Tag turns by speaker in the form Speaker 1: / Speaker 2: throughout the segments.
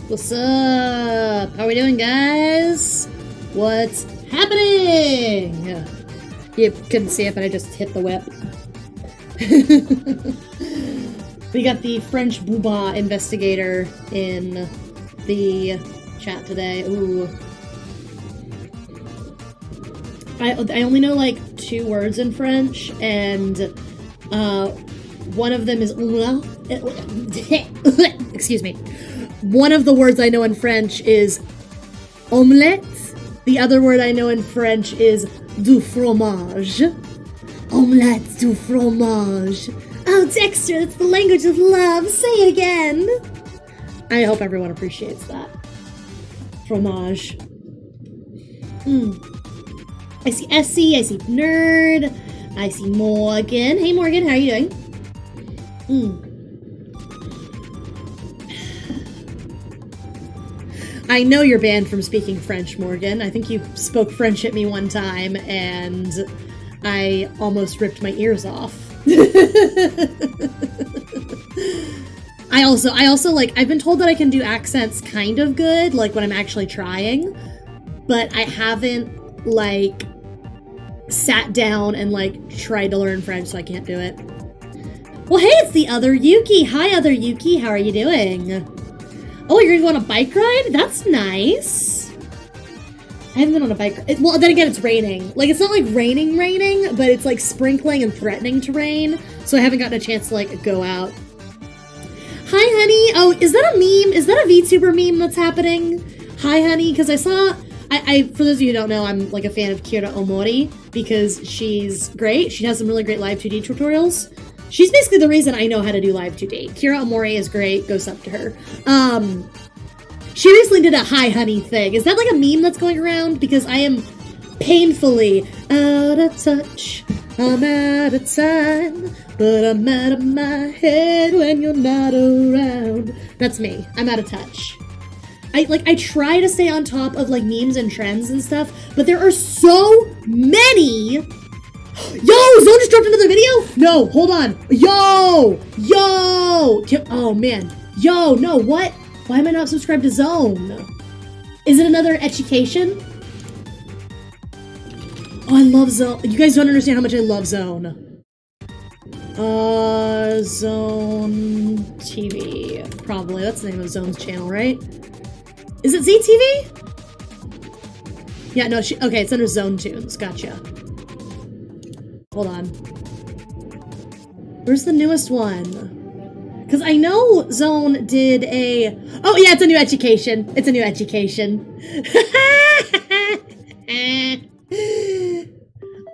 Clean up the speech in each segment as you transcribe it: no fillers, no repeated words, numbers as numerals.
Speaker 1: What's up? How we doing, guys? What's happening? You couldn't see it, but I just hit the whip. We got the French Booba investigator in the chat today. Ooh. I only know like 2 words in French, and one of them is excuse me. One of the words I know in French is omelette. The other word I know in French is du fromage. Omelette du fromage. Oh, Dexter, that's the language of love. Say it again. I hope everyone appreciates that. Fromage. I see Essie, I see Nerd, I see Morgan. Hey Morgan, how are you doing? I know you're banned from speaking French, Morgan. I think you spoke French at me one time, and I almost ripped my ears off. I also, like, I've been told that I can do accents kind of good, like, when I'm actually trying, but I haven't, like, sat down and, like, tried to learn French, so I can't do it. Well, hey, it's the other Yuki. Hi, other Yuki. How are you doing? Oh, you're gonna go on a bike ride? That's nice. I haven't been on a bike ride. Well, then again, it's raining. Like, it's not like raining, but it's like sprinkling and threatening to rain. So I haven't gotten a chance to like go out. Hi, honey. Oh, is that a meme? Is that a VTuber meme that's happening? Hi, honey. Because I saw, for those of you who don't know, I'm like a fan of Kira Omori because she's great. She has some really great live 2D tutorials. She's basically the reason I know how to do live 2D. Kira Omori is great. Go sub to her. She recently did a hi honey thing. Is that like a meme that's going around? Because I am painfully out of touch. I'm out of time, but I'm out of my head when you're not around. That's me. I'm out of touch. I try to stay on top of like memes and trends and stuff, but there are so many. Yo, Zone just dropped another video? No, hold on. Yo! Oh, man. Yo, no, what? Why am I not subscribed to Zone? Is it another education? Oh, I love Zone. You guys don't understand how much I love Zone. Zone TV. Probably. That's the name of Zone's channel, right? Is it ZTV? Yeah, no, okay, it's under Zone Tunes. Gotcha. Hold on. Where's the newest one? Because I know Zone did a... Oh, yeah, it's a new education. It's a new education.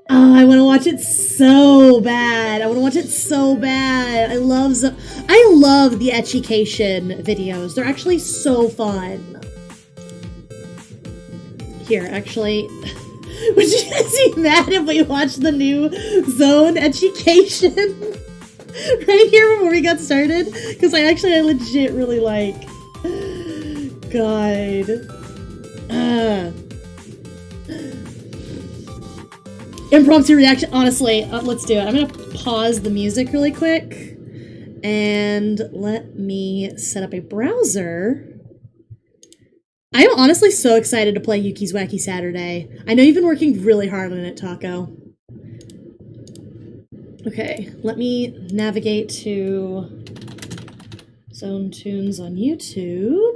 Speaker 1: Oh, I want to watch it so bad. I love I love the education videos. They're actually so fun. Here, actually... Would you guys be mad if we watched the new Zone education right here before we got started? Because I legit really like. God. Impromptu reaction. Honestly, let's do it. I'm gonna pause the music really quick and let me set up a browser. I am honestly so excited to play Yuki's Wacky Saturday. I know you've been working really hard on it, Taco. Okay, let me navigate to Zone Tunes on YouTube.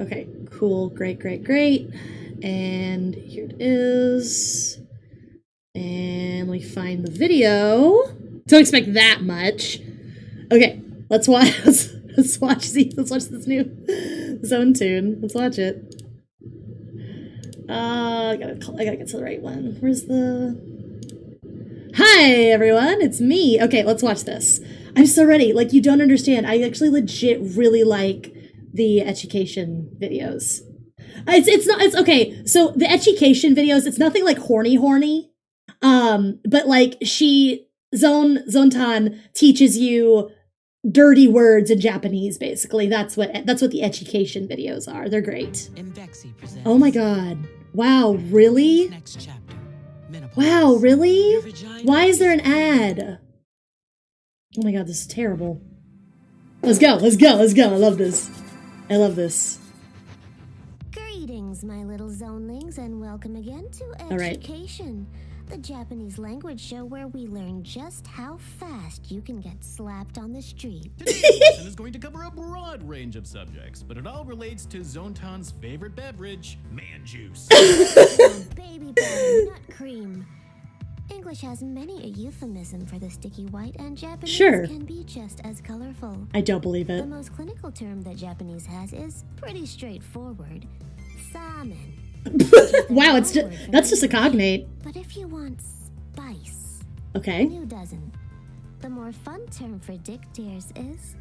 Speaker 1: Okay, cool, great. And here it is. And let me find the video. Don't expect that much. Okay, let's watch this new Zone tune. Let's watch it. I gotta get to the right one. Where's the... Hi, everyone. It's me. Okay, let's watch this. I'm so ready. Like, you don't understand. I actually legit really like the education videos. It's okay. So the education videos, it's nothing like horny. But like Zontan teaches you dirty words in Japanese, basically. That's what the education videos are. They're great. Oh my god. Wow, really? Next chapter. Wow, really? Why is there an ad? Oh my god, this is terrible. Let's go, let's go, let's go. I love this. I love this.
Speaker 2: Greetings, my little zonelings, and welcome again to Education, the Japanese language show where we learn just how fast you can get slapped on the street.
Speaker 3: Today's lesson is going to cover a broad range of subjects, but it all relates to Zontan's favorite beverage, man juice.
Speaker 2: Baby butter, nut cream. English has many a euphemism for the sticky white, and Japanese can be just as colorful.
Speaker 1: I don't believe it.
Speaker 2: The most clinical term that Japanese has is pretty straightforward. Salmon.
Speaker 1: Wow, that's just a cognate.
Speaker 2: But if you want spice,
Speaker 1: okay.
Speaker 2: New dozen. The more fun term for dick tears is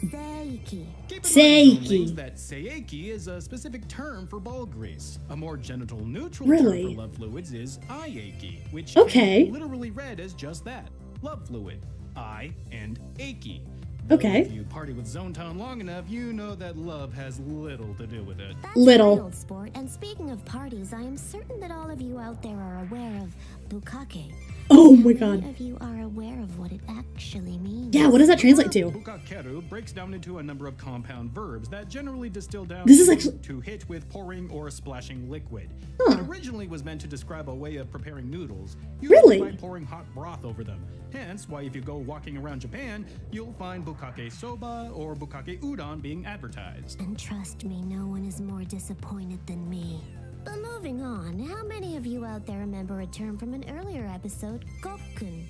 Speaker 2: seiki.
Speaker 1: Seiki.
Speaker 3: That seiki is a specific term for ball grease. A more genital neutral
Speaker 1: term
Speaker 3: for love fluids is ieiki, which
Speaker 1: is
Speaker 3: literally read as just that. Love fluid. I and achy.
Speaker 1: Okay.
Speaker 3: If you party with Zontan long enough, you know that love has little to do with it.
Speaker 2: That's
Speaker 1: little.
Speaker 2: Old sport. And speaking of parties, I am certain that all of you out there are aware of bukkake.
Speaker 1: Oh my god.
Speaker 2: Many of you are aware of what it actually means.
Speaker 1: Yeah, what does that translate to?
Speaker 3: Bukakeru breaks down into a number of compound verbs that generally distill down to hit with pouring or splashing liquid. It originally was meant to describe a way of preparing noodles, usually by pouring hot broth over them. Hence why if you go walking around Japan, you'll find bukkake soba or bukkake udon being advertised.
Speaker 2: And trust me, no one is more disappointed than me. But moving on, how many of you out there remember a term from an earlier episode, gokkun?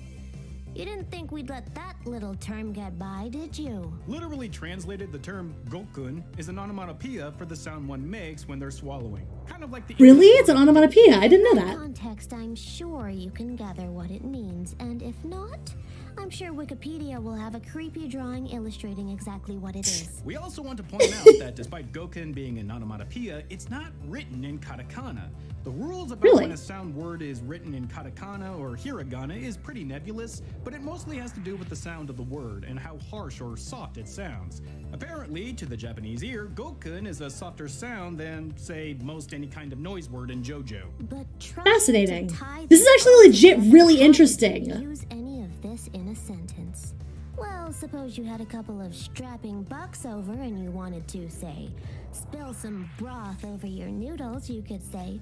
Speaker 2: You didn't think we'd let that little term get by, did you?
Speaker 3: Literally translated, the term gokkun is an onomatopoeia for the sound one makes when they're swallowing. Kind of like the
Speaker 1: Really? It's an onomatopoeia. I didn't know that.
Speaker 2: In context, I'm sure you can gather what it means, and if not, I'm sure Wikipedia will have a creepy drawing illustrating exactly what it is.
Speaker 3: We also want to point out that despite gokkun being an onomatopoeia, it's not written in katakana. The rules about when a sound word is written in katakana or hiragana is pretty nebulous, but it mostly has to do with the sound of the word and how harsh or soft it sounds. Apparently, to the Japanese ear, gokkun is a softer sound than, say, most any kind of noise word in JoJo.
Speaker 2: But
Speaker 1: fascinating. This is actually legit really interesting.
Speaker 2: Use any of this in a sentence. Well, suppose you had a couple of strapping bucks over and you wanted to, say, spill some broth over your noodles, you could say,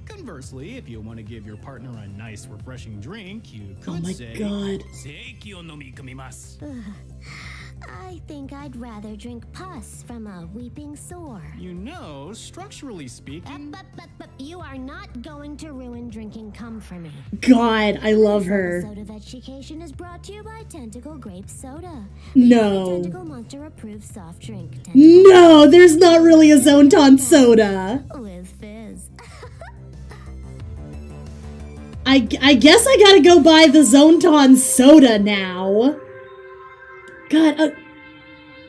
Speaker 3: conversely, if you want to give your partner a nice, refreshing drink, you could say, "Seiki o nomikomimasu."
Speaker 2: I think I'd rather drink pus from a weeping sore.
Speaker 3: You know, structurally speaking...
Speaker 2: But you are not going to ruin drinking cum for me.
Speaker 1: God, I love her.
Speaker 2: This episode of Education is brought to you by Tentacle Grape Soda.
Speaker 1: No.
Speaker 2: Tentacle Monster approved soft drink.
Speaker 1: No, there's not really a Zontan soda.
Speaker 2: With fizz.
Speaker 1: I guess I gotta go buy the Zontan soda now. God,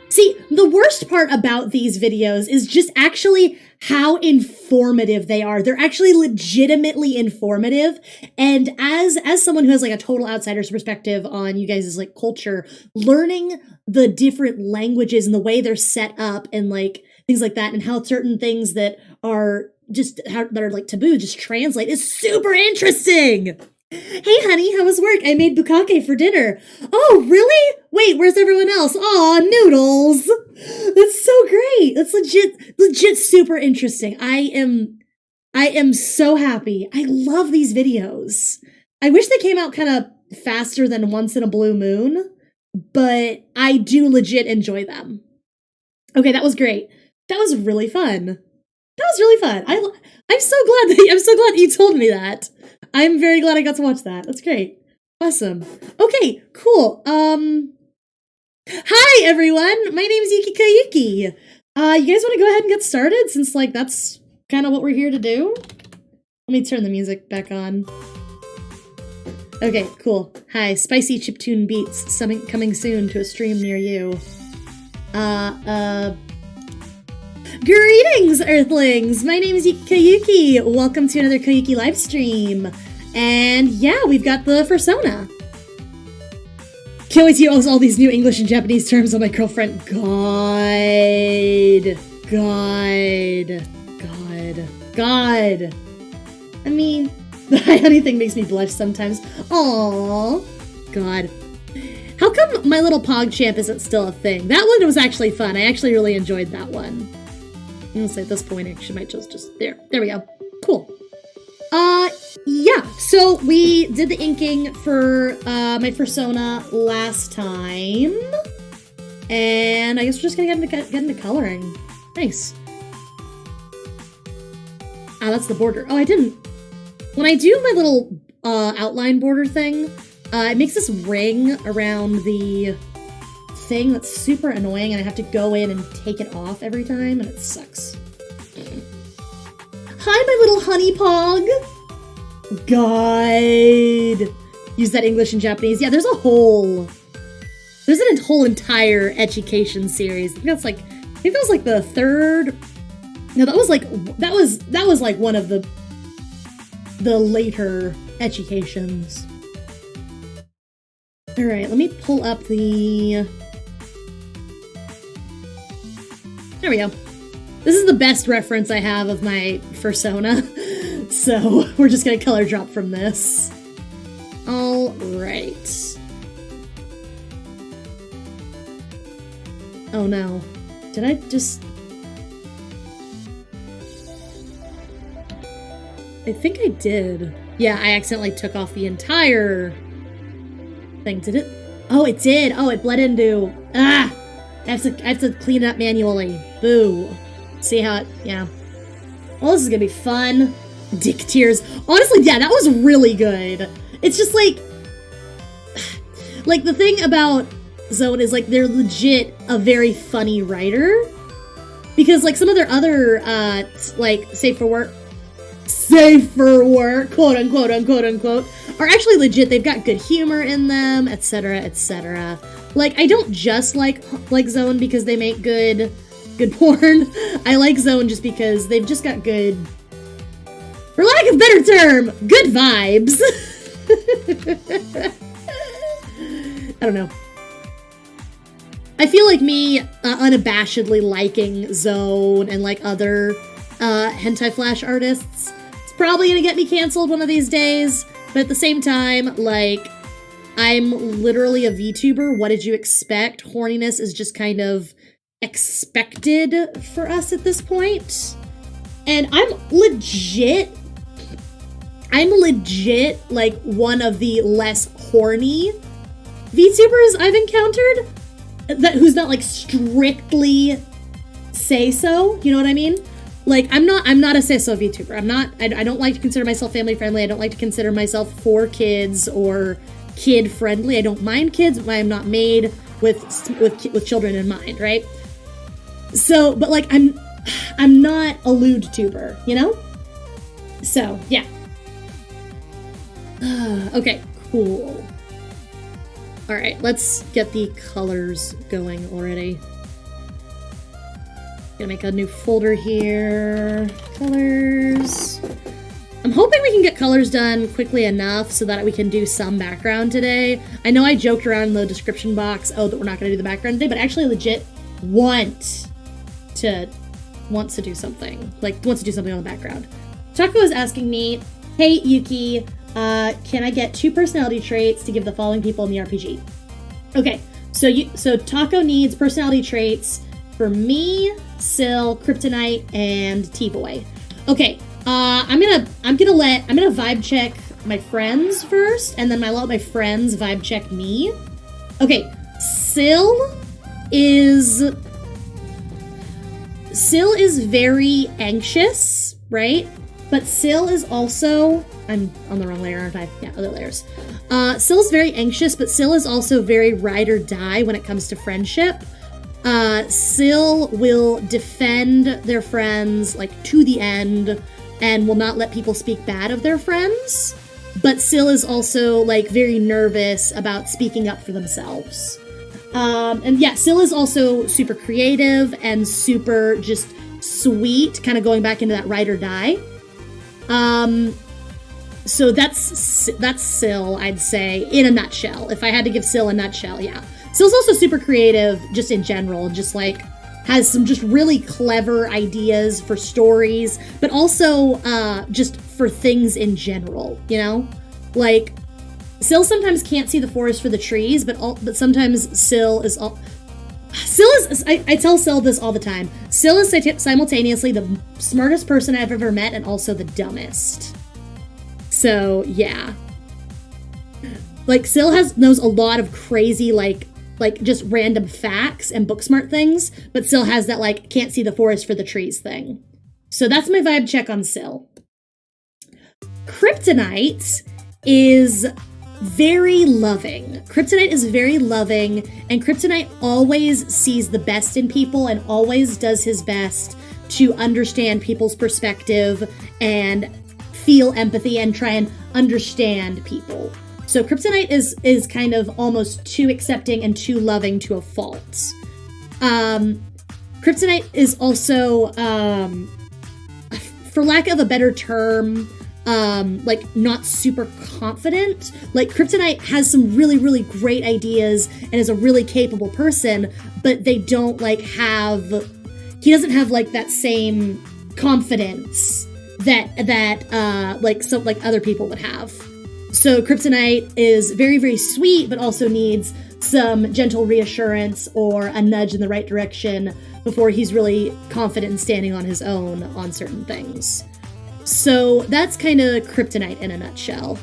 Speaker 1: see, the worst part about these videos is just actually how informative they are. They're actually legitimately informative. And as someone who has like a total outsider's perspective on you guys' like culture, learning the different languages and the way they're set up and like things like that and how certain things that are like taboo just translate is super interesting. Hey honey, how was work? I made bukkake for dinner. Oh, really? Wait, where's everyone else? Aw, noodles. That's so great. That's legit super interesting. I am so happy. I love these videos. I wish they came out kind of faster than once in a blue moon, but I do legit enjoy them. Okay, that was great. That was really fun. That was really fun. I'm so glad you told me that. I'm very glad I got to watch that. That's great. Awesome. Okay, cool. Hi everyone. My name is Yuki Koyuki. You guys want to go ahead and get started since like that's kind of what we're here to do? Let me turn the music back on. Okay, cool. Hi, spicy chiptune beats coming soon to a stream near you. Greetings, Earthlings! My name is Yuki Koyuki. Welcome to another Koyuki live stream. And yeah, we've got the Fursona. Can't wait to use all these new English and Japanese terms on my girlfriend. God. I mean, the honey thing makes me blush sometimes. Aww. God. How come My Little PogChamp isn't still a thing? That one was actually fun. I actually really enjoyed that one. I'm gonna say at this point, actually might just there. There we go. Cool. Yeah, so we did the inking for my Fursona last time. And I guess we're just gonna get into coloring. Nice. Ah, that's the border. Oh, I didn't. When I do my little outline border thing, it makes this ring around the thing that's super annoying, and I have to go in and take it off every time, and it sucks. Hi, my little honey pog. God. Use that English and Japanese. Yeah, there's a whole entire education series. I think that was like the third. No, that was like one of the later educations. All right, let me pull up the. There we go. This is the best reference I have of my Fursona, so we're just gonna color drop from this. All right. Oh no. Did I just... I think I did. Yeah, I accidentally took off the entire thing. Did it? Oh, it did. Oh, it bled into... Ah! I have to clean it up manually. Boo. See how it... Yeah. Well, this is gonna be fun. Dick tears. Honestly, yeah, that was really good. It's just like... Like, the thing about Zone is, like, they're legit a very funny writer. Because, like, some of their other, like, safe for work, quote unquote, are actually legit. They've got good humor in them, etc., etc. Like, I don't just like Zone because they make good porn. I like Zone just because they've just got good, for lack of a better term, good vibes. I don't know. I feel like me unabashedly liking Zone and like other hentai flash artists, it's probably gonna get me canceled one of these days, but at the same time, like, I'm literally a VTuber. What did you expect? Horniness is just kind of expected for us at this point. And I'm legit, like, one of the less horny VTubers I've encountered who's not, like, strictly say-so, you know what I mean? Like, I'm not a say-so VTuber. I don't like to consider myself family-friendly. I don't like to consider myself for kids or kid-friendly. I don't mind kids, but I'm not made with children in mind, right? So, but, like, I'm not a lewd tuber, you know? So, yeah. Okay, cool. All right, let's get the colors going already. Gonna make a new folder here. Colors. I'm hoping we can get colors done quickly enough so that we can do some background today. I know I joked around in the description box, that we're not gonna do the background today, but actually legit wants to do something. Like, wants to do something on the background. Taco is asking me, hey Yuki, can I get 2 personality traits to give the following people in the RPG? Okay, so Taco needs personality traits for me, Syl, Kryptonite, and T-Boy. Okay, I'm gonna vibe check my friends first, and then I'll let my friends vibe check me. Okay, Syl is very anxious, right? But Syl is also, I'm on the wrong layer, aren't I? Yeah, other layers. Syl's very anxious, but Syl is also very ride or die when it comes to friendship. Syl will defend their friends, like, to the end, and will not let people speak bad of their friends. But Syl is also, like, very nervous about speaking up for themselves. And yeah, Syl is also super creative and super just sweet, kind of going back into that ride or die. So that's Syl, I'd say, in a nutshell. If I had to give Syl a nutshell, yeah. Syl's also super creative, just in general, just, like, has some just really clever ideas for stories, but also, just for things in general, you know? Like, Syl sometimes can't see the forest for the trees, but sometimes Syl is all. Syl is. I tell Syl this all the time. Syl is simultaneously the smartest person I've ever met and also the dumbest. So yeah, like Syl knows a lot of crazy like just random facts and book smart things, but Syl has that like can't see the forest for the trees thing. So that's my vibe check on Syl. Kryptonite is very loving. Kryptonite is very loving, and Kryptonite always sees the best in people and always does his best to understand people's perspective and feel empathy and try and understand people. So Kryptonite is kind of almost too accepting and too loving to a fault. Kryptonite is also, for lack of a better term, like not super confident. Like Kryptonite has some really, really great ideas and is a really capable person, but they don't like he doesn't have like that same confidence that other people would have. So Kryptonite is very, very sweet, but also needs some gentle reassurance or a nudge in the right direction before he's really confident in standing on his own on certain things. So that's kind of Kryptonite in a nutshell.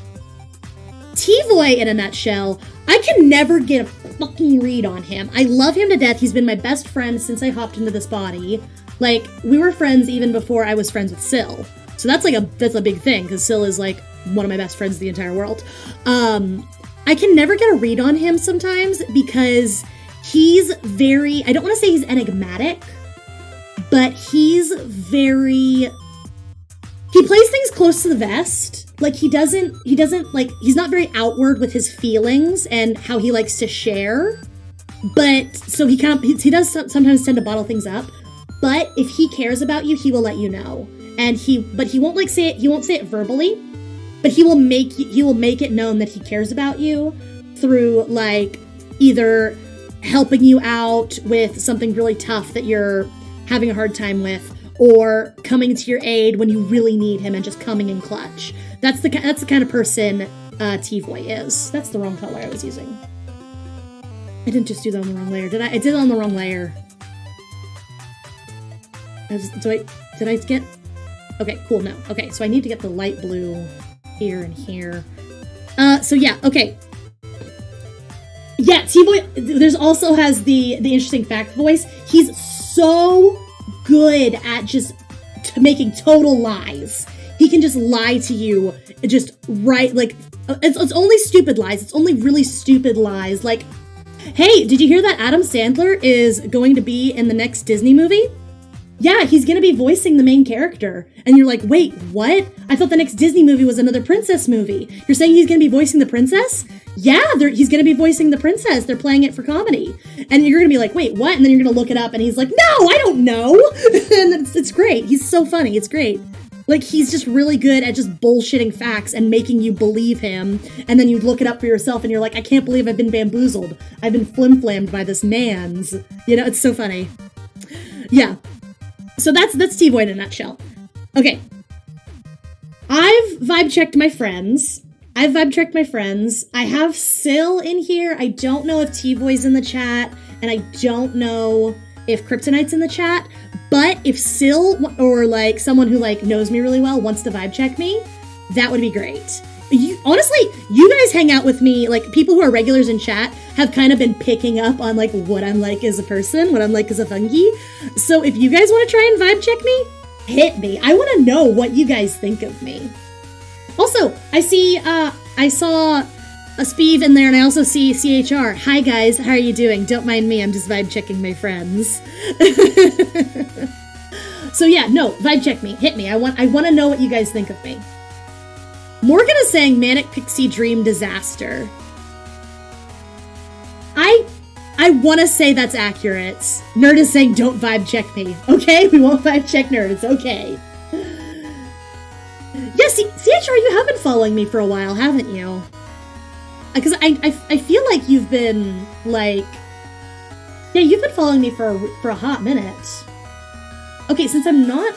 Speaker 1: T-Voy in a nutshell, I can never get a fucking read on him. I love him to death. He's been my best friend since I hopped into this body. Like, we were friends even before I was friends with Syl. So that's a big thing, because Syl is like one of my best friends in the entire world. I can never get a read on him sometimes because he's very, I don't want to say he's enigmatic, but he's very, he plays things close to the vest. Like he doesn't like, he's not very outward with his feelings and how he likes to share. But so he does sometimes tend to bottle things up. But if he cares about you, he will let you know. And he won't like say it, he won't say it verbally, but he will make it known that he cares about you through like either helping you out with something really tough that you're having a hard time with, or coming to your aid when you really need him and just coming in clutch. That's the kind of person T-Voy is. That's the wrong color I was using. I didn't just do that on the wrong layer, did I? I did it on the wrong layer. Did I get... Okay, cool, no. Okay, so I need to get the light blue here and here. So yeah, okay. Yeah, T-Voy, there's also has the interesting fact voice. He's so good at just making total lies. He can just lie to you, just right, like, it's only stupid lies. It's only really stupid lies. Like, hey, did you hear that Adam Sandler is going to be in the next Disney movie? Yeah, he's going to be voicing the main character. And you're like, wait, what? I thought the next Disney movie was another princess movie. You're saying he's going to be voicing the princess? Yeah, he's going to be voicing the princess. They're playing it for comedy. And you're going to be like, wait, what? And then you're going to look it up and he's like, no, I don't know. And it's great. He's so funny. It's great. Like, he's just really good at just bullshitting facts and making you believe him. And then you look it up for yourself and you're like, I can't believe I've been bamboozled. I've been flim-flammed by this man's. You know, it's so funny. Yeah. So that's T-Voy in a nutshell. Okay. I've vibe checked my friends. I have Syl in here. I don't know if T-Voy's in the chat, and I don't know if Kryptonite's in the chat, but if Syl or like someone who like knows me really well wants to vibe check me, that would be great. Honestly, you guys hang out with me, like people who are regulars in chat have kind of been picking up on like what I'm like as a person, what I'm like as a fungi. So if you guys want to try and vibe check me, hit me. I want to know what you guys think of me. Also, I saw a Speeve in there, and I also see CHR. Hi guys, how are you doing? Don't mind me, I'm just vibe checking my friends. So yeah, no, vibe check me, hit me. I want to know what you guys think of me. Morgan is saying Manic Pixie Dream Disaster. I want to say that's accurate. Nerd is saying don't vibe check me. Okay, we won't vibe check Nerd, it's okay. Yes, CHR, you have been following me for a while, haven't you? Because I feel like you've been, like... Yeah, you've been following me for a hot minute. Okay, since I'm not...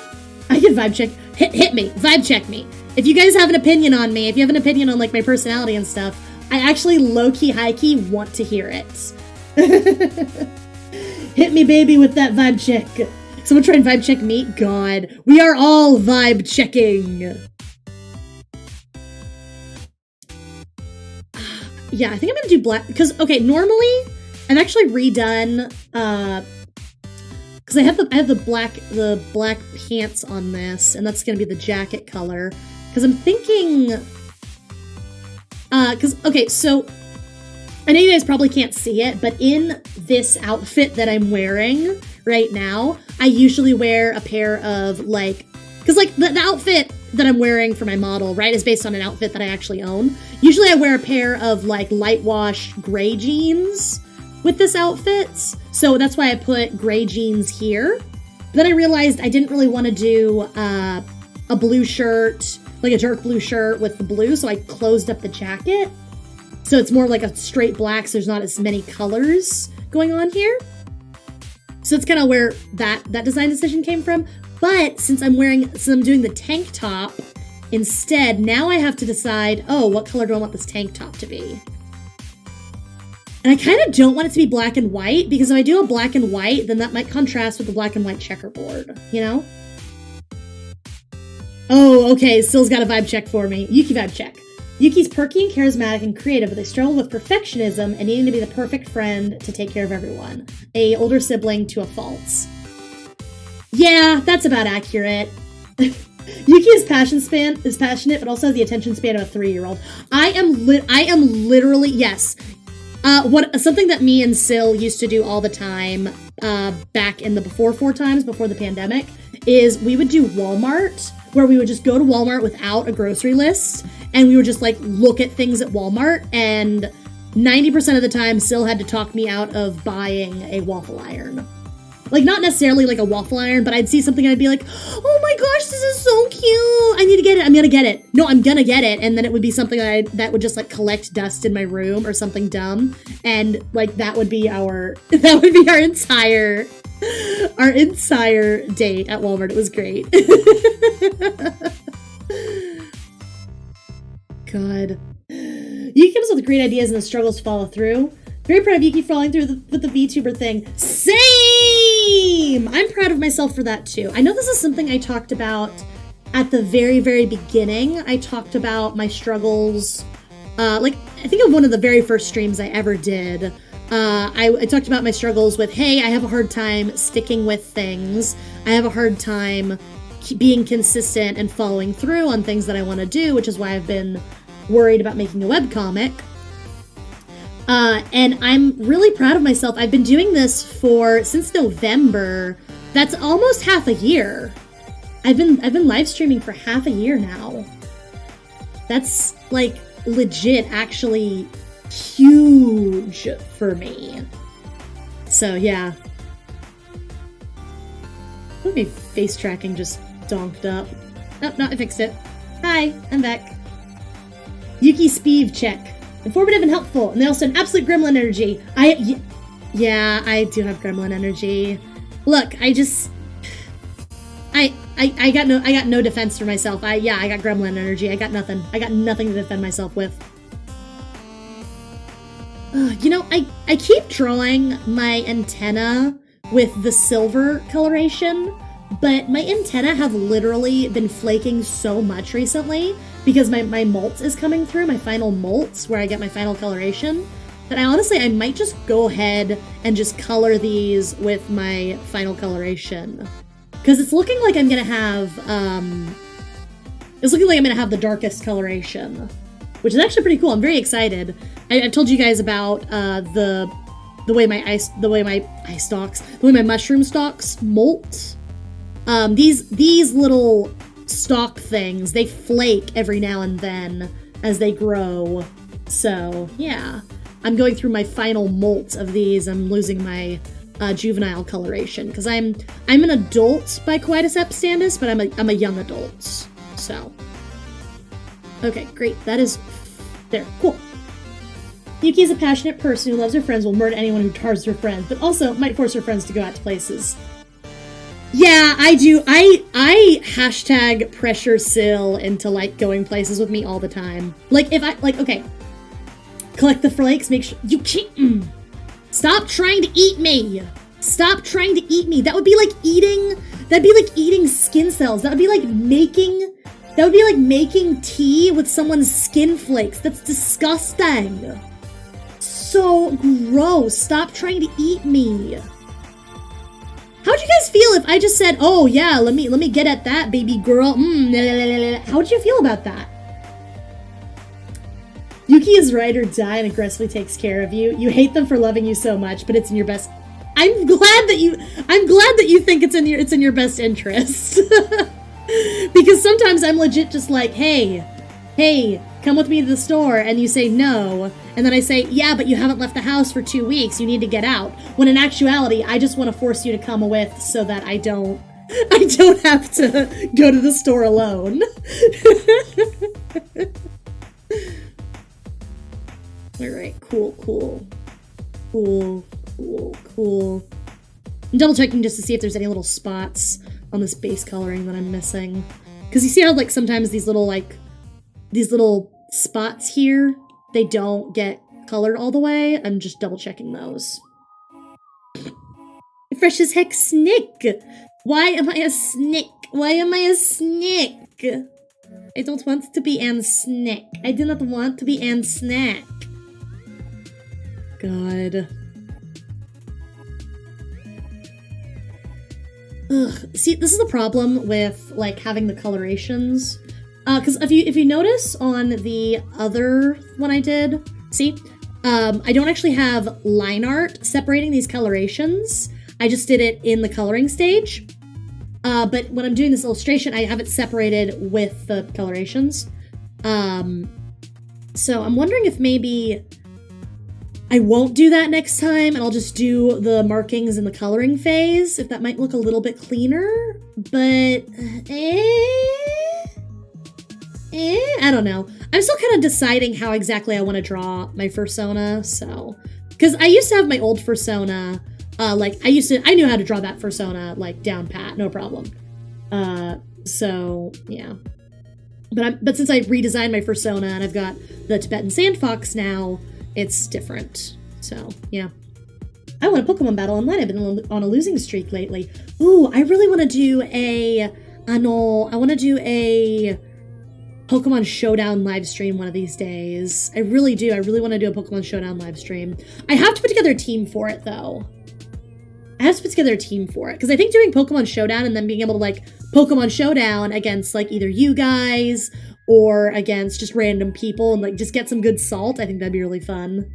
Speaker 1: I can vibe check... Hit me. Vibe check me. If you guys have an opinion on me, if you have an opinion on, like, my personality and stuff, I actually low-key, high-key want to hear it. Hit me, baby, with that vibe check. Someone try and vibe check me? God, we are all vibe checking. Yeah, I think I'm gonna do black, because, okay, normally, I've actually redone, because I have the black pants on this, and that's gonna be the jacket color, because I'm thinking, okay, so, I know you guys probably can't see it, but in this outfit that I'm wearing right now, I usually wear a pair of, like, because, like, the outfit that I'm wearing for my model, right, is based on an outfit that I actually own. Usually I wear a pair of, like, light wash gray jeans with this outfit, so that's why I put gray jeans here. But then I realized I didn't really want to do a blue shirt, like a dark blue shirt with the blue, so I closed up the jacket. So it's more like a straight black, so there's not as many colors going on here. So it's kind of where that design decision came from. But since I'm doing the tank top instead, now I have to decide, oh, what color do I want this tank top to be? And I kind of don't want it to be black and white, because if I do a black and white, then that might contrast with the black and white checkerboard, you know? Oh, okay, Sill's got a vibe check for me. Yuki vibe check. Yuki's perky and charismatic and creative, but they struggle with perfectionism and needing to be the perfect friend to take care of everyone. A older sibling to a fault. Yeah, that's about accurate. Yuki is passionate, but also has the attention span of a 3-year-old. I am literally, yes. Something that me and Sill used to do all the time, back in the before the pandemic, is we would do Walmart, where we would just go to Walmart without a grocery list, and we would just, like, look at things at Walmart, and 90% of the time, Sill had to talk me out of buying a waffle iron. Like, not necessarily like a waffle iron, but I'd see something and I'd be like, oh my gosh, this is so cute. I need to get it. I'm gonna get it. No, I'm gonna get it. And then it would be something that would just, like, collect dust in my room or something dumb. And, like, that would be our entire date at Walmart. It was great. God. Yuki comes up with great ideas and the struggles to follow through. Very proud of Yuki following through with the VTuber thing. Same! I'm proud of myself for that too. I know this is something I talked about at the very, very beginning. I talked about my struggles. Like, I think of one of the very first streams I ever did. I talked about my struggles with, hey, I have a hard time sticking with things. I have a hard time being consistent and following through on things that I want to do, which is why I've been worried about making a webcomic. And I'm really proud of myself. I've been doing this since November. That's almost half a year. I've been live streaming for half a year now. That's, like, legit actually huge for me. So yeah. My face tracking just donked up. Oh, no, I fixed it. Hi, I'm back. Yuki Speeve check. Informative and helpful, and they also have absolute gremlin energy. Yeah, I do have gremlin energy. Look, I got no defense for myself. I got gremlin energy. I got nothing. I got nothing to defend myself with. You know, I keep drawing my antenna with the silver coloration, but my antenna have literally been flaking so much recently because my molt is coming through, my final molts, where I get my final coloration, that I might just go ahead and just color these with my final coloration. Because it's looking like I'm gonna have, the darkest coloration, which is actually pretty cool. I'm very excited. I told you guys about the way my mushroom stalks molt. These little stalk things, they flake every now and then as they grow. So yeah, I'm going through my final molt of these. I'm losing my juvenile coloration because I'm an adult by coitus abstandus, but I'm a young adult. So okay, great. That is there. Cool. Yuki is a passionate person who loves her friends, will murder anyone who tars her friends, but also might force her friends to go out to places. Yeah, I do. I hashtag pressure Sill into, like, going places with me all the time. Like, if I, like, okay. Collect the flakes, make sure you can't. Stop trying to eat me. Stop trying to eat me. That would be like eating, that'd be like eating skin cells. That would be like making tea with someone's skin flakes. That's disgusting. So gross. Stop trying to eat me. How'd you guys feel if I just said, oh yeah, let me get at that, baby girl. How'd you feel about that? Yuki is ride or die and aggressively takes care of you. You hate them for loving you so much, but it's in your best. I'm glad that you think it's in your best interest. Because sometimes I'm legit just like, hey, come with me to the store, and you say no, and then I say, yeah, but you haven't left the house for 2 weeks, you need to get out. When in actuality, I just want to force you to come with so that I don't have to go to the store alone. Alright, cool. I'm double checking just to see if there's any little spots on this base coloring that I'm missing. Because you see how like sometimes these little spots here, they don't get colored all the way? I'm just double checking those. Fresh as heck snake! Why am I a snake? Why am I a snake? I don't want to be an snack. I do not want to be an snack. God. Ugh. See, this is the problem with like having the colorations. Because if you notice on the other one I did, see, I don't actually have line art separating these colorations. I just did it in the coloring stage. But when I'm doing this illustration, I have it separated with the colorations. So I'm wondering if maybe I won't do that next time, and I'll just do the markings in the coloring phase, if that might look a little bit cleaner, but, I don't know. I'm still kind of deciding how exactly I want to draw my Fursona, so, because I used to have my old Fursona, I knew how to draw that Fursona, like, down pat, no problem. So, yeah. But since I redesigned my Fursona, and I've got the Tibetan Sand Fox now, it's different. So, yeah. I want a Pokemon battle online. I've been on a losing streak lately. Ooh, I really want to do I want to do a Pokemon Showdown live stream one of these days. I really do. I really want to do a Pokemon Showdown live stream. I have to put together a team for it, though. Because I think doing Pokemon Showdown and then being able to, like, Pokemon Showdown against, like, either you guys or against just random people and, like, just get some good salt, I think that'd be really fun.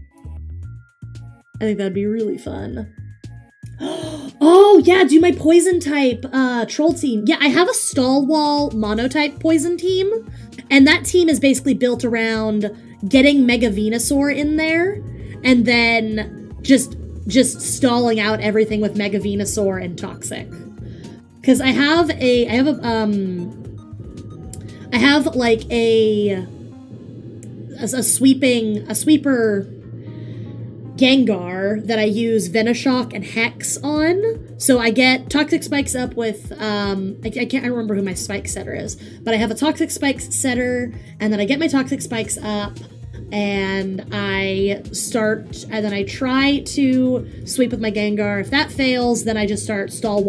Speaker 1: Oh, yeah, do my poison type troll team. Yeah, I have a Stalwall monotype poison team, and that team is basically built around getting Mega Venusaur in there, and then just stalling out everything with Mega Venusaur and Toxic. Because I have like a sweeper Gengar that I use Venoshock and Hex on. So I get Toxic Spikes up with, I can't remember who my Spike setter is, but I have a Toxic Spikes setter, and then I get my Toxic Spikes up, and then I try to sweep with my Gengar. If that fails, then I just start stall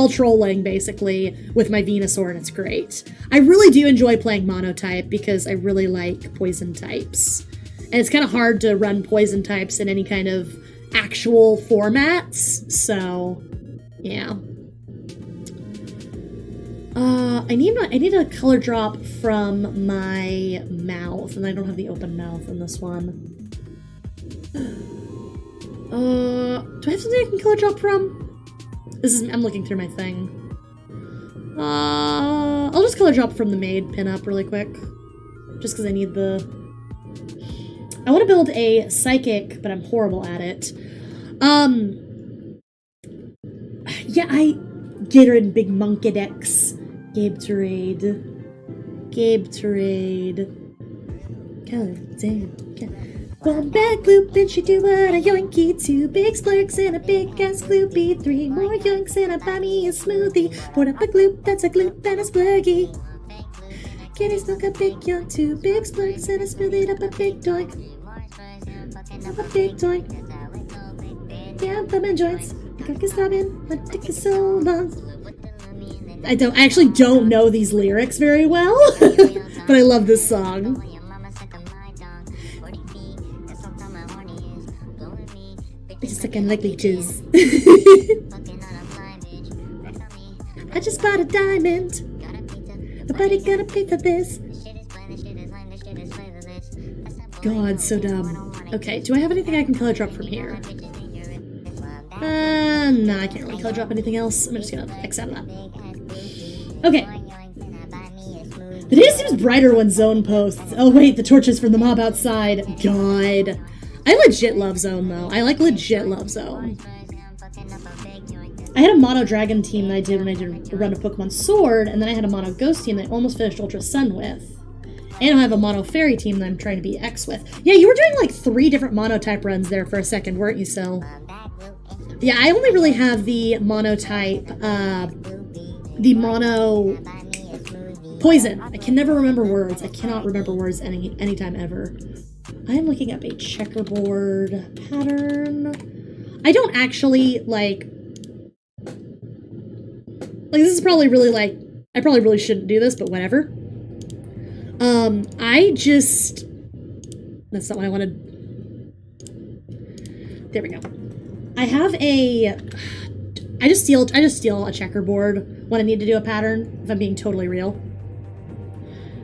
Speaker 1: trolling, basically, with my Venusaur, and it's great. I really do enjoy playing Monotype, because I really like poison types. And it's kind of hard to run poison types in any kind of actual formats, so, yeah. I need a color drop from my mouth, and I don't have the open mouth in this one. Do I have something I can color drop from? I'm looking through my thing. I'll just color drop from the maid pinup really quick. Just because I need I want to build a psychic, but I'm horrible at it. Yeah, Gatorade Big Monkadex. Gatorade. God damn. One bad gloop, then she do what a yoinky. 2 big splurks and a big ass gloopy. 3 more yoinks and a buy me a smoothie. Poured up a gloop, that's a gloop and a splurgy. Kitty snuck a big yoink, 2 big splurks and a smoothie up a big doink. I'm a big toy. Yeah, I'm thumbing joints. I can stop in. My dick is so long. I actually don't know these lyrics very well, but I love this song. Just like like leeches. I just bought a diamond. Nobody gonna pay for this. God, so dumb. Okay, do I have anything I can color drop from here? No, I can't really color drop anything else. I'm just gonna X out of that. Okay. The day seems brighter when Zone posts. Oh wait, the torches from the mob outside. God. I legit love Zone though. I like legit love Zone. I had a mono dragon team that I did when I did a run of Pokemon Sword, and then I had a mono ghost team that I almost finished Ultra Sun with. And I have a mono fairy team that I'm trying to be X with. Yeah, you were doing like 3 different monotype runs there for a second, weren't you, Sil? Yeah, I only really have the monotype, the mono poison. I can never remember words. I cannot remember words anytime ever. I am looking up a checkerboard pattern. I don't actually, like, this is probably really, like, I probably really shouldn't do this, but whatever. That's not what I wanted. There we go. I have I just steal a checkerboard when I need to do a pattern, if I'm being totally real.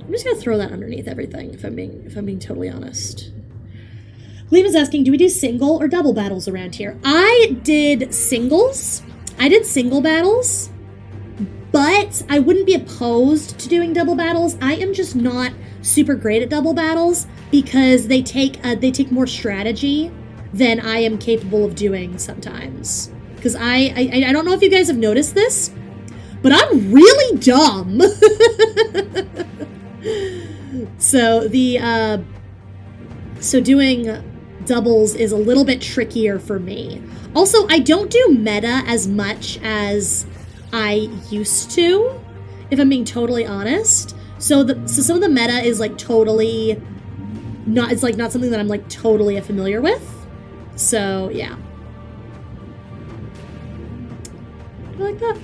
Speaker 1: I'm just gonna throw that underneath everything, if I'm being totally honest. Liam is asking, do we do single or double battles around here? I did singles. I did single battles, but I wouldn't be opposed to doing double battles. I am just not super great at double battles because they take more strategy than I am capable of doing sometimes. Because I don't know if you guys have noticed this, but I'm really dumb. So so doing doubles is a little bit trickier for me. Also, I don't do meta as much as I used to, if I'm being totally honest. So some of the meta is like totally not, it's like not something that I'm like totally familiar with. So yeah. I like that.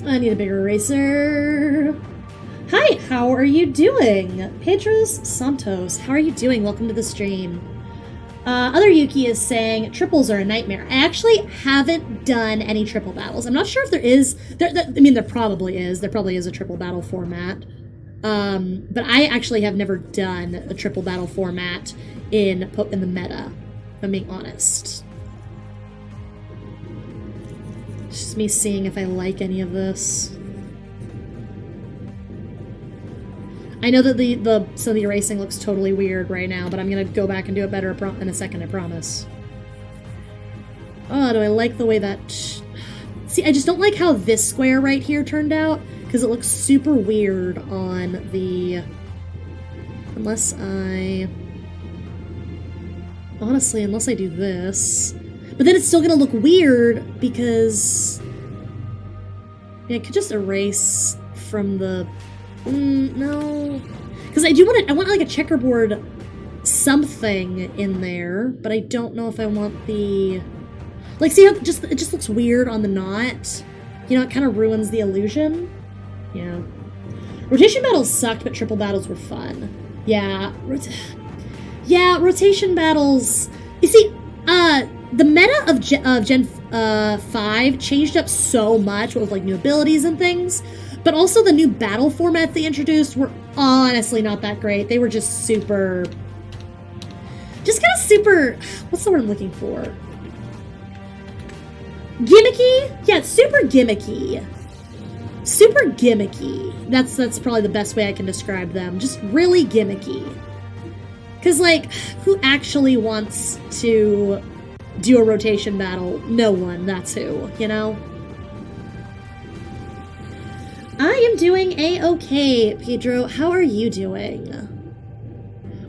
Speaker 1: I need a bigger eraser. Hi, how are you doing? Pedros Santos, how are you doing? Welcome to the stream. Other Yuki is saying triples are a nightmare. I actually haven't done any triple battles. I'm not sure if there is. I mean, there probably is. There probably is a triple battle format. But I actually have never done a triple battle format in the meta, if I'm being honest. It's just me seeing if I like any of this. I know that the erasing looks totally weird right now, but I'm gonna go back and do it better in a second, I promise. Oh, do I like the way that... See, I just don't like how this square right here turned out, because it looks super weird on the... Unless I do this. But then it's still gonna look weird, because... Yeah, I could just erase from the... no. Because I want like a checkerboard something in there, but I don't know if I want the... Like, see how it just looks weird on the knot? You know, it kind of ruins the illusion. Yeah. Rotation battles sucked, but triple battles were fun. Yeah. Yeah, rotation battles... You see, the meta of Gen 5 changed up so much with, like, new abilities and things, but also the new battle formats they introduced were honestly not that great. They were just super... Just kind of super... What's the word I'm looking for? Gimmicky? Yeah, super gimmicky. Super gimmicky. That's probably the best way I can describe them. Just really gimmicky. Because, like, who actually wants to do a rotation battle? No one, that's who, you know? I am doing A-okay, Pedro. How are you doing?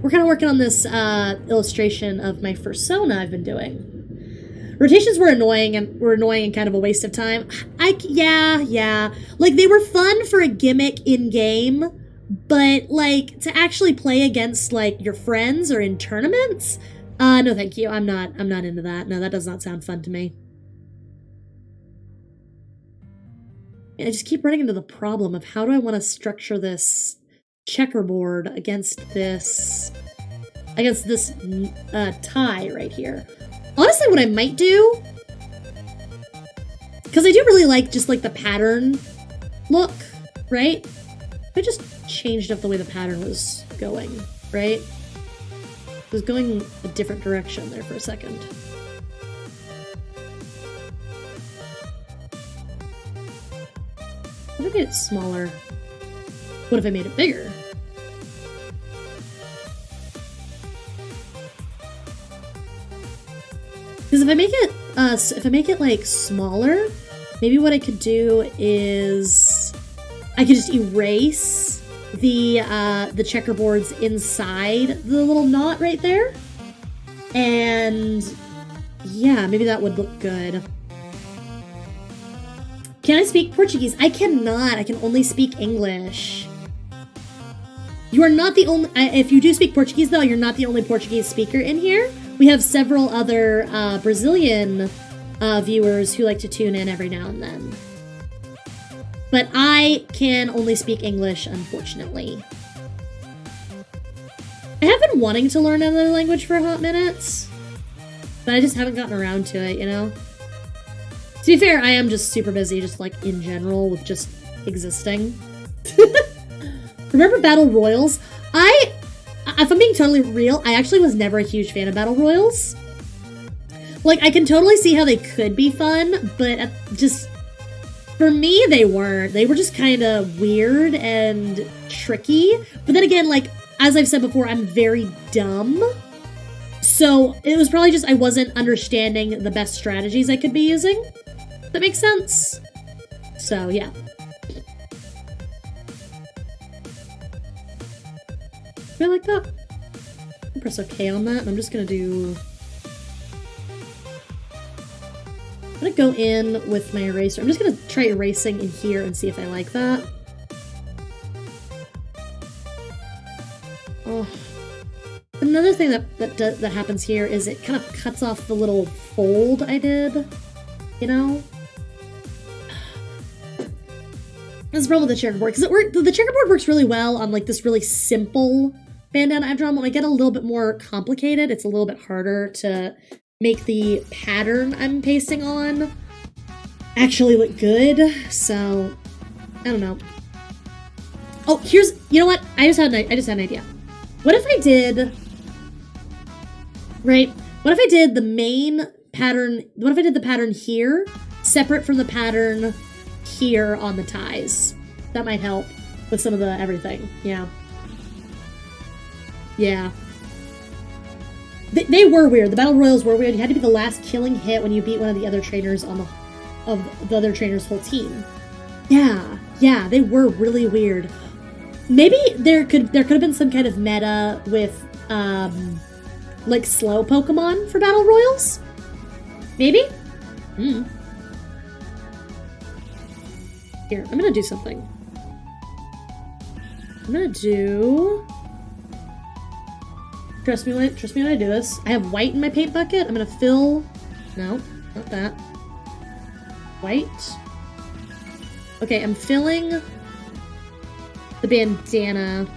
Speaker 1: We're kind of working on this illustration of my Fursona I've been doing. Rotations were annoying and kind of a waste of time. Yeah. Like, they were fun for a gimmick in-game, but like to actually play against like your friends or in tournaments, no thank you. I'm not into that. No, that does not sound fun to me. I just keep running into the problem of how do I want to structure this checkerboard against this tie right here. Honestly, what I might do, because I do really like just like the pattern look, right? I just changed up the way the pattern was going, right? It was going a different direction there for a second. What if I made it smaller? What if I made it bigger? Because if I make it like smaller, maybe what I could do is I could just erase the checkerboards inside the little knot right there, and yeah, maybe that would look good. Can I speak Portuguese? I cannot. I can only speak English. You are not the only... if you do speak Portuguese, though, you're not the only Portuguese speaker in here. We have several other Brazilian viewers who like to tune in every now and then. But I can only speak English, unfortunately. I have been wanting to learn another language for a hot minute, but I just haven't gotten around to it, you know? To be fair, I am just super busy, just like in general, with just existing. Remember Battle Royals? If I'm being totally real, I actually was never a huge fan of Battle Royals. Like, I can totally see how they could be fun, but just, for me, they weren't. They were just kind of weird and tricky. But then again, like, as I've said before, I'm very dumb. So, it was probably just I wasn't understanding the best strategies I could be using. That makes sense? So, yeah. I like that. I'll press OK on that, and I'm just gonna do... I'm gonna go in with my eraser. I'm just gonna try erasing in here and see if I like that. Oh. Another thing that happens here is it kind of cuts off the little fold I did, you know? That's the problem with the checkerboard, because the checkerboard works really well on like this really simple bandana I've drawn. When I get a little bit more complicated, it's a little bit harder to make the pattern I'm pasting on actually look good. So, I don't know. Oh, you know what? I just had an idea. What if I did, right? What if I did the main pattern, what if I did the pattern here, separate from the pattern here on the ties? That might help with some of the everything, yeah. Yeah. They were weird. The Battle Royals were weird. You had to be the last killing hit when you beat one of the other trainers of the other trainer's whole team. Yeah, they were really weird. Maybe there could have been some kind of meta with like slow Pokemon for Battle Royals? Maybe? Here, I'm gonna do something. I'm gonna do... Trust me when I do this. I have white in my paint bucket. I'm gonna fill... No, not that. White. Okay, I'm filling the bandana.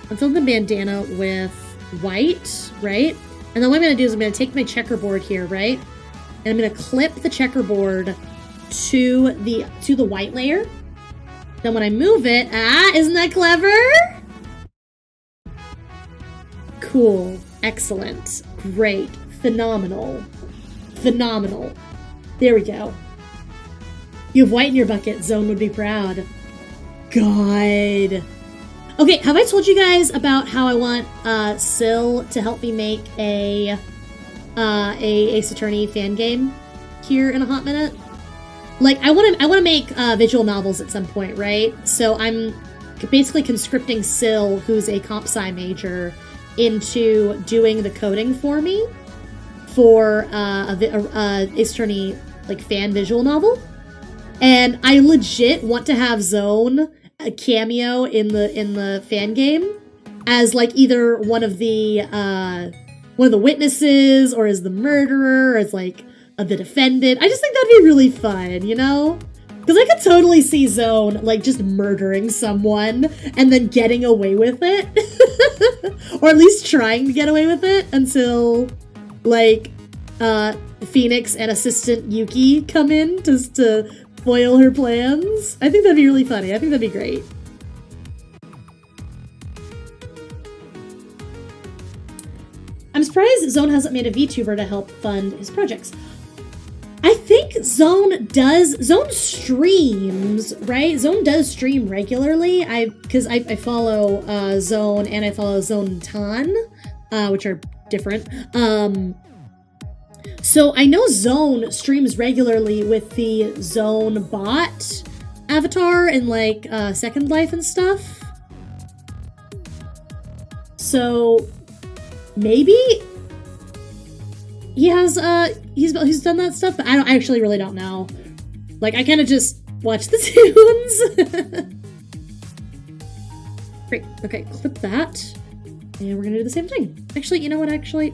Speaker 1: I'm filling the bandana with white, right? And then what I'm gonna do is I'm gonna take my checkerboard here, right? And I'm gonna clip the checkerboard to the white layer. Then when I move it, isn't that clever? Cool. Excellent. Great. Phenomenal. Phenomenal. There we go. You have white in your bucket. Zone would be proud. God. Okay, have I told you guys about how I want Syl to help me make a Ace Attorney fan game here in a hot minute? Like, I want to make visual novels at some point, right? So I'm basically conscripting Syl, who's a comp sci major, into doing the coding for me for a Ace Attorney like fan visual novel. And I legit want to have Zone a cameo in the fan game as like either one of the witnesses or as the murderer or as like the defendant. I just think that'd be really fun, you know? Because I could totally see Zone like just murdering someone and then getting away with it. Or at least trying to get away with it until like Phoenix and assistant Yuki come in just to foil her plans. I think that'd be really funny. I think that'd be great. I'm surprised Zone hasn't made a VTuber to help fund his projects. I think Zone streams, right? Zone does stream regularly. Because I follow Zone and I follow Zone Tan, which are different. So I know Zone streams regularly with the Zone bot avatar and like Second Life and stuff. So maybe he has he's done that stuff, but I actually really don't know. Like I kind of just watch the tunes. Great. Okay, clip that. And we're gonna do the same thing. Actually, you know what? Actually,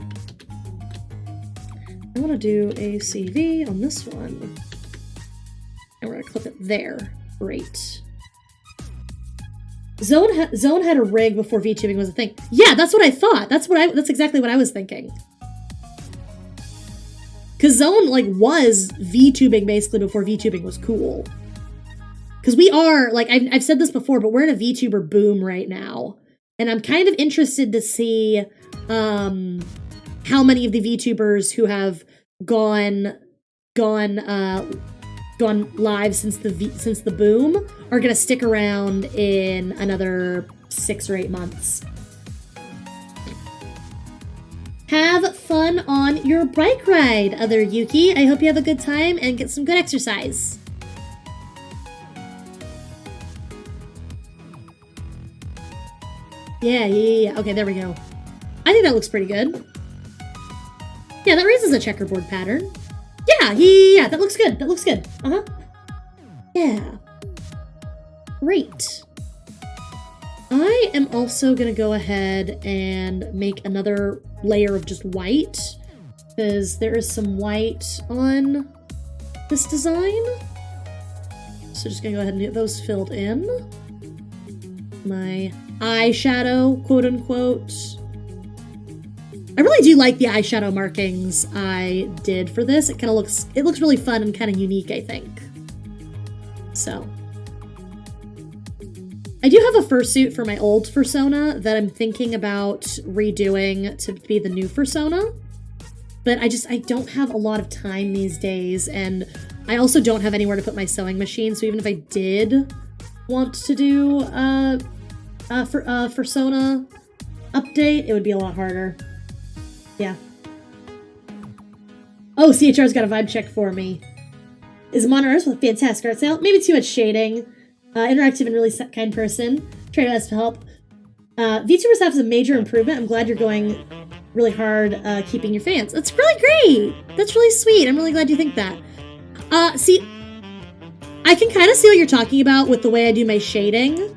Speaker 1: I want to do a CV on this one. And we're gonna clip it there. Great. Zone had a rig before VTubing was a thing. Yeah, that's what I thought. That's exactly what I was thinking. Cause Zone like was VTubing basically before VTubing was cool. Cause we are like I've said this before, but we're in a VTuber boom right now, and I'm kind of interested to see how many of the VTubers who have gone live since the boom are gonna stick around in another 6 or 8 months. Have fun on your bike ride, other Yuki. I hope you have a good time and get some good exercise. Yeah. Okay, there we go. I think that looks pretty good. Yeah, that raises a checkerboard pattern. Yeah, that looks good. Uh-huh. Yeah. Great. I am also gonna go ahead and make another layer of just white, because there is some white on this design. So just gonna go ahead and get those filled in. My eyeshadow, quote unquote. I really do like the eyeshadow markings I did for this. It looks really fun and kind of unique, I think. So I do have a fursuit for my old Fursona that I'm thinking about redoing to be the new Fursona. But I don't have a lot of time these days, and I also don't have anywhere to put my sewing machine, so even if I did want to do a Fursona update, it would be a lot harder. Yeah. Oh, CHR's got a vibe check for me. Is Monterey's with a fantastic art style? Maybe too much shading. Interactive and really kind person. Try your best to help. VTuber staff is a major improvement. I'm glad you're going really hard keeping your fans. That's really great. That's really sweet. I'm really glad you think that. See, I can kind of see what you're talking about with the way I do my shading.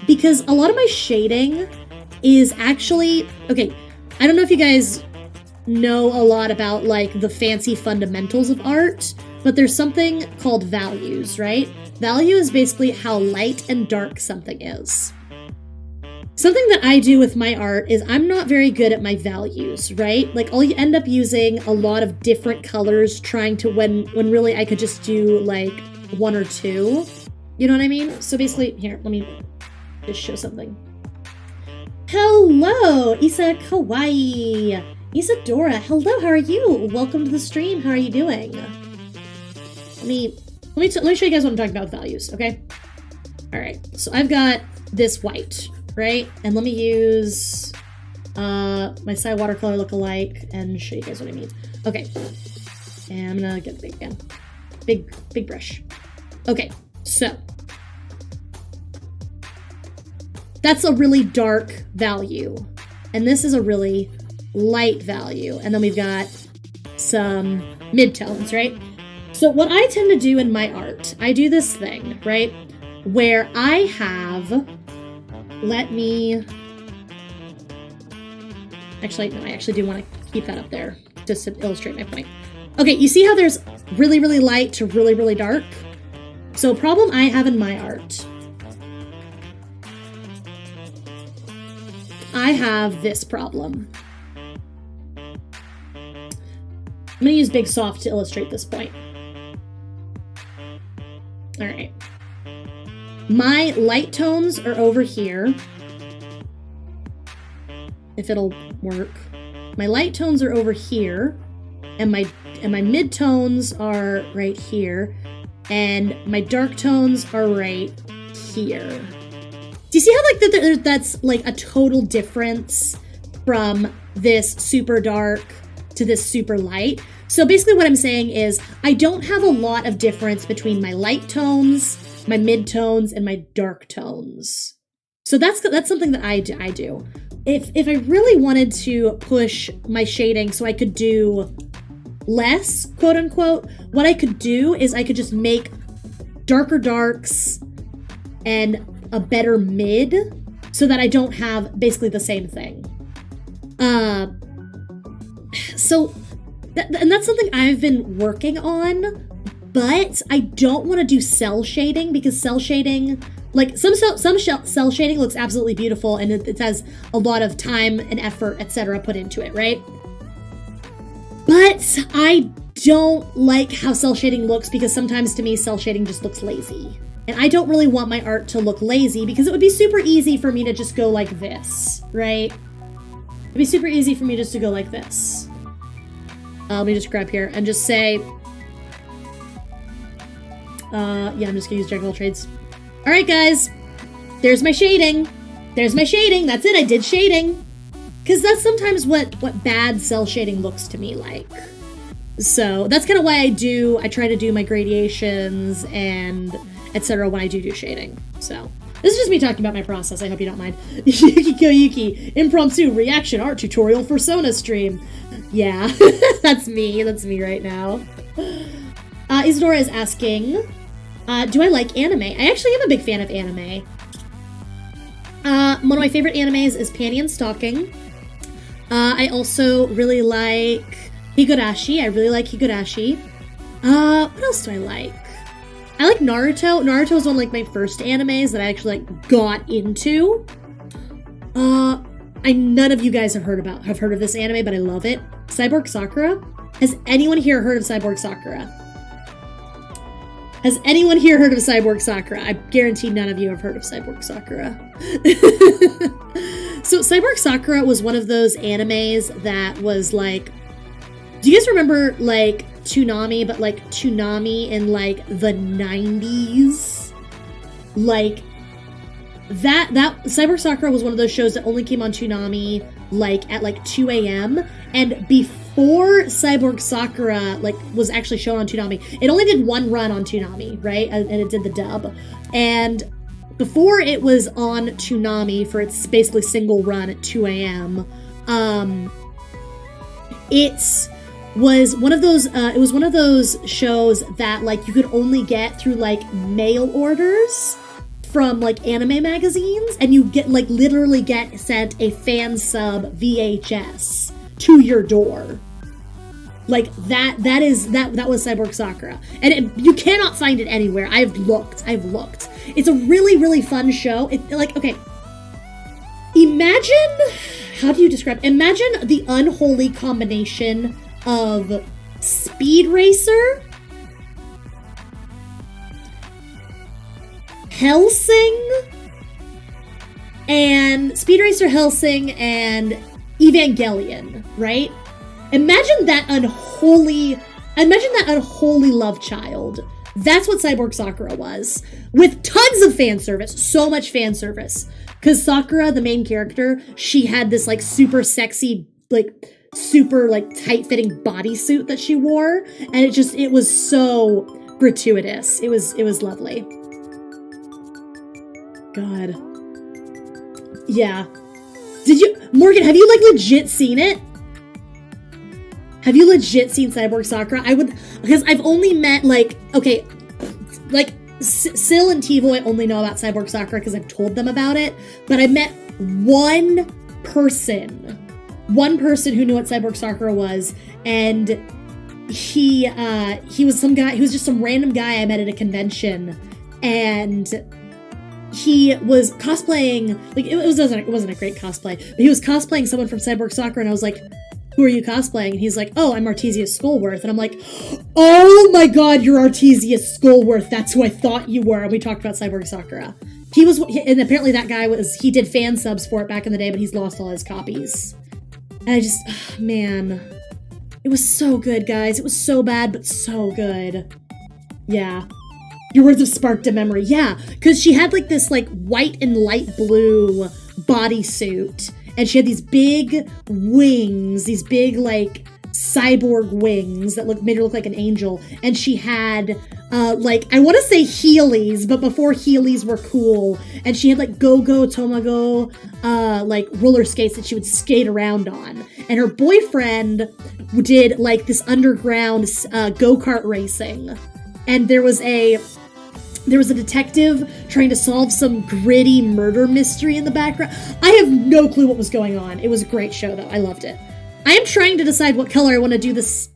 Speaker 1: Because a lot of my shading is actually... Okay, I don't know if you guys know a lot about like the fancy fundamentals of art, but there's something called values, right? Value is basically how light and dark something is. Something that I do with my art is I'm not very good at my values, right? Like I'll end up using a lot of different colors trying to when really I could just do like 1 or 2. You know what I mean? So basically, here, let me just show something. Hello, Isa Kawaii. Isadora, hello, how are you? Welcome to the stream. How are you doing? Let me show you guys what I'm talking about with values, okay? All right, so I've got this white, right? And let me use my Psy watercolor lookalike and show you guys what I mean. Okay, and I'm gonna get big again. Big brush. Okay, so that's a really dark value, and this is a really light value, and then we've got some midtones, right? So what I tend to do in my art, I do this thing, right? where I have, actually, no, I actually do want to keep that up there just to illustrate my point. Okay, you see how there's really, really light to really, really dark? So a problem I have in my art, I have this problem. I'm gonna use Big Soft to illustrate this point. All right. My light tones are over here. If it'll work. My light tones are over here, and my mid-tones are right here, and my dark tones are right here. Do you see how like that's like a total difference from this super dark to this super light? So basically what I'm saying is I don't have a lot of difference between my light tones, my mid-tones, and my dark tones. So that's something that I do. If I really wanted to push my shading so I could do less, quote unquote, what I could do is I could just make darker darks and a better mid so that I don't have basically the same thing. And that's something I've been working on, but I don't want to do cell shading because cell shading, like some cell shading looks absolutely beautiful and it has a lot of time and effort, etc. put into it, right? But I don't like how cell shading looks because sometimes to me cell shading just looks lazy. And I don't really want my art to look lazy because it would be super easy for me to just go like this, right? It'd be super easy for me just to go like this. Let me just grab here and just say, yeah, I'm just gonna use Jack of all trades. All right, guys, there's my shading. There's my shading. That's it. I did shading. Because that's sometimes what bad cell shading looks to me like. So that's kind of why I try to do my gradations and etc. when I do shading. So this is just me talking about my process. I hope you don't mind. Koyuki, impromptu reaction art tutorial for Fursona stream. Yeah, that's me. That's me right now. Isadora is asking, do I like anime? I actually am a big fan of anime. One of my favorite animes is Panty and Stocking. I also really like Higurashi. I really like Higurashi. What else do I like? I like Naruto. Naruto is one of like my first animes that I actually like got into. None of you guys have heard of this anime, but I love it. Cyborg Sakura. Has anyone here heard of Cyborg Sakura? Has anyone here heard of Cyborg Sakura? I guarantee none of you have heard of Cyborg Sakura. So Cyborg Sakura was one of those animes that was like, do you guys remember like Toonami, but like Toonami in like the 90s? Like that Cyborg Sakura was one of those shows that only came on Toonami like at like 2 a.m. and before Cyborg Sakura like was actually shown on Toonami, it only did one run on Toonami, right? And it did the dub. And before it was on Toonami for its basically single run at 2 a.m., it was one of those shows that like you could only get through like mail orders from like anime magazines, and you get like literally get sent a fan sub VHS to your door. Like that was Cyborg Sakura, and you cannot find it anywhere. I've looked. It's a really, really fun show. Okay, imagine, how do you describe? Imagine the unholy combination of Speed Racer, Hellsing, and Evangelion, right? Imagine that unholy love child. That's what Cyborg Sakura was, with tons of fan service, so much fan service. Because Sakura, the main character, she had this like super sexy, like super like tight-fitting bodysuit that she wore, and it was so gratuitous. It was lovely. God. Yeah. Morgan, have you like legit seen it? Have you legit seen Cyborg Sakura? Because I've only met like, okay, like Syl and T-Voy only know about Cyborg Sakura because I've told them about it, but I met one person who knew what Cyborg Sakura was, and he was some guy, he was just some random guy I met at a convention, and he was cosplaying, like, it wasn't a great cosplay, but he was cosplaying someone from Cyborg Sakura, and I was like, who are you cosplaying? And he's like, oh, I'm Artesius Skullworth. And I'm like, oh my god, you're Artesius Skullworth. That's who I thought you were. And we talked about Cyborg Sakura. And apparently that guy he did fan subs for it back in the day, but he's lost all his copies. And I just, man, it was so good, guys. It was so bad, but so good. Yeah. Your words have sparked a memory. Yeah, because she had like this like white and light blue bodysuit, and she had these big wings, these big like cyborg wings that made her look like an angel. And she had like, I want to say Heelys, but before Heelys were cool. And she had like Go-Go Tomago like roller skates that she would skate around on. And her boyfriend did like this underground go-kart racing. And there was a detective trying to solve some gritty murder mystery in the background. I have no clue what was going on. It was a great show, though. I loved it. I am trying to decide what color I want to do this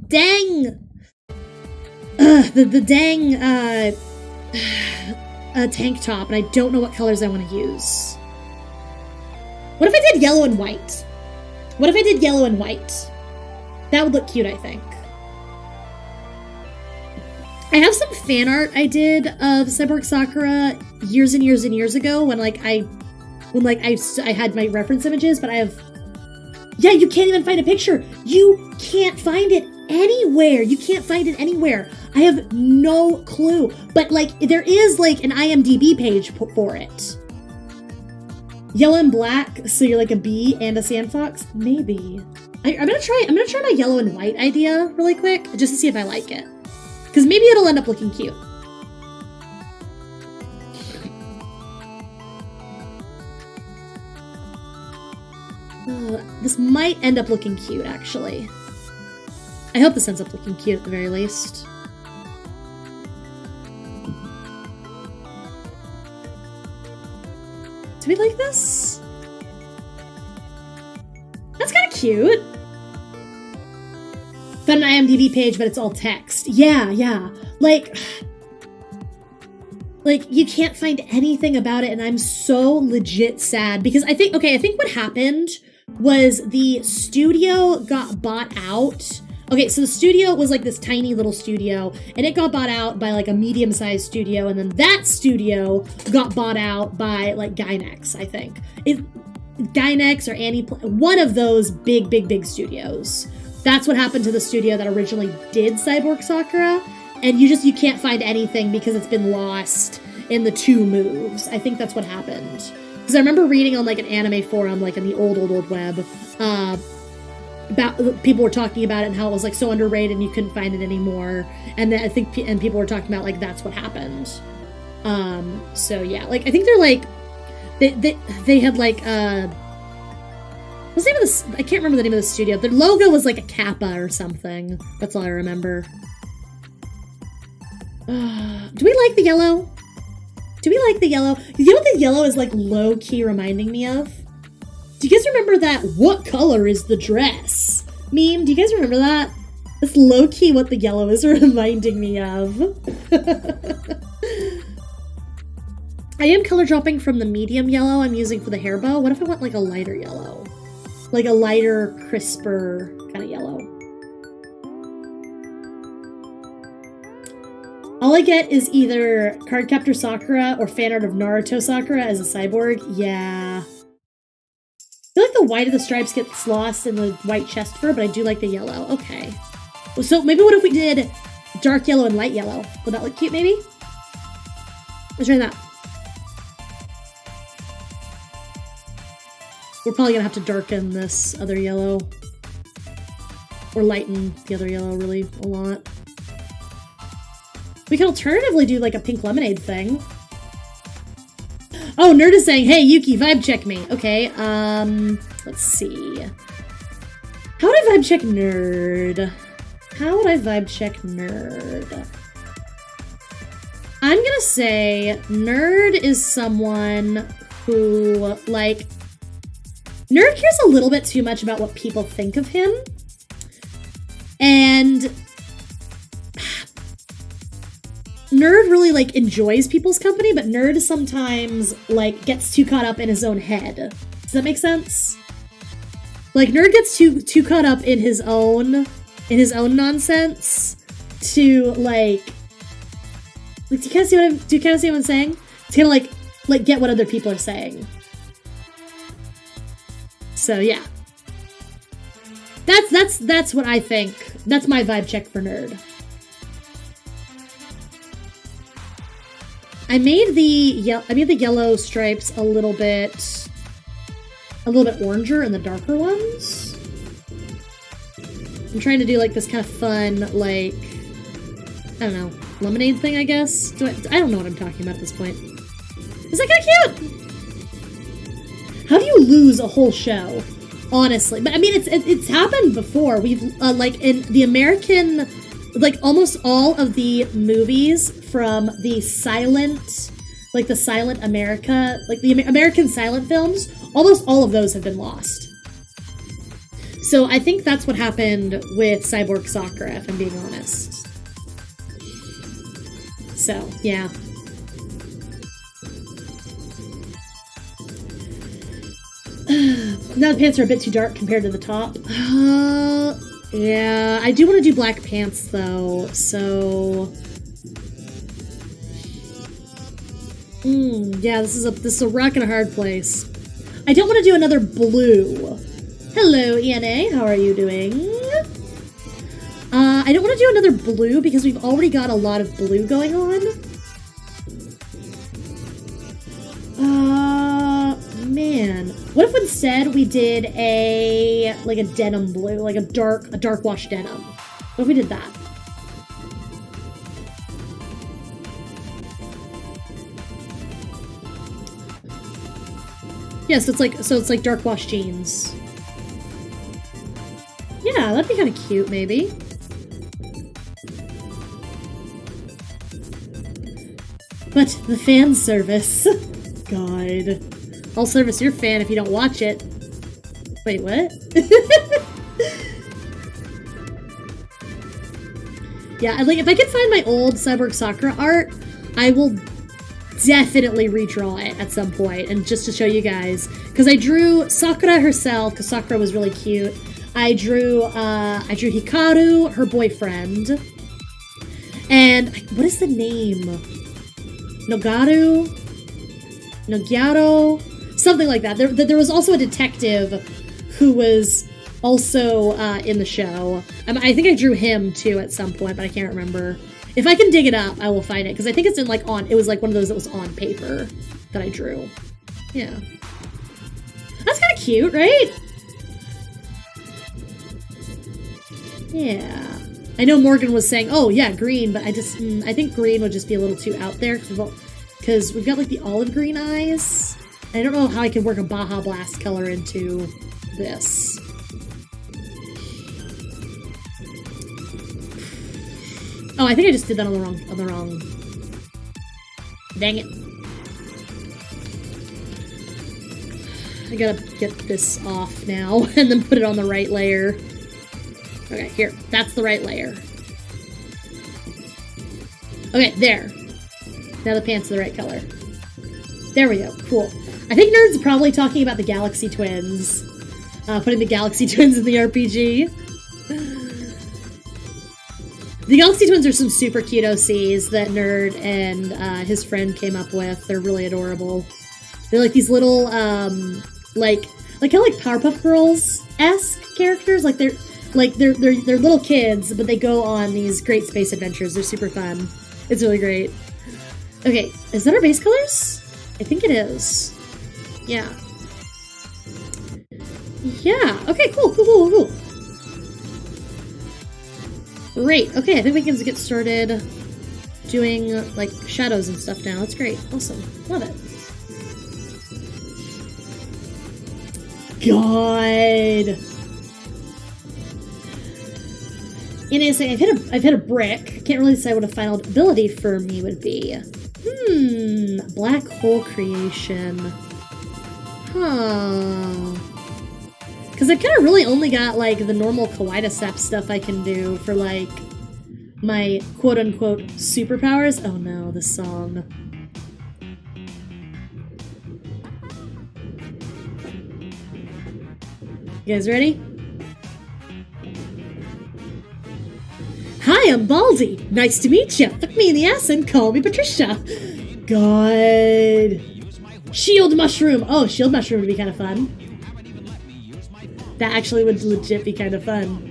Speaker 1: dang... the dang tank top, and I don't know what colors I want to use. What if I did yellow and white? What if I did yellow and white? That would look cute, I think. I have some fan art I did of Cyborg Sakura years and years and years ago when I had my reference images, but I have... Yeah, you can't even find a picture. You can't find it anywhere. You can't find it anywhere. I have no clue. But like, there is like an IMDb page for it. Yellow and black, so you're like a bee and a sandfox? Maybe. I'm gonna try my yellow and white idea really quick, just to see if I like it. Because maybe it'll end up looking cute. This might end up looking cute, actually. I hope this ends up looking cute at the very least. Do we like this? That's kind of cute. Found an IMDb page, but it's all text. Yeah. Like, you can't find anything about it, and I'm so legit sad because I think what happened was the studio got bought out. Okay, so the studio was like this tiny little studio, and it got bought out by like a medium-sized studio, and then that studio got bought out by like Gynex, I think. Gynex or Annie, one of those big studios. That's what happened to the studio that originally did Cyborg Sakura, and you can't find anything because it's been lost in the 2 moves. I think that's what happened. Because I remember reading on like an anime forum, like in the old web, about people were talking about it and how it was like so underrated and you couldn't find it anymore. And then I think people were talking about like that's what happened. So yeah, like I think they're like they had like what's the name of this? I can't remember the name of the studio. Their logo was like a kappa or something. That's all I remember. Do we like the yellow? Do we like the yellow? You know what the yellow is like low-key reminding me of? Do you guys remember that "what color is the dress" meme? Do you guys remember that? That's low-key what the yellow is reminding me of. I am color dropping from the medium yellow I'm using for the hair bow. What if I want like a lighter yellow? Like a lighter, crisper kind of yellow. All I get is either Cardcaptor Sakura or fan art of Naruto Sakura as a cyborg. Yeah. I feel like the white of the stripes gets lost in the white chest fur, but I do like the yellow. Okay. So maybe what if we did dark yellow and light yellow? Would that look cute, maybe? Let's try that. We're probably gonna have to darken this other yellow. Or lighten the other yellow really a lot. We can alternatively do like a pink lemonade thing. Oh, Nerd is saying, hey, Yuki, vibe check me. Okay, let's see. How would I vibe check Nerd? How would I vibe check Nerd? I'm gonna say nerd is someone who, like, nerd cares a little bit too much about what people think of him. And nerd really, like, enjoys people's company, but nerd sometimes, like, gets too caught up in his own head. Does that make sense? Like, nerd gets too caught up in his own nonsense to, like, do you kind of see what I'm saying? It's kind of like get what other people are saying. So yeah, that's what I think. That's my vibe check for nerd. I made the yellow stripes a little bit oranger in the darker ones. I'm trying to do like this kind of fun, like, I don't know, lemonade thing, I guess? I don't know what I'm talking about at this point. Is that kind of cute? How do you lose a whole show? Honestly. But I mean, it's happened before. We've, like, in the American, like, almost all of the movies from the silent America, like the American silent films, almost all of those have been lost. So I think that's what happened with Cyborg Sakura, if I'm being honest. So, yeah. Now the pants are a bit too dark compared to the top. Yeah, I do want to do black pants though, so... yeah, this is a rock and a hard place. I don't want to do another blue. Hello, ENA, how are you doing? I don't want to do another blue because we've already got a lot of blue going on. Man. What if instead we did a denim blue, like a dark wash denim? What if we did that? Yeah, so it's like dark wash jeans. Yeah, that'd be kind of cute, maybe. But the fan service. God. I'll service your fan if you don't watch it. Wait, what? Yeah, like, if I can find my old Cyborg Sakura art, I will definitely redraw it at some point, and just to show you guys. Because I drew Sakura herself, because Sakura was really cute. I drew Hikaru, her boyfriend. And, what is the name? Nogaro? Something like that. There was also a detective who was also in the show. I think I drew him too at some point, but I can't remember. If I can dig it up, I will find it, because I think it's in it was like one of those that was on paper that I drew. Yeah. That's kind of cute, right? Yeah. I know Morgan was saying, oh yeah, green, but I think green would just be a little too out there, because we've got like the olive green eyes. I don't know how I can work a Baja Blast color into this. Oh, I think I just did that on the wrong. Dang it. I gotta get this off now and then put it on the right layer. Okay, here. That's the right layer. Okay, there. Now the pants are the right color. There we go. Cool. I think Nerd's probably talking about the Galaxy Twins. Putting the Galaxy Twins in the RPG. The Galaxy Twins are some super cute OCs that Nerd and his friend came up with. They're really adorable. They're like these little, kind of like Powerpuff Girls-esque characters. Like they're little kids, but they go on these great space adventures. They're super fun. It's really great. Okay, is that our base colors? I think it is. Yeah. Yeah. Okay, cool. Great. Okay, I think we can get started doing, like, shadows and stuff now. That's great. Awesome. Love it. God. I've hit a brick. Can't really decide what a final ability for me would be. Black hole creation. Huh. Because I've kind of really only got, like, the normal Kawaii stuff I can do for, like, my quote-unquote superpowers. Oh no, this song. You guys ready? Hi, I'm Baldy. Nice to meet ya. Fuck me in the ass and call me Patricia. God. Shield mushroom. Oh, shield mushroom would be kind of fun. That actually would legit be kind of fun.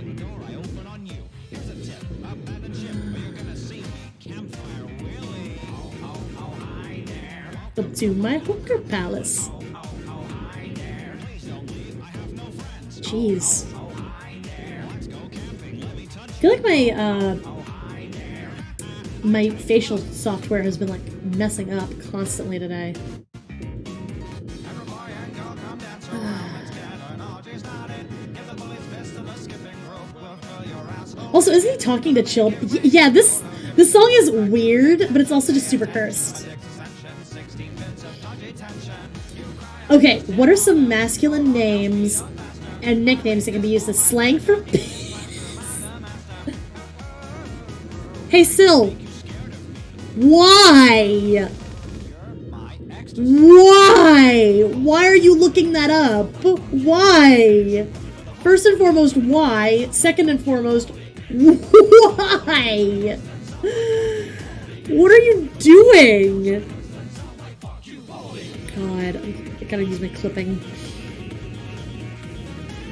Speaker 1: Up to my hooker palace. Jeez. I feel like my facial software has been like messing up constantly today. Also, isn't he talking to children? Yeah, this song is weird, but it's also just super cursed. Okay, what are some masculine names and nicknames that can be used as slang for penis? Hey, Syl. Why? Why? Why are you looking that up? Why? First and foremost, why? Second and foremost, why? What are you doing? God, I gotta use my clipping.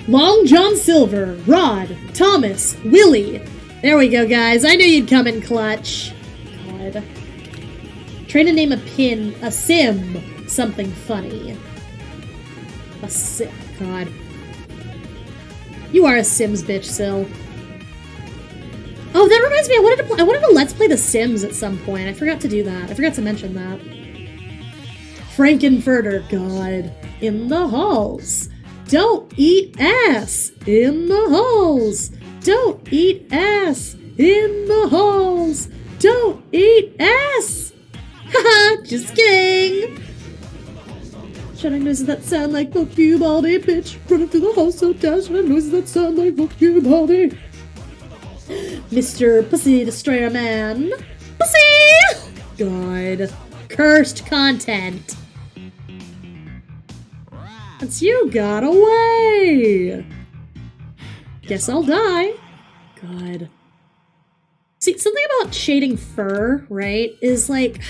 Speaker 1: Long John Silver, Rod, Thomas, Willie. There we go, guys. I knew you'd come in clutch. God. Trying to name a sim something funny. A sim. God. You are a Sims bitch, Syl. Oh, that reminds me. I wanted to let's play The Sims at some point. I forgot to do that. I forgot to mention that. Frankenfurter, God. In the halls. Don't eat ass. In the halls. Don't eat ass. In the halls. Don't eat ass. Haha, just kidding. Shouting noises that sound like fuck you, Baldy, bitch. Running through the halls so dash. Shouting noises that sound like fuck you, Baldy. Mr. Pussy Destroyer Man. Pussy! God. Cursed content. Once you got away. Guess I'll die. God. See, something about shading fur, right, is like,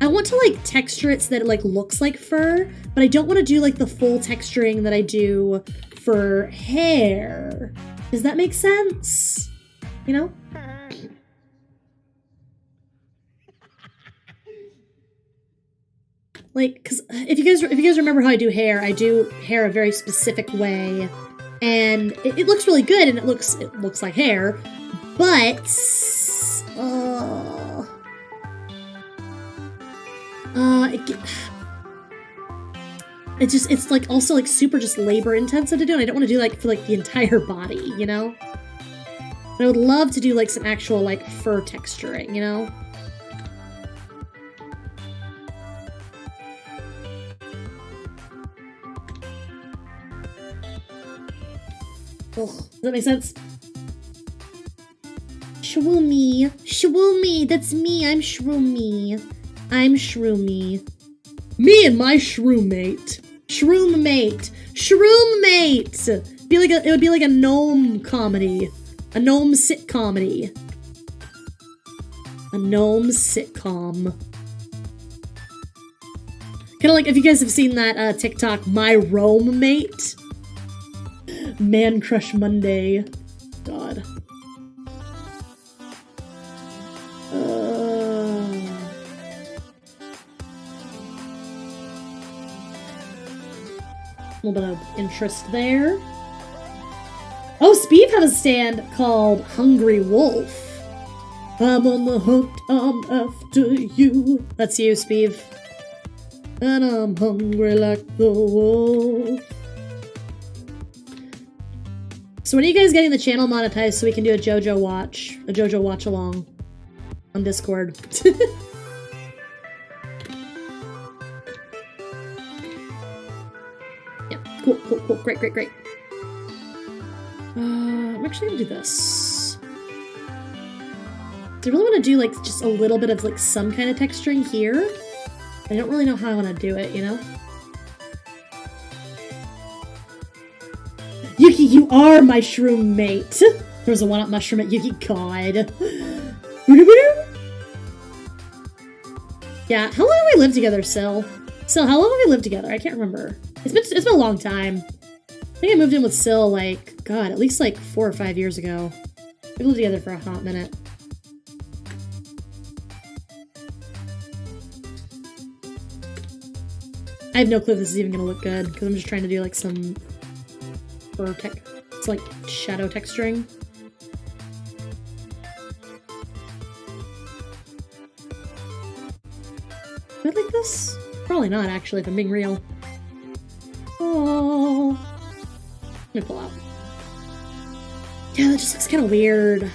Speaker 1: I want to like texture it so that it like looks like fur, but I don't want to do like the full texturing that I do for hair. Does that make sense? You know? Like, cause if you guys remember how I do hair a very specific way, and it looks really good and it looks like hair, but it's like also like super just labor intensive to do, and I don't want to do like for like the entire body, you know? But I would love to do like some actual like fur texturing, you know? Ugh, does that make sense? Shroomy. Shroomy, that's me. I'm Shroomy. I'm Shroomy. Me and my shroom-mate. Shroom-mate. Shroom-mate! It would be like a gnome comedy. A gnome sitcomedy. A gnome sitcom. Kind of like if you guys have seen that TikTok, My Rome-mate. Man Crush Monday. God. A little bit of interest there. Oh, Speed has a stand called Hungry Wolf. I'm on the hunt, I'm after you. That's you, Speed. And I'm hungry like the wolf. So when are you guys getting the channel monetized so we can do a JoJo watch along on Discord? Yeah, cool. Great. I'm actually gonna do this. I really want to do like just a little bit of like some kind of texturing here. I don't really know how I want to do it, you know? Yuki, you are my shroom mate! There was a one-up mushroom at Yuki, god. Yeah, how long have we lived together, Sil? Sil, how long have we lived together? I can't remember. It's been a long time. I think I moved in with Sil, like, god, at least like 4 or 5 years ago. We lived together for a hot minute. I have no clue if this is even gonna look good, because I'm just trying to do like some it's like shadow texturing. Do I like this? Probably not, actually, if I'm being real. Oh, let me pull out. Yeah, that just looks kind of weird.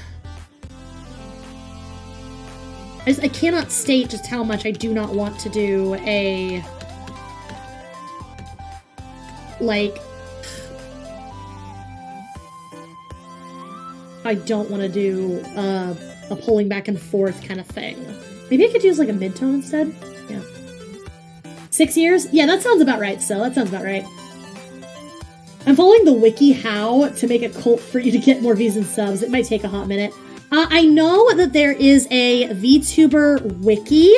Speaker 1: I cannot state just how much I do not want to do a like. I don't want to do a pulling back and forth kind of thing. Maybe I could use like a mid-tone instead? Yeah. 6 years? Yeah, that sounds about right, still. That sounds about right. I'm following the wiki how to make a cult for you to get more views and subs. It might take a hot minute. I know that there is a VTuber wiki.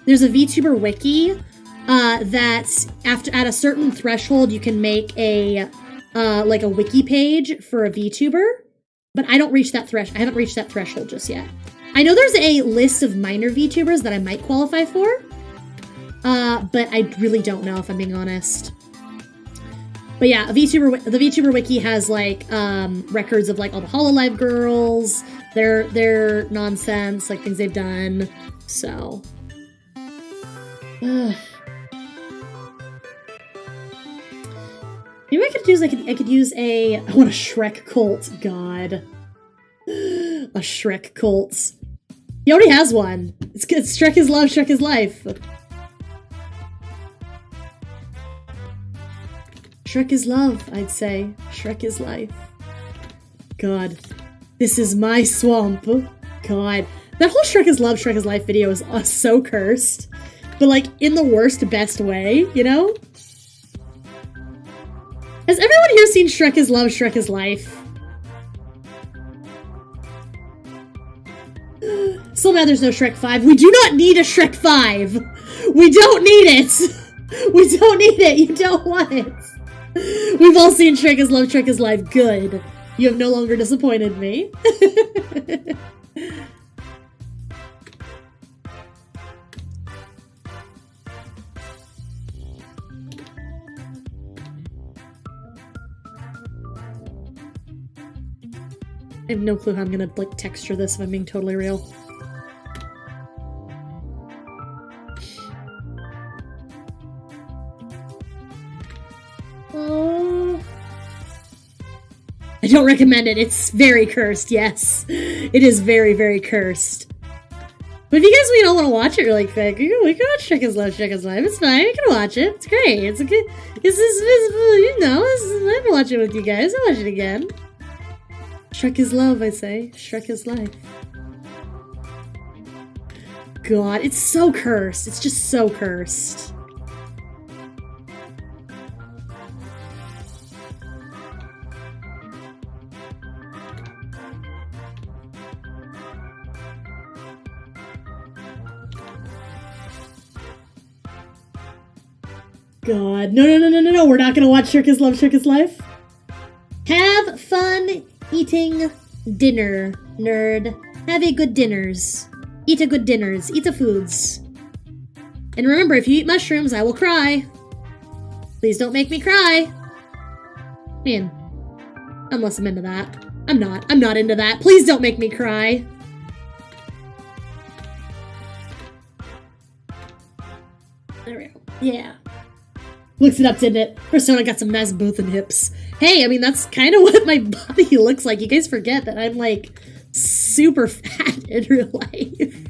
Speaker 1: There's a VTuber wiki that at a certain threshold you can make a like a wiki page for a VTuber. But I don't reach that I haven't reached that threshold just yet. I know there's a list of minor VTubers that I might qualify for. But I really don't know if I'm being honest. But yeah, the VTuber wiki has like records of like all the Hololive girls, their nonsense, like things they've done. So maybe I could use I could use I want a Shrek cult. God. A Shrek cult. He already has one. It's Shrek is love, Shrek is life. Shrek is love, I'd say. Shrek is life. God. This is my swamp. God. That whole Shrek is love, Shrek is life video is so cursed. But like, in the worst, best way, you know? Has everyone here seen Shrek is love, Shrek is life? Still mad there's no Shrek 5. We do not need a Shrek 5! We don't need it! We don't need it! You don't want it! We've all seen Shrek is love, Shrek is life. Good. You have no longer disappointed me. I have no clue how I'm gonna, like, texture this if I'm being totally real. Oh. I don't recommend it. It's very cursed, yes. It is very, very cursed. But if you guys don't want to watch it really quick, we can watch Shrek is love, Shrek is life. It's fine. We can watch it. It's great. It's a good... you know, I can watch it with you guys. I'll watch it again. Shrek is love, I say. Shrek is life. God, it's so cursed. It's just so cursed. God, no. We're not gonna watch Shrek is love, Shrek is life. Have fun eating dinner, nerd. Have a good dinners. Eat a good dinners. Eat the foods. And remember, if you eat mushrooms, I will cry. Please don't make me cry. Man, unless I'm into that. I'm not into that. Please don't make me cry. There we go. Yeah. Looks it up, didn't it? Fursona got some nice booth and hips. Hey, I mean, that's kind of what my body looks like. You guys forget that I'm, like, super fat in real life.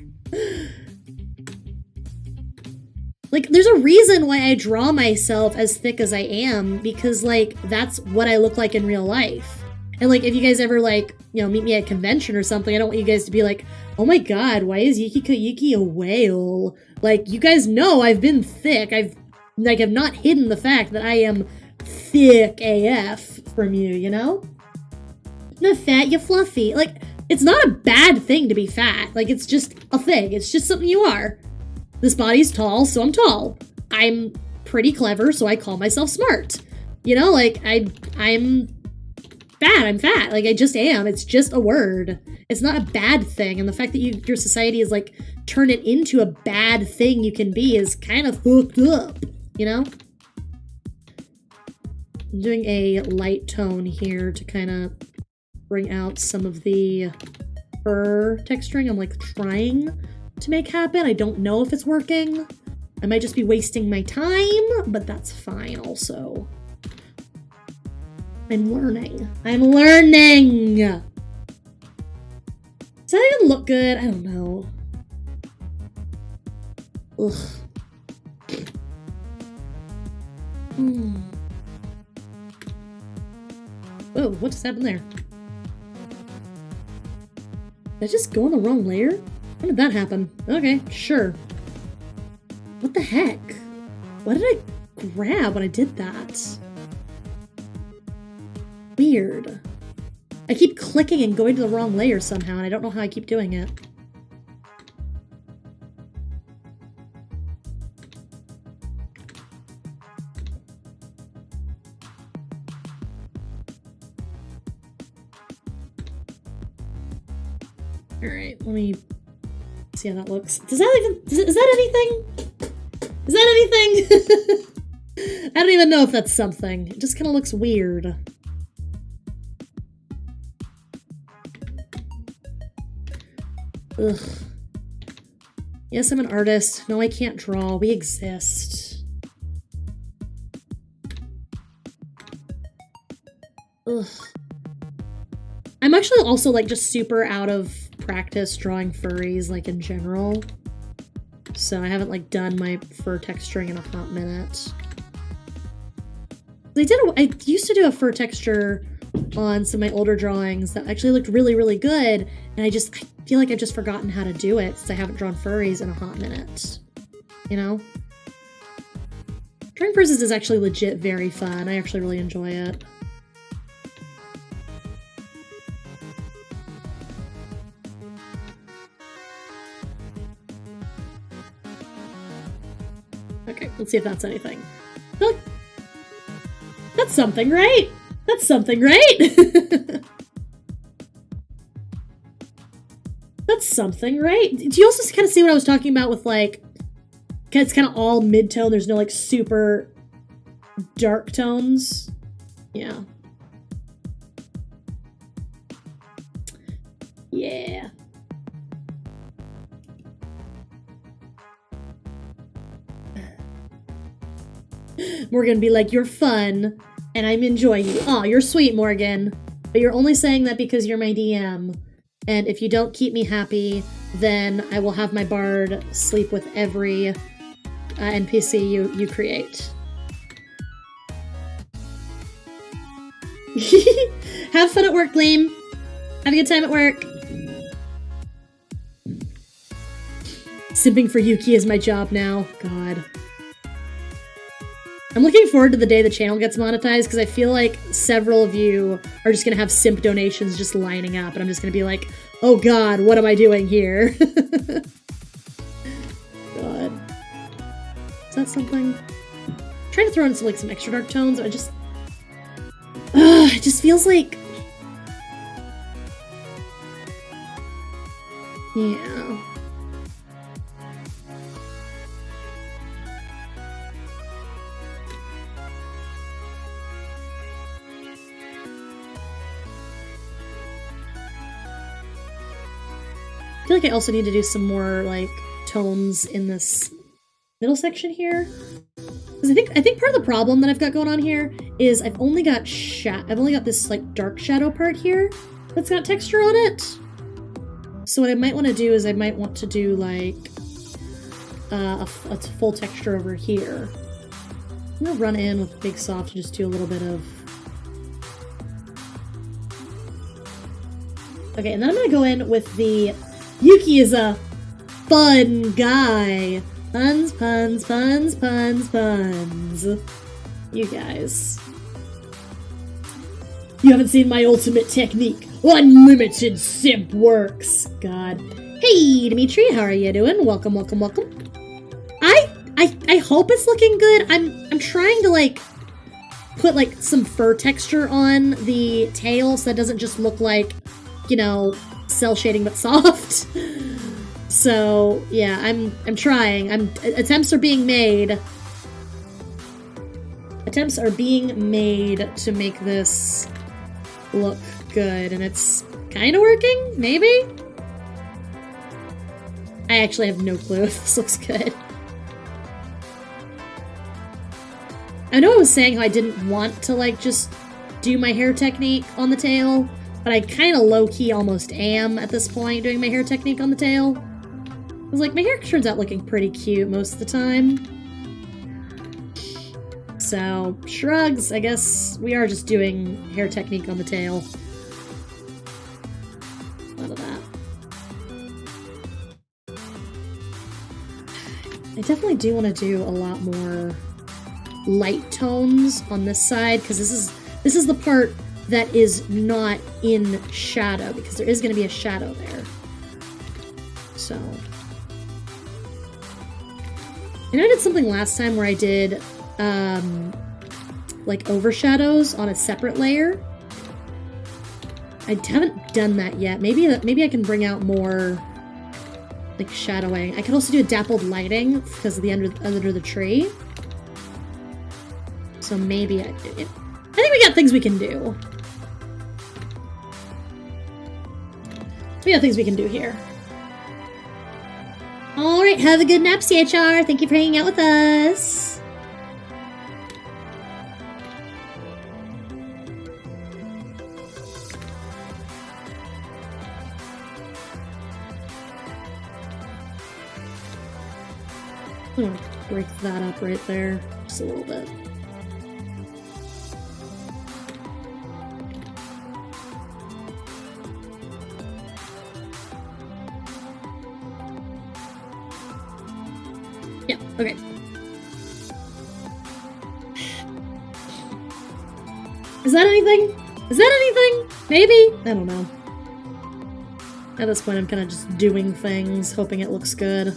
Speaker 1: Like, there's a reason why I draw myself as thick as I am, because, like, that's what I look like in real life. And, like, if you guys ever, like, you know, meet me at a convention or something, I don't want you guys to be like, oh my god, why is Yuki Koyuki a whale? Like, you guys know I've been thick. I've not hidden the fact that I am thick AF from you, you know? Not fat, you're fluffy. Like, it's not a bad thing to be fat. Like, it's just a thing. It's just something you are. This body's tall, so I'm tall. I'm pretty clever, so I call myself smart. You know, like, I'm fat. I'm fat. Like, I just am. It's just a word. It's not a bad thing. And the fact that your society is, like, turn it into a bad thing you can be is kind of fucked up, you know? I'm doing a light tone here to kind of bring out some of the fur texturing I'm, like, trying to make happen. I don't know if it's working. I might just be wasting my time, but that's fine also. I'm learning. I'm learning! Does that even look good? I don't know. Ugh. Oh, what just happened there? Did I just go on the wrong layer? When did that happen? Okay, sure. What the heck? What did I grab when I did that? Weird. I keep clicking and going to the wrong layer somehow, and I don't know how I keep doing it. Alright, let me see how that looks. Does that even... Is that anything? Is that anything? I don't even know if that's something. It just kind of looks weird. Ugh. Yes, I'm an artist. No, I can't draw. We exist. Ugh. I'm actually also, like, just super out of practice drawing furries, like, in general. So I haven't, like, done my fur texturing in a hot minute. I used to do a fur texture on some of my older drawings that actually looked really, really good, and I feel like I've just forgotten how to do it since I haven't drawn furries in a hot minute. You know? Drawing furries is actually legit very fun. I actually really enjoy it. Okay, let's see if that's anything. Look! That's something, right? That's something, right? That's something, right? Do you also kind of see what I was talking about with, like, it's kind of all mid-tone, there's no, like, super dark tones? Yeah. Yeah. Morgan be like, you're fun, and I'm enjoying you. Aw, you're sweet, Morgan. But you're only saying that because you're my DM. And if you don't keep me happy, then I will have my bard sleep with every NPC you create. Have fun at work, Gleam. Have a good time at work. Simping for Yuki is my job now. God. I'm looking forward to the day the channel gets monetized because I feel like several of you are just going to have simp donations just lining up and I'm just going to be like, oh god, what am I doing here? God. Is that something? I'm trying to throw in some extra dark tones. It just feels like... Yeah. I feel like I also need to do some more, like, tones in this middle section here. Because Because I think part of the problem that I've got going on here is I've only got this like dark shadow part here that's got texture on it. So what I might want to do is I might want to do like a full texture over here. I'm gonna run in with Big Soft and just do a little bit of. Okay, and then I'm gonna go in with the Yuki is a fun guy. Puns, puns, puns, puns, puns. You guys. You haven't seen my ultimate technique. Unlimited simp works. God. Hey, Dimitri, how are you doing? Welcome, welcome, welcome. I hope it's looking good. I'm trying to like put like some fur texture on the tail so that doesn't just look like, you know, cell shading but soft. So yeah, I'm trying. Attempts are being made. Attempts are being made to make this look good, and it's kind of working, maybe? I actually have no clue if this looks good. I know I was saying how I didn't want to like just do my hair technique on the tail, but I kind of low-key almost am at this point doing my hair technique on the tail. I was like, my hair turns out looking pretty cute most of the time. So, shrugs, I guess we are just doing hair technique on the tail. A lot of that. I definitely do want to do a lot more light tones on this side, because this is the part that is not in shadow, because there is going to be a shadow there. So, and I did something last time where I did like overshadows on a separate layer. I haven't done that yet. Maybe I can bring out more like shadowing. I could also do a dappled lighting because of the under the tree. So maybe I think we got things we can do. We got things we can do here. All right, have a good nap, CHR. Thank you for hanging out with us. I'm gonna break that up right there, just a little bit. Yeah, okay. Is that anything? Is that anything? Maybe? I don't know. At this point, I'm kind of just doing things, hoping it looks good.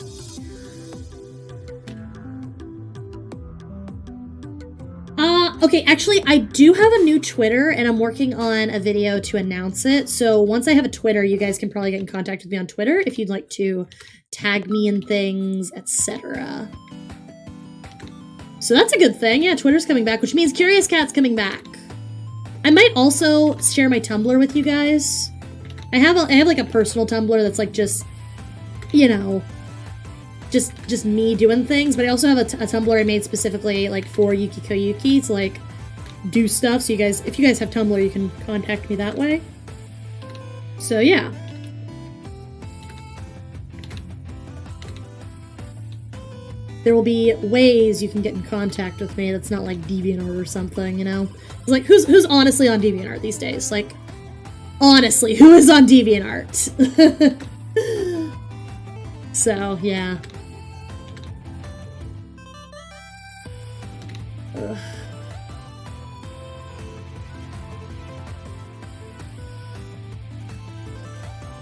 Speaker 1: Okay, actually, I do have a new Twitter, and I'm working on a video to announce it. So once I have a Twitter, you guys can probably get in contact with me on Twitter if you'd like to tag me in things, etc. So that's a good thing. Yeah, Twitter's coming back, which means Curious Cat's coming back. I might also share my Tumblr with you guys. I have like a personal Tumblr that's like just, you know, just me doing things, but I also have a Tumblr I made specifically like for Yuki Koyuki to like do stuff. So you guys, if you guys have Tumblr, you can contact me that way. So yeah. There will be ways you can get in contact with me that's not like DeviantArt or something, you know? It's like, who's honestly on DeviantArt these days? Like, honestly, who is on DeviantArt? So, yeah. Ugh.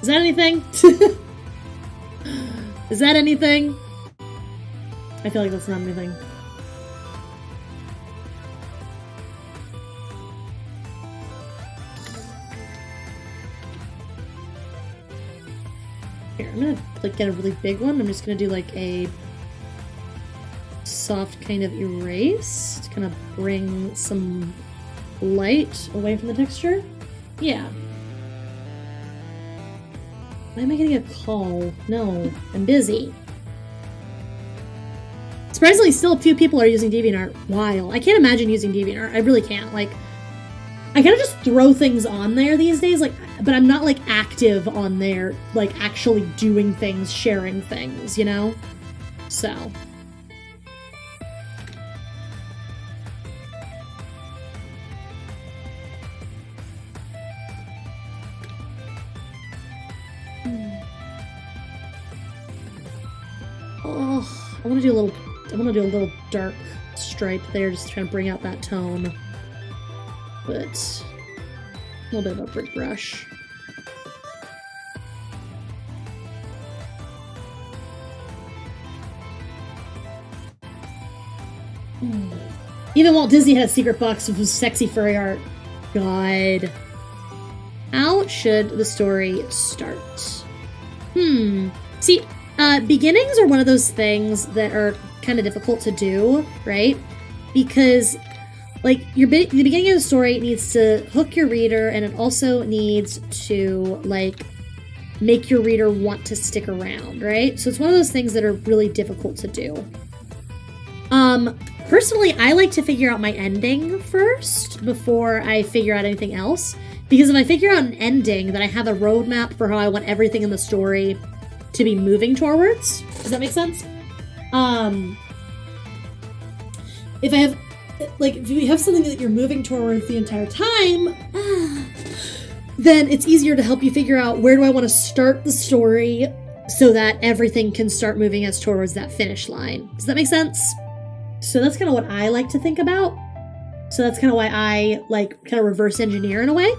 Speaker 1: Is that anything? Is that anything? I feel like that's not anything. Here, I'm gonna like get a really big one. I'm just gonna do like a soft kind of erase to kind of bring some light away from the texture. Yeah. Why am I getting a call? No, I'm busy. Surprisingly, still a few people are using DeviantArt. Wild. I can't imagine using DeviantArt. I really can't. Like, I kind of just throw things on there these days, like, but I'm not, like, active on there, like, actually doing things, sharing things, you know? So. Oh, I want to do a little dark stripe there, just trying to bring out that tone. But a little bit of a brick brush. Even Walt Disney had a secret box of sexy furry art. God. How should the story start? See, beginnings are one of those things that are kind of difficult to do, right? Because, like, the beginning of the story needs to hook your reader, and it also needs to, like, make your reader want to stick around, right? So it's one of those things that are really difficult to do. Personally, I like to figure out my ending first before I figure out anything else. Because if I figure out an ending, then I have a roadmap for how I want everything in the story to be moving towards. Does that make sense? If you have something that you're moving towards the entire time, then it's easier to help you figure out where do I want to start the story so that everything can start moving us towards that finish line. Does that make sense? So that's kind of what I like to think about. So that's kind of why I like kind of reverse engineer in a way.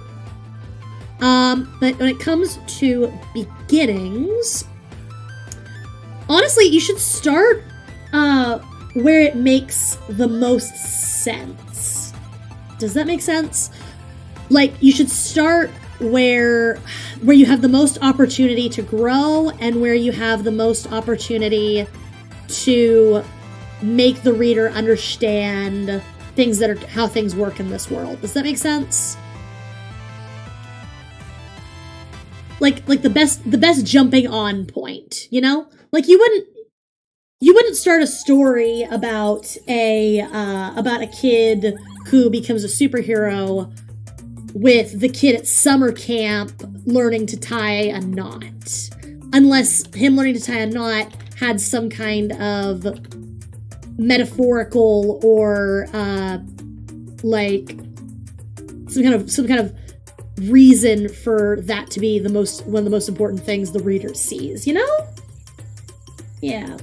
Speaker 1: But when it comes to beginnings, honestly, you should start where it makes the most sense. Does that make sense? Like, you should start where you have the most opportunity to grow and where you have the most opportunity to make the reader understand things that are how things work in this world. Does that make sense? Like the best jumping on point, you know? Like you wouldn't start a story about a kid who becomes a superhero with the kid at summer camp learning to tie a knot. Unless him learning to tie a knot had some kind of metaphorical or like some kind of reason for that to be one of the most important things the reader sees, you know? Yeah.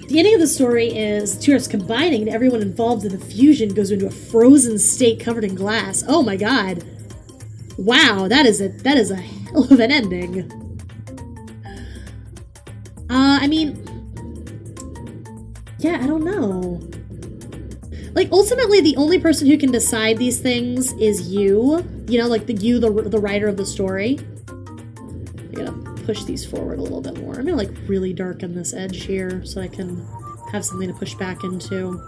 Speaker 1: The ending of the story is two Earths combining and everyone involved in the fusion goes into a frozen state covered in glass. Oh my god. Wow, that is a hell of an ending. I mean, yeah, I don't know. Like, ultimately, the only person who can decide these things is you. You know, like the writer of the story. I gotta push these forward a little bit more. I'm gonna, like, really darken this edge here so I can have something to push back into.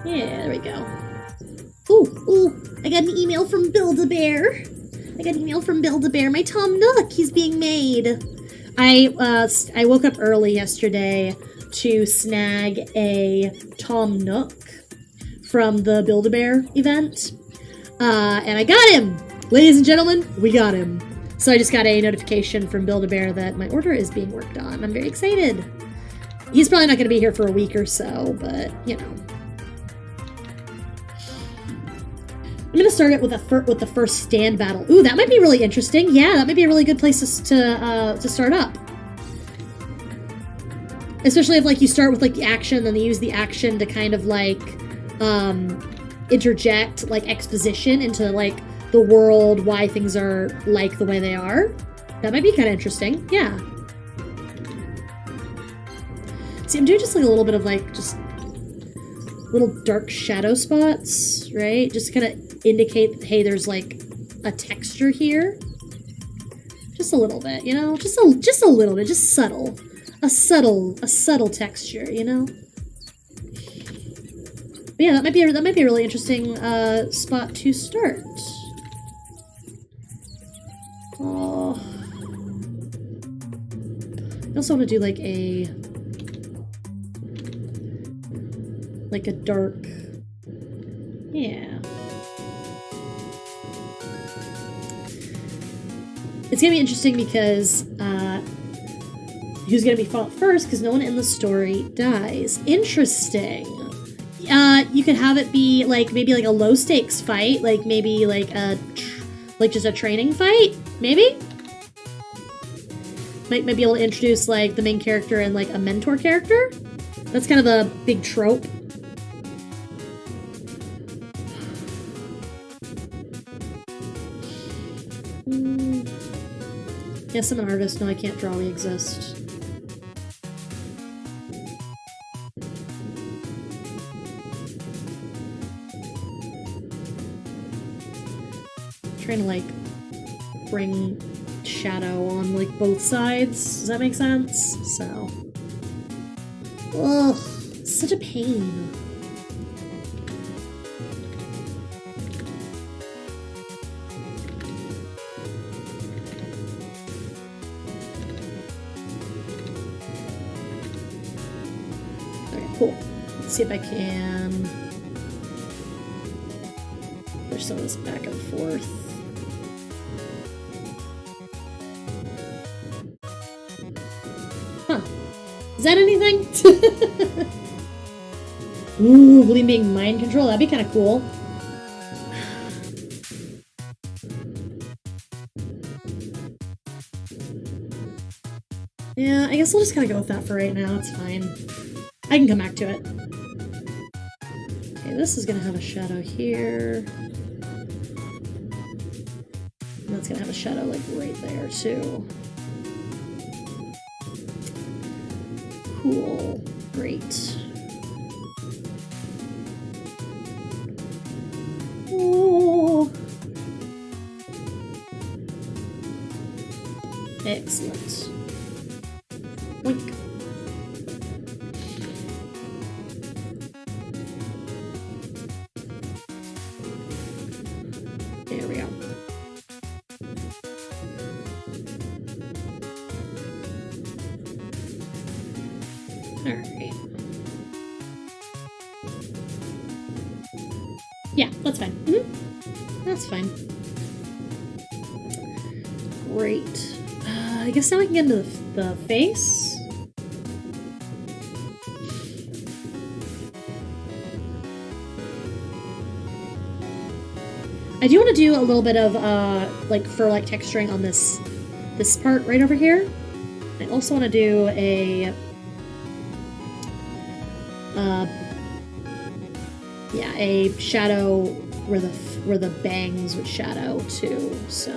Speaker 1: Yeah, there we go. Ooh, I got an email from Build-A-Bear. My Tom Nook, he's being made. I woke up early yesterday to snag a Tom Nook from the Build-A-Bear event. And I got him! Ladies and gentlemen, we got him. So I just got a notification from Build-A-Bear that my order is being worked on. I'm very excited. He's probably not going to be here for a week or so, but, you know. I'm going to start it with the first stand battle. Ooh, that might be really interesting. Yeah, that might be a really good place to start up. Especially if, like, you start with, like, the action, then they use the action to kind of, like, interject, like, exposition into, like, the world, why things are like the way they are. That might be kind of interesting. Yeah. See, I'm doing just, like, a little bit of, like, just little dark shadow spots, right? Just kind of indicate, hey, there's, like, a texture here. Just a little bit, you know? Just a little bit, just subtle. a subtle texture, you know? But yeah, that might be a really interesting spot to start. Oh. I also want to do like a dark, yeah. It's gonna be interesting because who's gonna be fought first? Because no one in the story dies. Interesting. You could have it be like maybe like a low stakes fight, like maybe like just a training fight, maybe. Might be able to introduce like the main character and like a mentor character. That's kind of a big trope. Yes, I'm an artist. No, I can't draw. We exist. Trying to like bring shadow on like both sides. Does that make sense? So, ugh, such a pain. Okay, cool. Let's see if I can push some of this back and forth. Is that anything? Ooh, Gleam being mind control. That'd be kind of cool. Yeah, I guess we'll just kind of go with that for right now. It's fine. I can come back to it. Okay, this is going to have a shadow here. And that's going to have a shadow like right there too. Cool. Great. Oh. Excellent. Boink. There we go. Alright. Yeah, that's fine. Mm-hmm. That's fine. Great. I guess now I can get into the face. I do want to do a little bit of like fur-like texturing on this part right over here. I also want to do a yeah, a shadow where the bangs would shadow too. So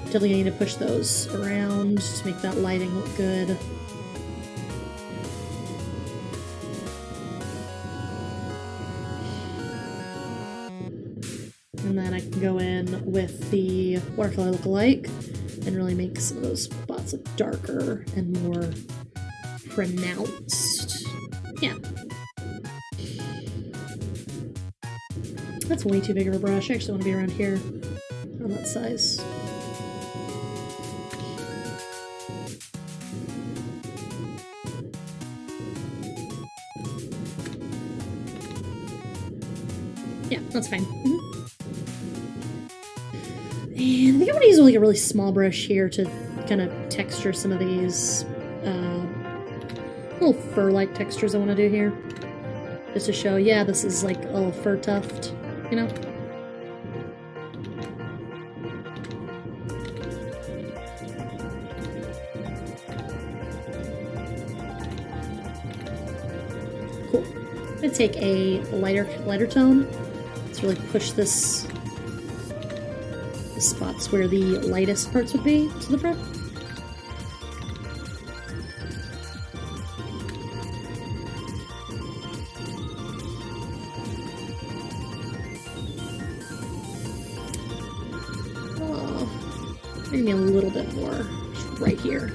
Speaker 1: definitely need to push those around to make that lighting look good. And then I can go in with the watercolor lookalike and really make some of those spots look darker and more pronounced. Yeah. That's way too big of a brush. I actually want to be around here on that size. Yeah, that's fine. Mm-hmm. And I think I'm gonna use like a really small brush here to kind of texture some of these little fur-like textures I want to do here. Just to show, yeah, this is like a little fur tuft, you know? Cool. I'm gonna take a lighter tone. Let's really push this the spots where the lightest parts would be to the front. Oh, maybe a little bit more right here.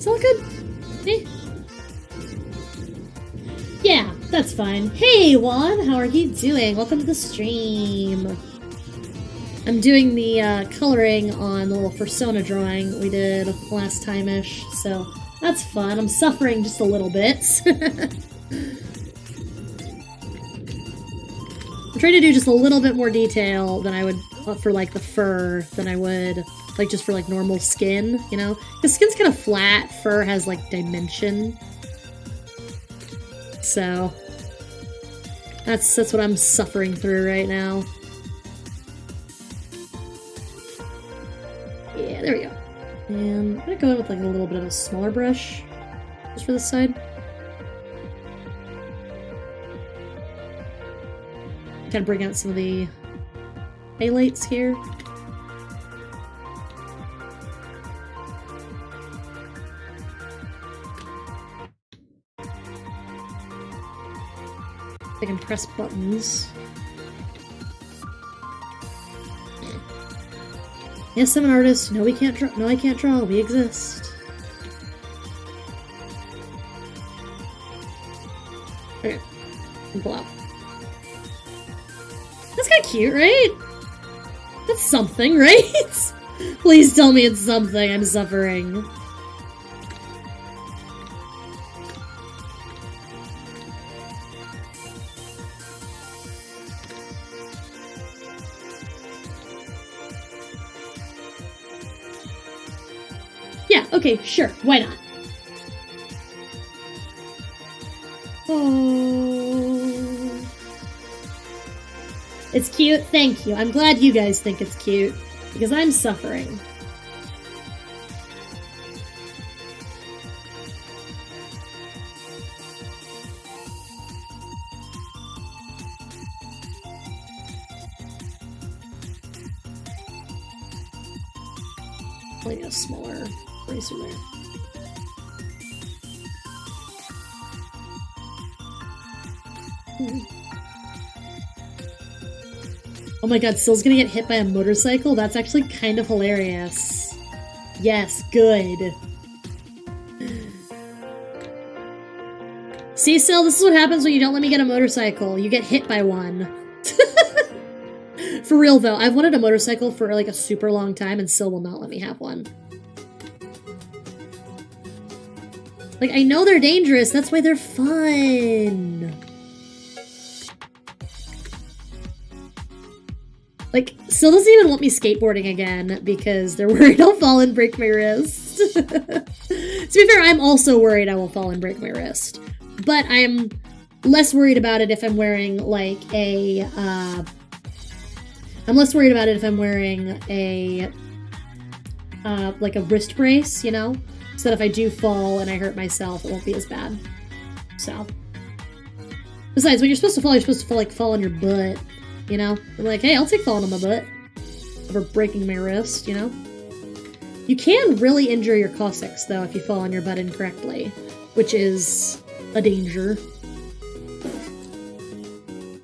Speaker 1: It's all good. Eh. Yeah, that's fine. Hey, Juan, how are you doing? Welcome to the stream. I'm doing the coloring on the little Fursona drawing we did last time-ish, so that's fun. I'm suffering just a little bit. I'm trying to do just a little bit more detail than I would for, like, the fur than I would, like, just for, like, normal skin, you know? Because skin's kind of flat, fur has, like, dimension. So, that's what I'm suffering through right now. Yeah, there we go. And I'm gonna go in with like a little bit of a smaller brush, just for this side. Kind of bring out some of the highlights here. I can press buttons. Yes, I'm an artist. No, we can't draw. No, I can't draw. We exist. Okay. Pull out. That's kind of cute, right? That's something, right? Please tell me it's something. I'm suffering. Yeah, okay, sure. Why not? Oh. It's cute. Thank you. I'm glad you guys think it's cute, because I'm suffering. Probably need a smaller eraser there. Oh my god, Sill's gonna get hit by a motorcycle? That's actually kind of hilarious. Yes, good. See, Sill, this is what happens when you don't let me get a motorcycle. You get hit by one. For real, though, I've wanted a motorcycle for like a super long time, and Sill will not let me have one. Like, I know they're dangerous, that's why they're fun. Like, Sill doesn't even want me skateboarding again because they're worried I'll fall and break my wrist. To be fair, I'm also worried I will fall and break my wrist. But I'm less worried about it if I'm wearing, like, a, I'm less worried about it if I'm wearing a, like a wrist brace, you know? So that if I do fall and I hurt myself, it won't be as bad. So. Besides, when you're supposed to fall, like, fall on your butt. You know? I'm like, hey, I'll take falling on my butt over breaking my wrist, you know? You can really injure your coccyx, though, if you fall on your butt incorrectly, which is a danger.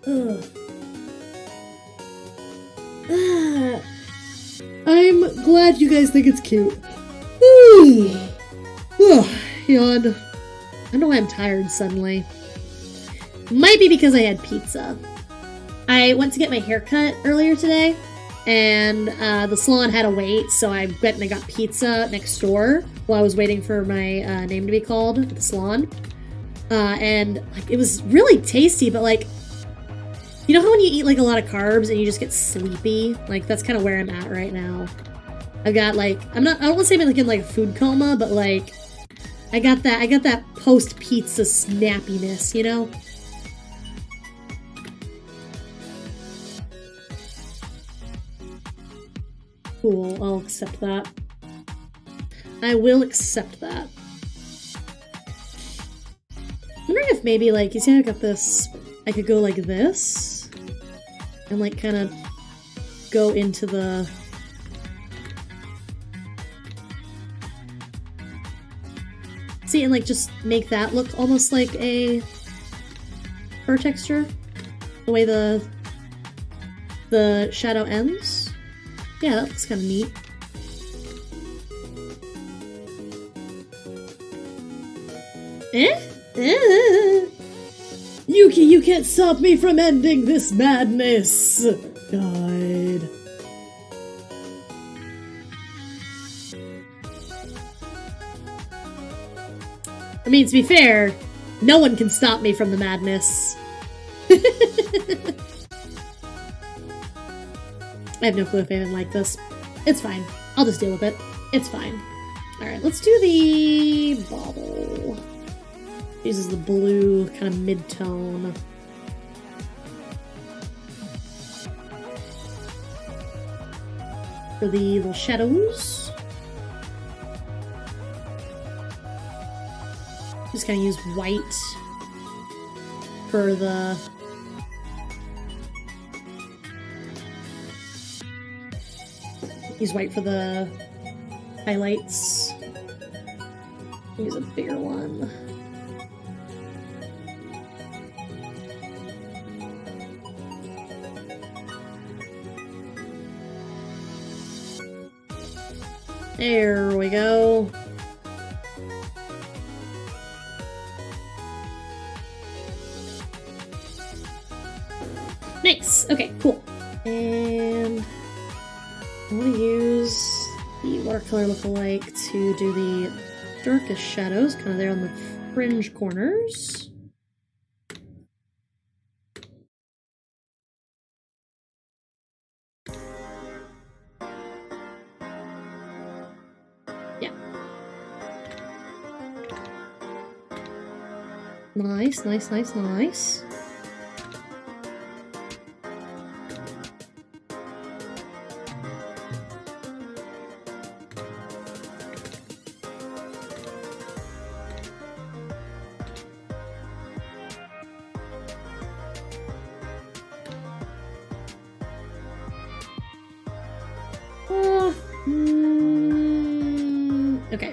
Speaker 1: Ugh. I'm glad you guys think it's cute. Yawn. I don't know why I'm tired suddenly. Might be because I had pizza. I went to get my hair cut earlier today, and the salon had to wait, so I went and I got pizza next door while I was waiting for my name to be called at the salon. And like, it was really tasty, but like, you know how when you eat like a lot of carbs and you just get sleepy? Like, that's kind of where I'm at right now. I've got like, I don't want to say I'm like in like a food coma, but like, I got that post-pizza snappiness, you know? Cool, I'll accept that. I will accept that. I'm wondering if maybe, like, you see how I got this, I could go like this, and like kind of go into the... See, and like just make that look almost like a fur texture, the way the shadow ends. Yeah, that looks kind of neat. Yuki, you can't stop me from ending this madness! Guide. I mean, to be fair, no one can stop me from the madness. I have no clue if I even like this. It's fine. I'll just deal with it. It's fine. Alright, let's do the bauble. Uses the blue kind of mid-tone. For the little shadows. Just gonna use white for the highlights. Use a bigger one. There we go. Nice. Okay, cool. And I'm gonna use the watercolor lookalike to do the darkest shadows, kind of there on the fringe corners. Yeah. Nice, nice, nice, nice.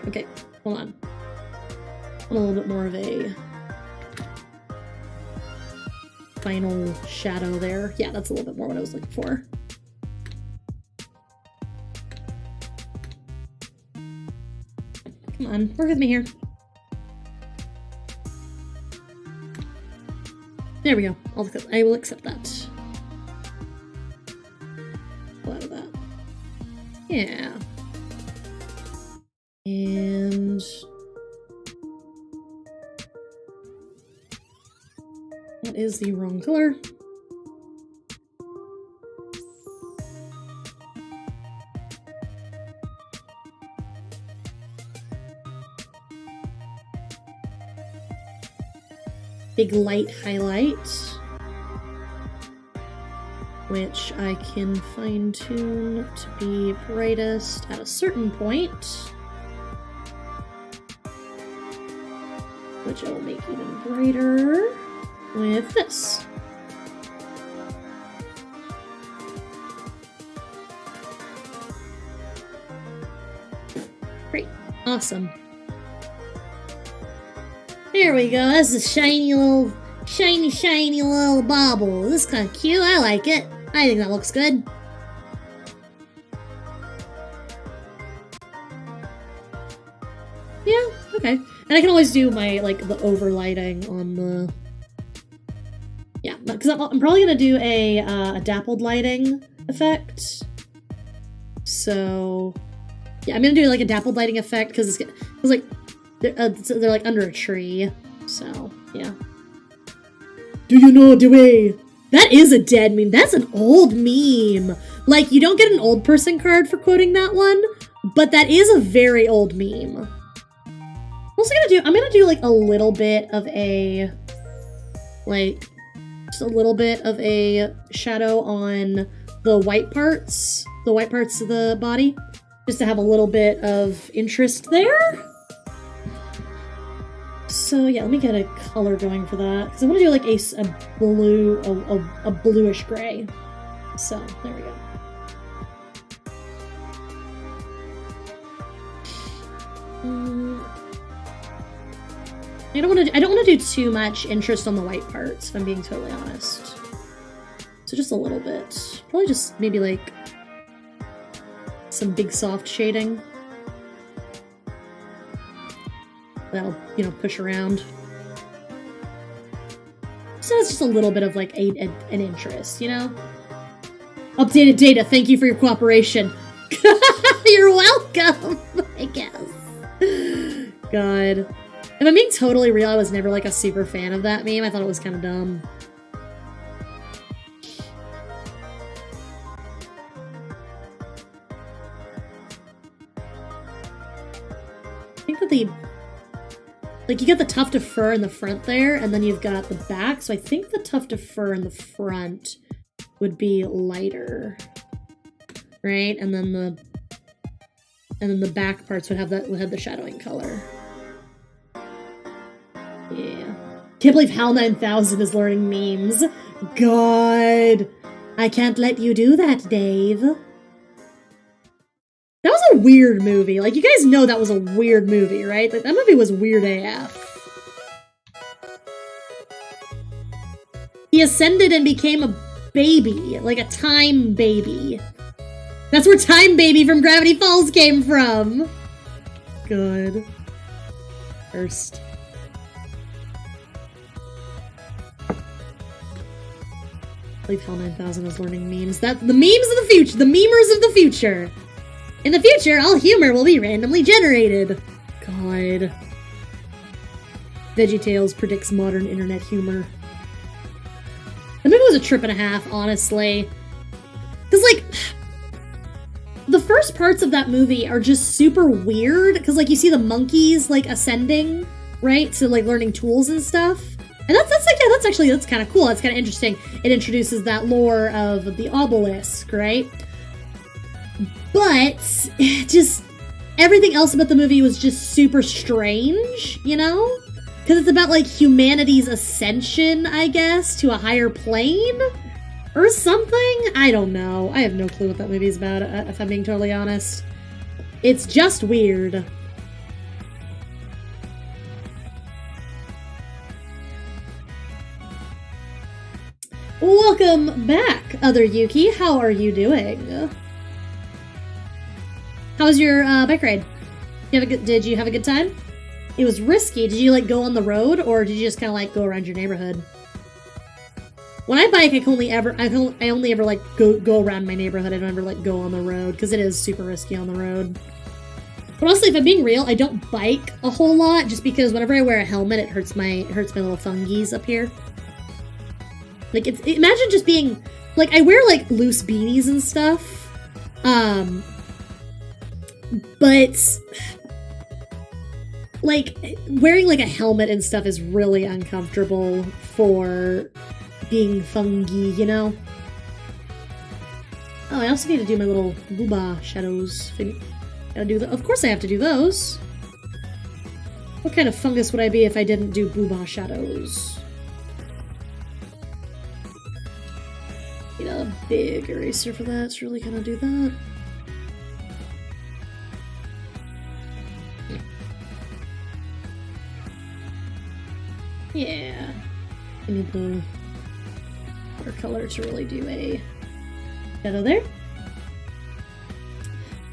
Speaker 1: Okay, hold on. A little bit more of a final shadow there. Yeah, that's a little bit more what I was looking for. Come on, work with me here. There we go. I will accept that. Pull out of that. Yeah. And that is the wrong color. Big light highlight, which I can fine tune to be brightest at a certain point. Which I will make even brighter with this. Great. Awesome. There we go. That's a shiny little bauble. This is kind of cute. I like it. I think that looks good. Yeah, okay. And I can always do my, like, the overlighting on the... Yeah, because I'm probably going to do a dappled lighting effect. So, yeah, I'm going to do, like, a dappled lighting effect, because like, they're, like, under a tree. So, yeah. Do you know the way? That is a dead meme. That's an old meme. Like, you don't get an old person card for quoting that one, but that is a very old meme. I'm gonna do like a little bit of a, like, just a little bit of a shadow on the white parts of the body, just to have a little bit of interest there. So yeah, let me get a color going for that, because I want to do like a bluish gray. So there we go. I don't want to do too much interest on the white parts, if I'm being totally honest. So just a little bit. Probably just maybe like some big soft shading. that'll, you know, push around. So it's just a little bit of like an interest, you know? Updated data, thank you for your cooperation. You're welcome, I guess. God. If I'm being totally real, I was never like a super fan of that meme. I thought it was kind of dumb. I think that like, you get the tuft of fur in the front there, and then you've got the back, so I think the tuft of fur in the front would be lighter. Right? And then the back parts would have the shadowing color. Yeah. Can't believe HAL 9000 is learning memes. God. I can't let you do that, Dave. That was a weird movie. Like, you guys know that was a weird movie, right? Like, that movie was weird AF. He ascended and became a baby. Like a time baby. That's where Time Baby from Gravity Falls came from. Good. First. I believe HAL 9000 is learning memes. That's the memes of the future. The memers of the future. In the future, all humor will be randomly generated. God. VeggieTales predicts modern internet humor. The movie was a trip and a half, honestly. Because, like, the first parts of that movie are just super weird. Because, like, you see the monkeys, like, ascending, right? So, like, learning tools and stuff. And that's kind of cool. That's kind of interesting. It introduces that lore of the obelisk, right? But just everything else about the movie was just super strange, you know? Because it's about, like, humanity's ascension, I guess, to a higher plane? Or something? I don't know. I have no clue what that movie's about, if I'm being totally honest. It's just weird. Welcome back, Other Yuki. How are you doing? How was your bike ride? Did you have a good time? It was risky. Did you like go on the road, or did you just kind of like go around your neighborhood? When I bike, I only ever like go around my neighborhood. I don't ever like go on the road because it is super risky on the road. But honestly, if I'm being real, I don't bike a whole lot just because whenever I wear a helmet, it hurts my little fungies up here. Like, imagine just being, like, I wear, like, loose beanies and stuff, but, like, wearing, like, a helmet and stuff is really uncomfortable for being fungy, you know? Oh, I also need to do my little booba shadows. Gotta do of course I have to do those. What kind of fungus would I be if I didn't do booba shadows? Need a big eraser for that to really kind of do that. Yeah. I need the watercolor to really do a shadow there.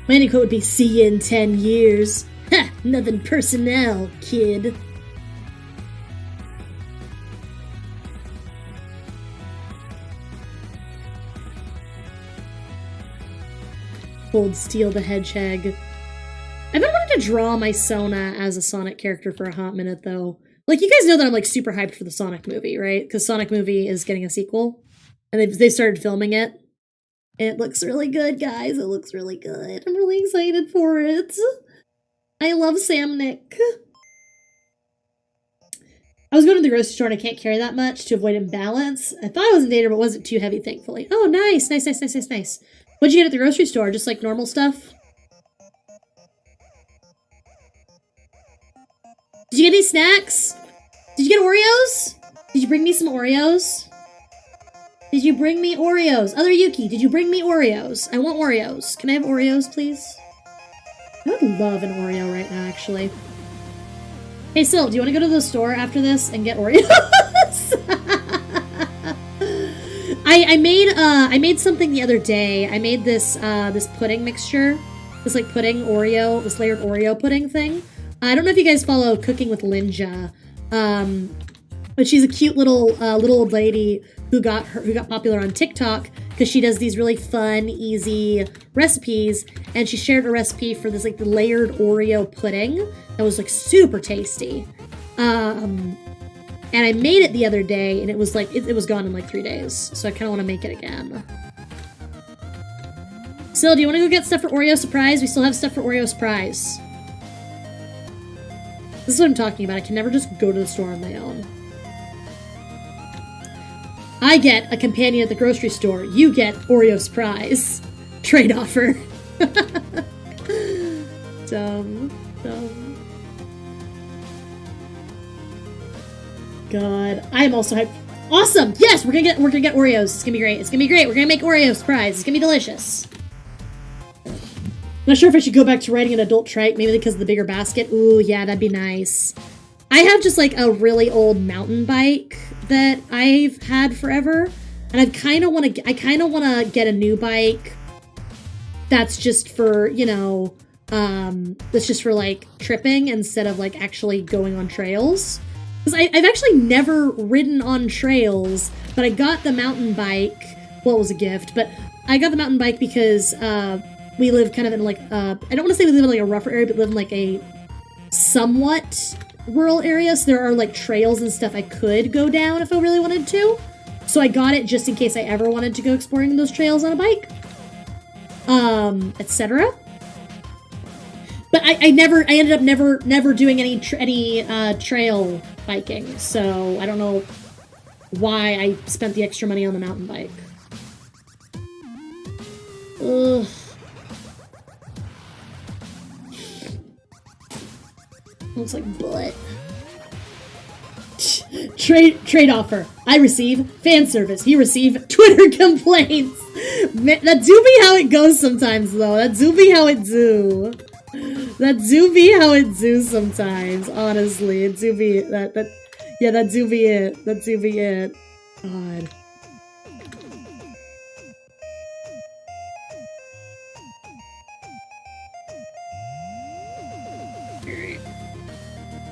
Speaker 1: My ending quote would be, "See you in 10 years. Ha! Nothing personnel, kid." Cold Steel the Hedgehog. I've been wanting to draw my Sona as a Sonic character for a hot minute, though. Like, you guys know that I'm, like, super hyped for the Sonic movie, right? Because Sonic movie is getting a sequel. And they started filming it. It looks really good, guys. It looks really good. I'm really excited for it. I love Sam Nick. I was going to the grocery store and I can't carry that much to avoid imbalance. I thought I was in danger, but it wasn't too heavy, thankfully. Oh, nice. Nice. What'd you get at the grocery store? Just, like, normal stuff? Did you get any snacks? Did you get Oreos? Did you bring me some Oreos? Did you bring me Oreos? Other Yuki, did you bring me Oreos? I want Oreos. Can I have Oreos, please? I would love an Oreo right now, actually. Hey, Syl, do you want to go to the store after this and get Oreos? I made something the other day. I made this this pudding mixture. This like pudding Oreo, this layered Oreo pudding thing. I don't know if you guys follow Cooking with Linja, but she's a cute little old lady who got popular on TikTok because she does these really fun, easy recipes. And she shared a recipe for this like layered Oreo pudding that was like super tasty. And I made it the other day, and it was like it was gone in like 3 days. So I kind of want to make it again. Sil, do you want to go get stuff for Oreo Surprise? We still have stuff for Oreo Surprise. This is what I'm talking about. I can never just go to the store on my own. I get a companion at the grocery store. You get Oreo Surprise. Trade offer. Dumb. God, I am also hyped. Awesome! Yes, we're gonna get Oreos. It's gonna be great. It's gonna be great. We're gonna make Oreo Surprise. It's gonna be delicious. Not sure if I should go back to writing an adult trike, maybe because of the bigger basket. Ooh, yeah, that'd be nice. I have just like a really old mountain bike that I've had forever, and I kind of want to get a new bike that's just for, you know, that's just for like tripping instead of like actually going on trails. Because I've actually never ridden on trails, but I got the mountain bike. Well, it was a gift, but I got the mountain bike because we live kind of in like, I don't want to say we live in like a rougher area, but live in like a somewhat rural area. So there are like trails and stuff I could go down if I really wanted to. So I got it just in case I ever wanted to go exploring those trails on a bike, etc. But I ended up never doing any trail biking, so I don't know why I spent the extra money on the mountain bike. Ugh. Looks like butt. Trade offer. I receive fan service. You receive Twitter complaints. That do be how it goes sometimes, though. That do be how it do. That do be how it do sometimes, honestly. It do be that yeah, that do be it. That do be it. God.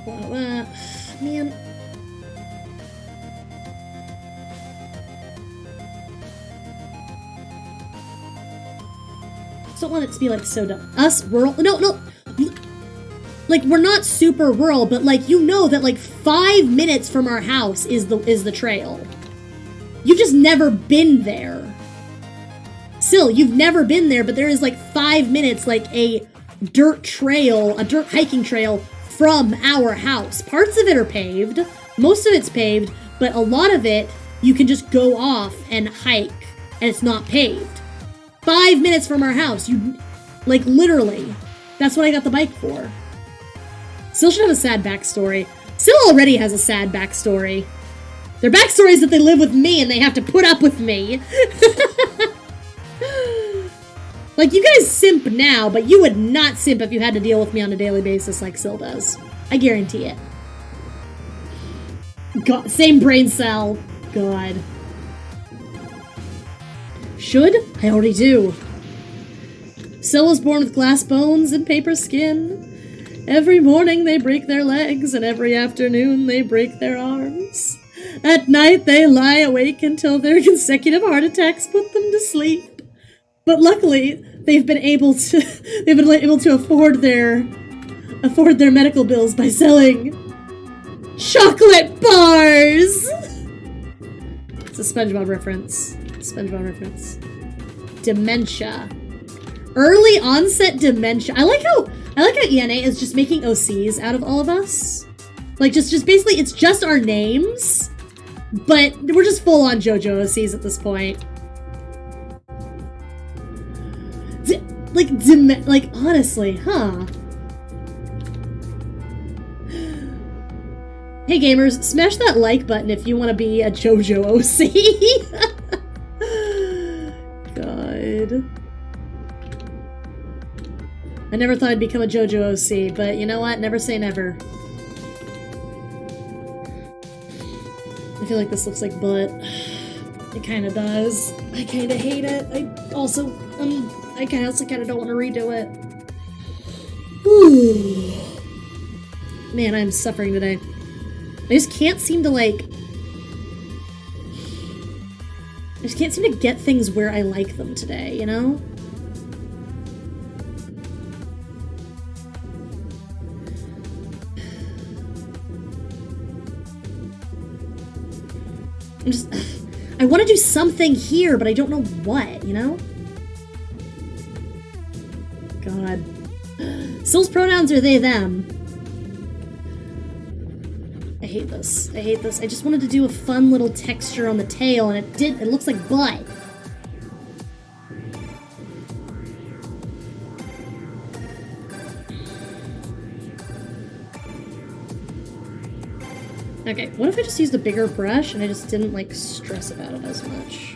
Speaker 1: Well, man. I don't want it to be like so dumb. Us rural? No. Like, we're not super rural, but like, you know that like 5 minutes from our house is the trail. You've just never been there. Still, you've never been there, but there is like 5 minutes, like a dirt hiking trail from our house. Parts of it are paved, most of it's paved, but a lot of it you can just go off and hike, and it's not paved. 5 minutes from our house, like literally. That's what I got the bike for. Still should have a sad backstory. Still already has a sad backstory. Their backstory is that they live with me and they have to put up with me. Like, you guys simp now, but you would not simp if you had to deal with me on a daily basis like Sil does. I guarantee it. God, same brain cell. God. Should? I already do. Sil was born with glass bones and paper skin. Every morning they break their legs, and every afternoon they break their arms. At night they lie awake until their consecutive heart attacks put them to sleep. But luckily, they've been able to afford their medical bills by selling chocolate bars. It's a SpongeBob reference. Dementia. Early onset dementia. I like how ENA is just making OCs out of all of us. Like, just basically, it's just our names, but we're just full on JoJo OCs at this point. Like, honestly, huh? Hey gamers, smash that like button if you want to be a JoJo OC. God. I never thought I'd become a JoJo OC, but you know what? Never say never. I feel like this looks like butt. It kind of does. I kind of hate it. I also kind of don't want to redo it. Ooh. Man, I'm suffering today. I just can't seem to, like... I just can't seem to get things where I like them today, you know? I'm just... I want to do something here, but I don't know what, you know? God. Syl's pronouns are they, them. I hate this. I hate this. I just wanted to do a fun little texture on the tail, and it looks like butt. Okay, what if I just used a bigger brush and I just didn't, like, stress about it as much?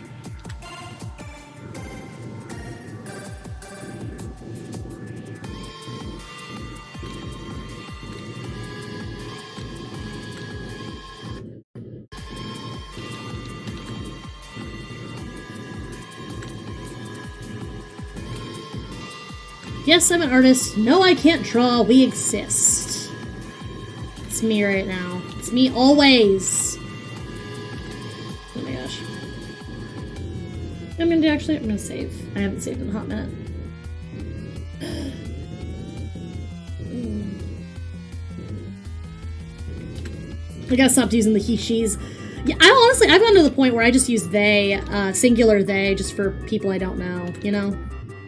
Speaker 1: Yes, I'm an artist. No, I can't draw. We exist. It's me right now. It's me always. Oh my gosh. I'm gonna save. I haven't saved in a hot minute. I gotta stop using the he, she's. Yeah, I've gotten to the point where I just use they, singular they, just for people I don't know, you know?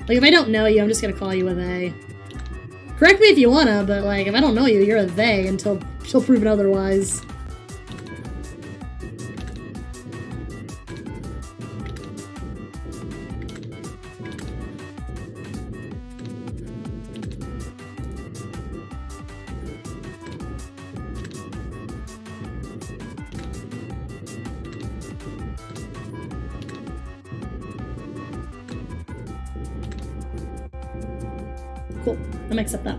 Speaker 1: Like, if I don't know you, I'm just gonna call you a they. Correct me if you wanna, but, like, if I don't know you, you're a they until proven otherwise. Cool. I'm gonna accept that.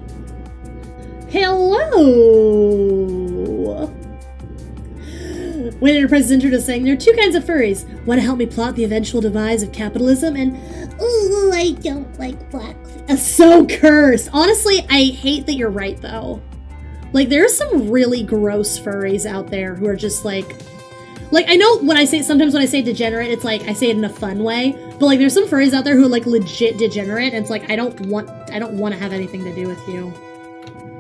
Speaker 1: Hello! When Enterprise is introduced saying, there are two kinds of furries. Want to help me plot the eventual demise of capitalism, and, ooh, I don't like black. So cursed. Honestly, I hate that you're right, though. Like, there are some really gross furries out there who are just, like, I know sometimes when I say degenerate, it's like, I say it in a fun way, but, like, there's some furries out there who are, like, legit degenerate, and it's like, I don't want to have anything to do with you.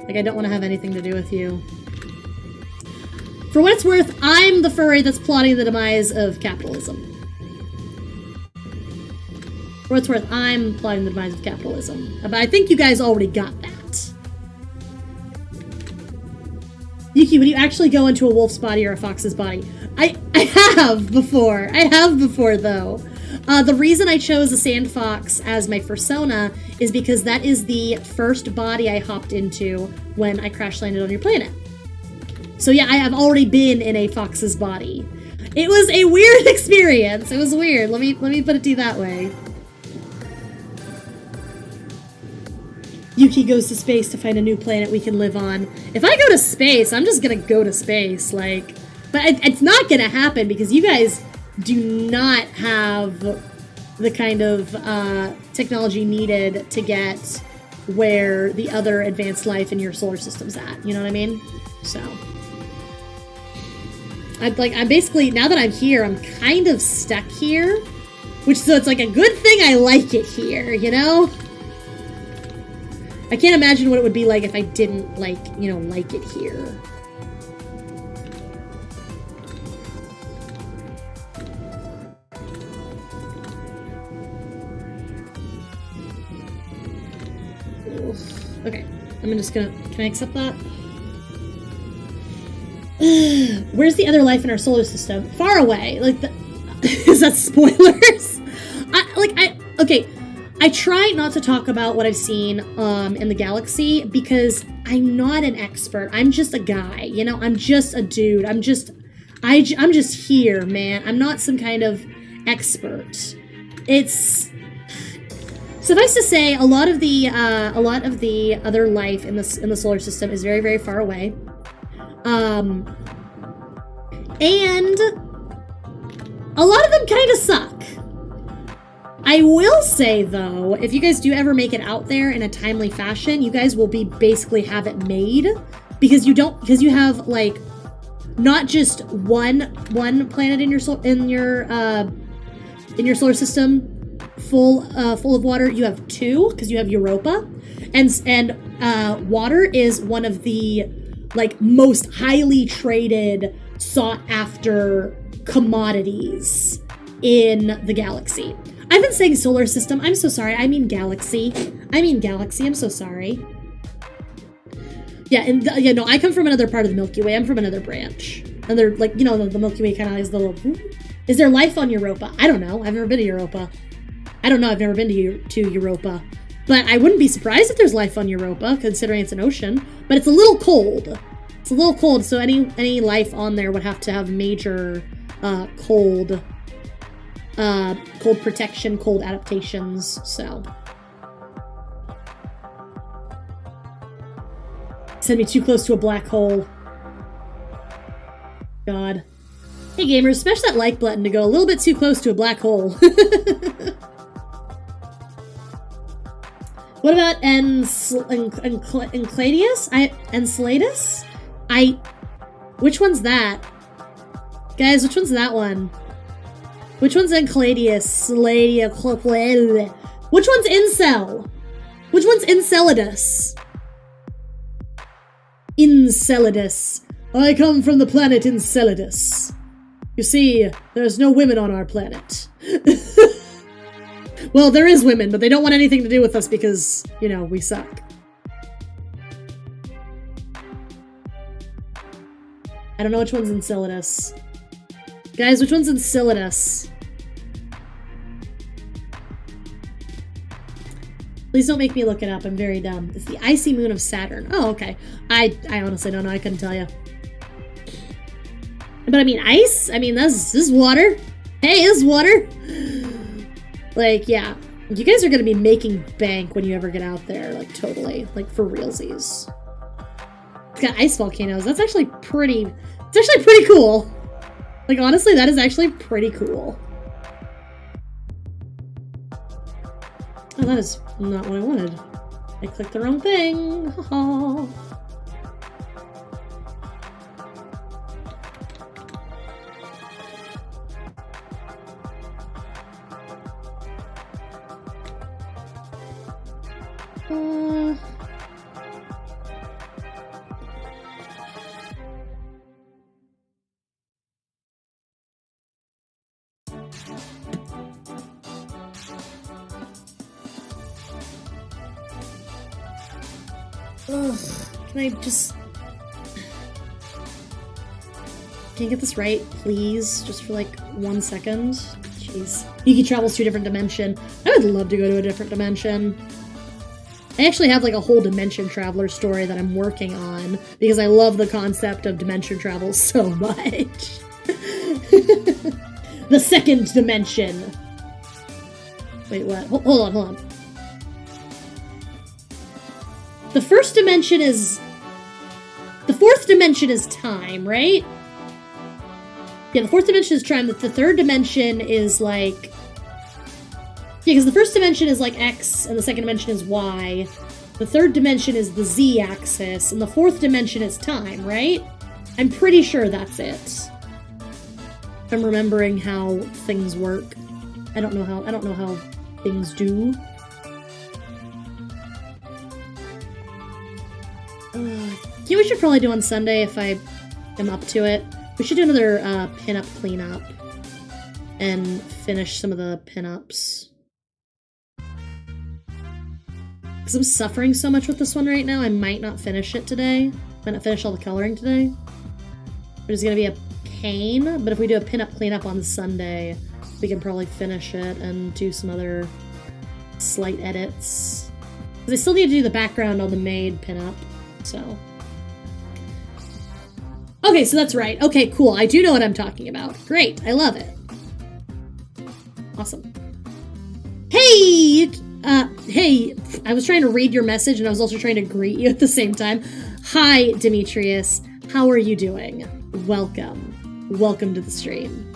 Speaker 1: Like, I don't want to have anything to do with you. For what it's worth, I'm the furry that's plotting the demise of capitalism. For what it's worth, I'm plotting the demise of capitalism. But I think you guys already got that. Yuki, would you actually go into a wolf's body or a fox's body? I have before. I have before, though. The reason I chose a sand fox as my fursona is because that is the first body I hopped into when I crash landed on your planet. So yeah, I have already been in a fox's body. It was a weird experience. It was weird. Let me put it to you that way. Yuki goes to space to find a new planet we can live on. If I go to space, I'm just gonna go to space, like... But it's not gonna happen because you guys do not have the kind of technology needed to get where the other advanced life in your solar system's at. You know what I mean? So... I'm basically, now that I'm here, I'm kind of stuck here. So it's like a good thing I like it here, you know? I can't imagine what it would be like if I didn't, like it here. Okay, I'm just gonna, can I accept that? Where's the other life in our solar system? Far away. Like, is that spoilers? Okay, I try not to talk about what I've seen in the galaxy because I'm not an expert. I'm just a guy, you know? I'm just a dude. I'm just here, man. I'm not some kind of expert. It's... Suffice to say, a lot of the other life in the solar system is very, very far away. And a lot of them kind of suck. I will say, though, if you guys do ever make it out there in a timely fashion, you guys will basically have it made because you have like not just one planet in your solar system full of water. You have two, because you have Europa, and water is one of the like most highly traded, sought after commodities in the galaxy. I've been saying solar system. I'm so sorry. I mean galaxy. I'm so sorry. Yeah, and no, I come from another part of the Milky Way. I'm from another branch. And they're like, you know, the Milky Way kind of has the little... Is there life on Europa? I don't know. I've never been to Europa. I don't know. I've never been to Europa. But I wouldn't be surprised if there's life on Europa, considering it's an ocean. But it's a little cold. It's a little cold, so any life on there would have to have major cold protection, cold adaptations, so... Send me too close to a black hole. God. Hey gamers, smash that like button to go a little bit too close to a black hole. What about Enceladus? Enceladus? Which one's that? Guys, which one's that one? Which one's Enceladus? Which one's Incel? Which one's Enceladus? Enceladus. I come from the planet Enceladus. You see, there's no women on our planet. Well, there is women, but they don't want anything to do with us because, you know, we suck. I don't know which one's Enceladus. Guys, which one's Enceladus? Please don't make me look it up. I'm very dumb. It's the icy moon of Saturn. Oh, okay. I honestly don't know. I couldn't tell you. But I mean, ice? I mean, this is water. Hey, this is water. Like, yeah. You guys are going to be making bank when you ever get out there. Like, totally. Like, for realsies. It's got ice volcanoes. That's actually pretty... It's actually pretty cool. Like, honestly, that is actually pretty cool. Oh, that is not what I wanted. I clicked the wrong thing. Oh. Can I just... Can I get this right, please? Just for like 1 second? Jeez. Yuki travels to a different dimension. I would love to go to a different dimension. I actually have like a whole dimension traveler story that I'm working on because I love the concept of dimension travel so much. The second dimension. Wait, what? Hold on. The first dimension is... The fourth dimension is time, right? Yeah, the fourth dimension is time. The third dimension is like... Yeah, because the first dimension is like X, and the second dimension is Y. The third dimension is the Z axis, and the fourth dimension is time, right? I'm pretty sure that's it. I'm remembering how things work. I don't know how things do. Yeah, we should probably do on Sunday if I am up to it. We should do another pinup cleanup and finish some of the pinups. Because I'm suffering so much with this one right now, I might not finish it today. Might not finish all the coloring today. Which is going to be a pain, but if we do a pinup cleanup on Sunday, we can probably finish it and do some other slight edits. Because I still need to do the background on the maid pinup, so... Okay, so that's right. Okay, cool. I do know what I'm talking about. Great. I love it. Awesome. Hey! Hey, I was trying to read your message and I was also trying to greet you at the same time. Hi, Demetrius. How are you doing? Welcome. Welcome to the stream.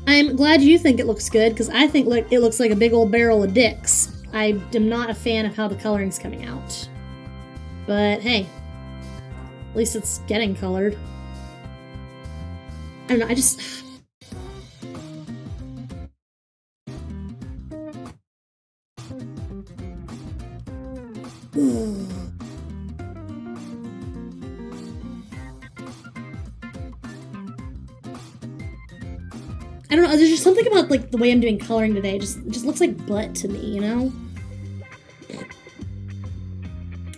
Speaker 1: I'm glad you think it looks good, because I think it looks like a big old barrel of dicks. I am not a fan of how the coloring's coming out. But hey, at least it's getting colored. I don't know, I just... I don't know, there's just something about like the way I'm doing coloring today. It just looks like butt to me, you know?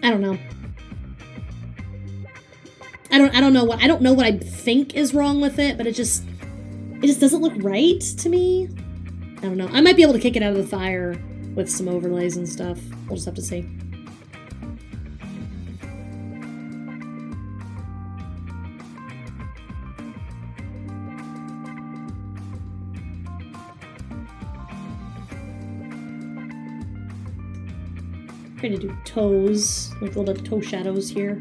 Speaker 1: I don't know. I don't know what I think is wrong with it, but it just doesn't look right to me. I don't know. I might be able to kick it out of the fire with some overlays and stuff. We'll just have to see. Trying to do toes, like a little bit of toe shadows here.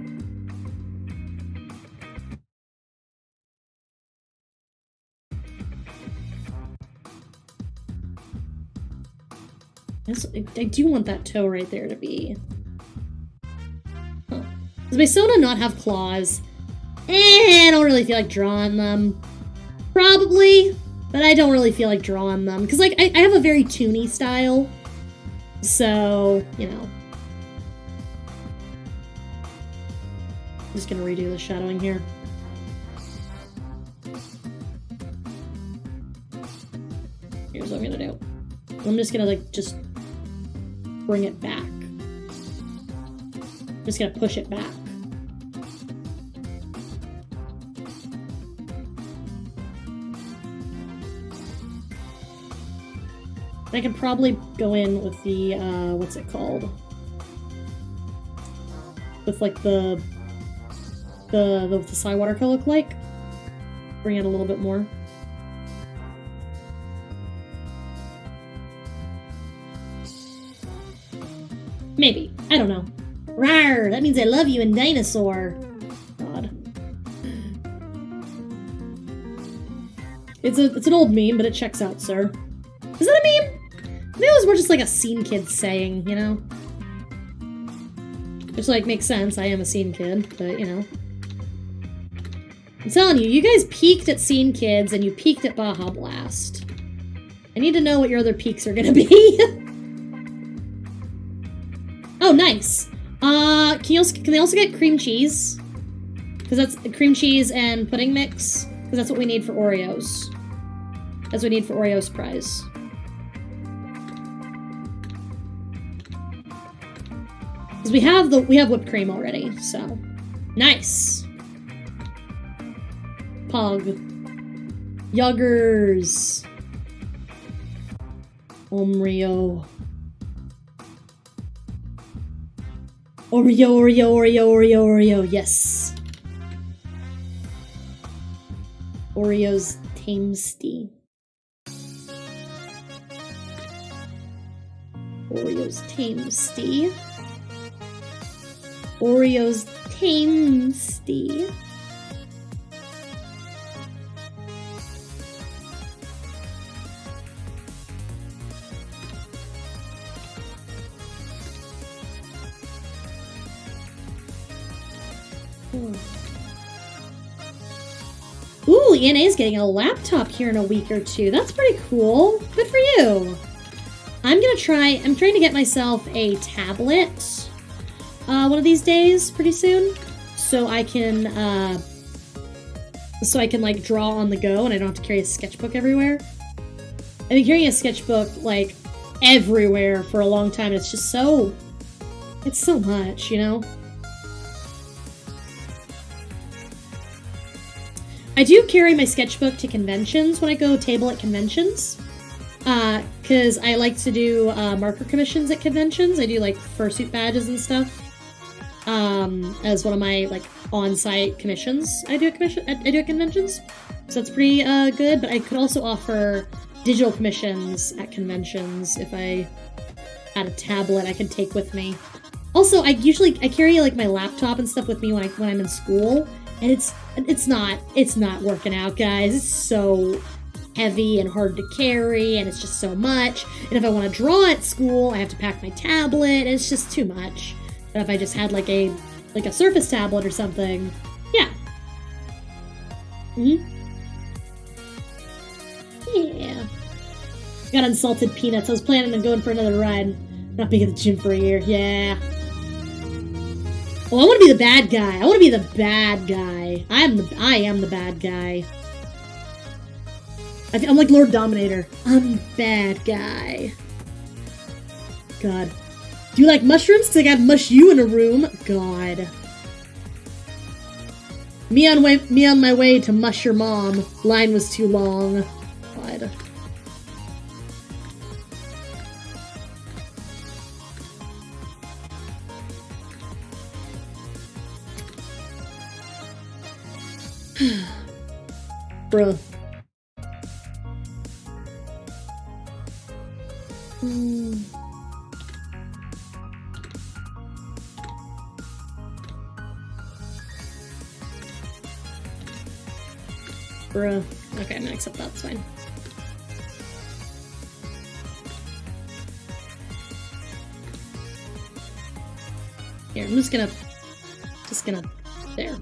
Speaker 1: I do want that toe right there to be... Huh. Does my Sona not have claws? I don't really feel like drawing them. Probably, but I don't really feel like drawing them. Because, like, I have a very toony style. So, you know. I'm just gonna redo the shadowing here. Here's what I'm gonna do. I'm just gonna, like, just bring it back. I'm just gonna push it back. I can probably go in with the, what's it called? With, like, the side watercolor look like. Bring it a little bit more. Maybe. I don't know. Rawr! That means I love you in dinosaur. God. It's an old meme, but it checks out, sir. Is that a meme? I think it was more just like a scene kid saying, you know? Which, like, makes sense. I am a scene kid, but, you know. I'm telling you, you guys peaked at Scene Kids and you peaked at Baja Blast. I need to know what your other peaks are gonna be. Oh, nice. Can they also get cream cheese? Because that's cream cheese and pudding mix. Because that's what we need for Oreos. That's what we need for Oreo's prize. Because we have whipped cream already, so nice. Pog. Yuggers. Oreo. Oreo, yes. Oreo's Tamesty. Oreo's Tamesty. Oreo's Tamesty. Ooh, ENA's getting a laptop here in a week or two. That's pretty cool. Good for you. I'm trying to get myself a tablet one of these days pretty soon. So I can like draw on the go and I don't have to carry a sketchbook everywhere. I've been carrying a sketchbook like everywhere for a long time. It's just it's so much, you know? I do carry my sketchbook to conventions when I go table at conventions. Because I like to do marker commissions at conventions. I do like fursuit badges and stuff. As one of my like on-site commissions I do at conventions. So that's pretty good, but I could also offer digital commissions at conventions if I had a tablet I could take with me. Also, I carry like my laptop and stuff with me when I'm in school. And it's not working out, guys. It's so heavy and hard to carry, and it's just so much. And if I want to draw at school, I have to pack my tablet, and it's just too much. But if I just had like a Surface tablet or something, yeah. Yeah. Got unsalted peanuts. I was planning on going for another ride. Not being at the gym for a year. Yeah. Oh, I want to be the bad guy. I want to be the bad guy. I am the bad guy. I'm like Lord Dominator. I'm the bad guy. God. Do you like mushrooms? Because I gotta mush you in a room. God. Me on my way to mush your mom. Line was too long. God. Bruh. Bruh. Okay, I'm gonna accept that. That's fine. Here, I'm just gonna, there.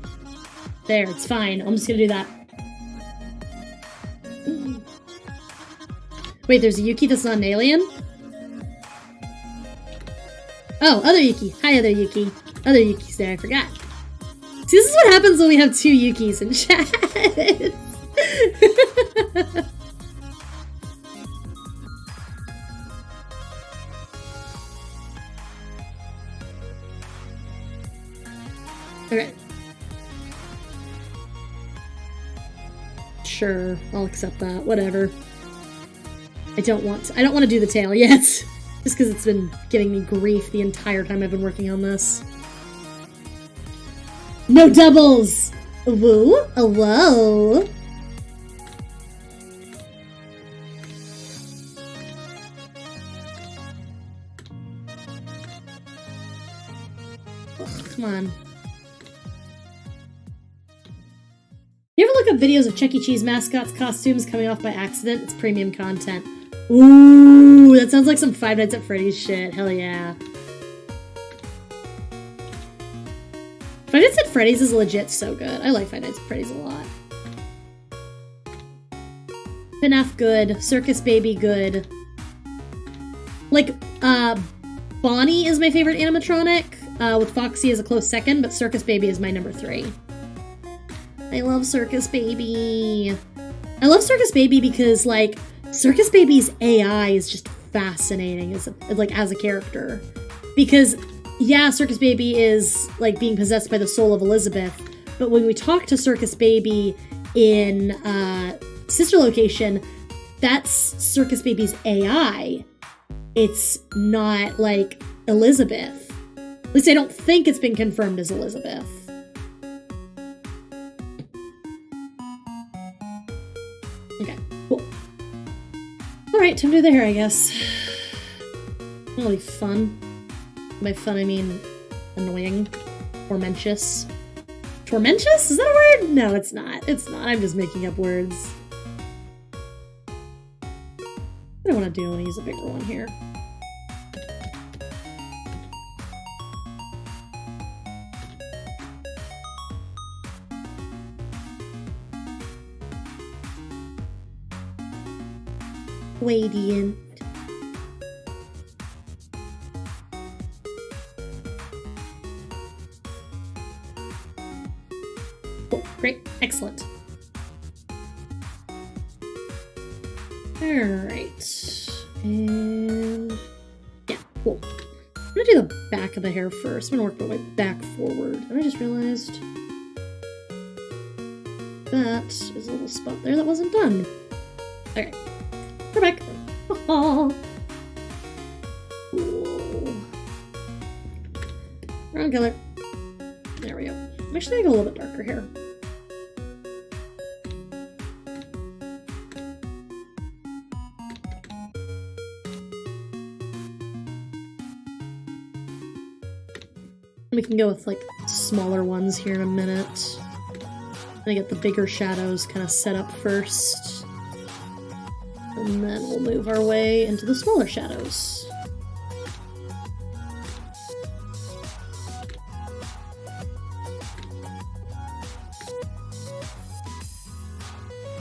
Speaker 1: There, it's fine. I'm just gonna do that. Wait, there's a Yuki that's not an alien? Oh, other Yuki. Hi, other Yuki. Other Yuki's there, I forgot. See, this is what happens when we have two Yukis in chat. Okay. Sure, I'll accept that. Whatever. I don't want to do the tail yet. Just because it's been giving me grief the entire time I've been working on this. No doubles! Woo! Whoa! Oh, come on. You ever look up videos of Chuck E. Cheese mascots' costumes coming off by accident? It's premium content. Ooh, that sounds like some Five Nights at Freddy's shit. Hell yeah. Five Nights at Freddy's is legit so good. I like Five Nights at Freddy's a lot. FNAF good. Circus Baby good. Like, Bonnie is my favorite animatronic, with Foxy as a close second, but Circus Baby is my number 3. I love Circus Baby. I love Circus Baby because, like, Circus Baby's AI is just fascinating as a character. Because, yeah, Circus Baby is, like, being possessed by the soul of Elizabeth, but when we talk to Circus Baby in, Sister Location, that's Circus Baby's AI. It's not, like, Elizabeth. At least I don't think it's been confirmed as Elizabeth. Okay, cool. Alright, time to do the hair, I guess. That'll be fun. By fun, I mean annoying. Tormentous. Tormentous? Is that a word? No, it's not. It's not. I'm just making up words. What do I want to do? I want to use a bigger one here. Radiant. Cool. Great. Excellent. Alright. And yeah, cool. I'm gonna do the back of the hair first. I'm gonna work my way back forward. And I just realized that is a little spot there that wasn't done. Okay. We're back. Oh. Cool. Wrong color. There we go. I'm actually gonna go a little bit darker here. We can go with, like, smaller ones here in a minute. I'm gonna get the bigger shadows kind of set up first. And then we'll move our way into the smaller shadows.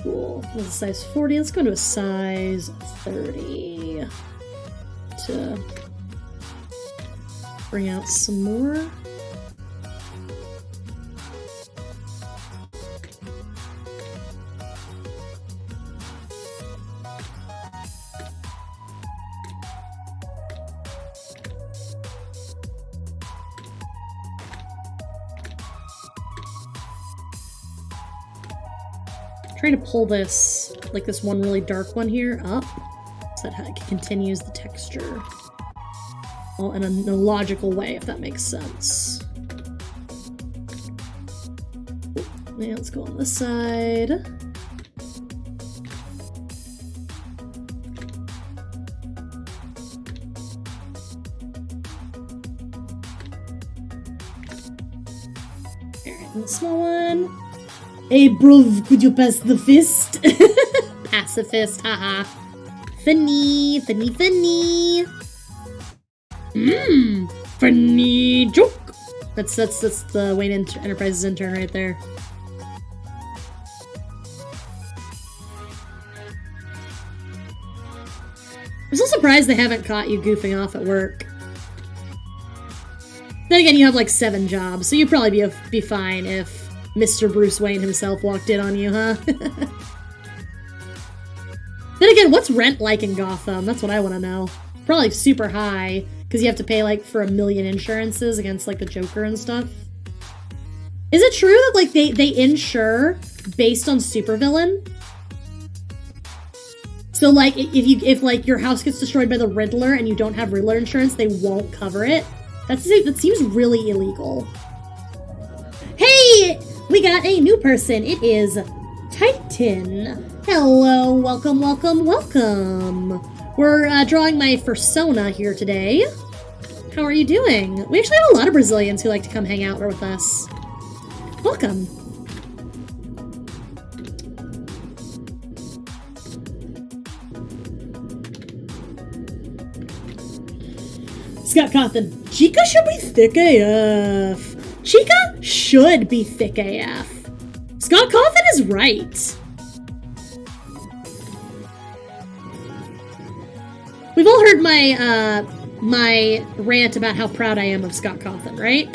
Speaker 1: Cool. This is a size 40. Let's go to a size 30 to bring out some more. Trying to pull this, like this one really dark one here, up so that it continues the texture. Well, in a logical way, if that makes sense. Yeah, let's go on this side. Alright, and the small one. Hey, bruv, could you pass the fist? Pacifist, haha. Funny, funny, funny. Funny joke. That's the Wayne Enterprises intern right there. I'm so surprised they haven't caught you goofing off at work. Then again, you have like 7 jobs, so you'd probably be fine if Mr. Bruce Wayne himself walked in on you, huh? Then again, what's rent like in Gotham? That's what I want to know. Probably super high, because you have to pay, like, for 1 million insurances against, like, the Joker and stuff. Is it true that, like, they insure based on supervillain? So, like, if like, your house gets destroyed by the Riddler and you don't have Riddler insurance, they won't cover it? That seems really illegal. Hey! We got a new person. It is Titan. Hello, welcome, welcome, welcome. We're drawing my Fursona here today. How are you doing? We actually have a lot of Brazilians who like to come hang out with us. Welcome. Scott Cawthon. Chica should be thick AF. Chica should be thick AF. Scott Cawthon is right. We've all heard my my rant about how proud I am of Scott Cawthon, right?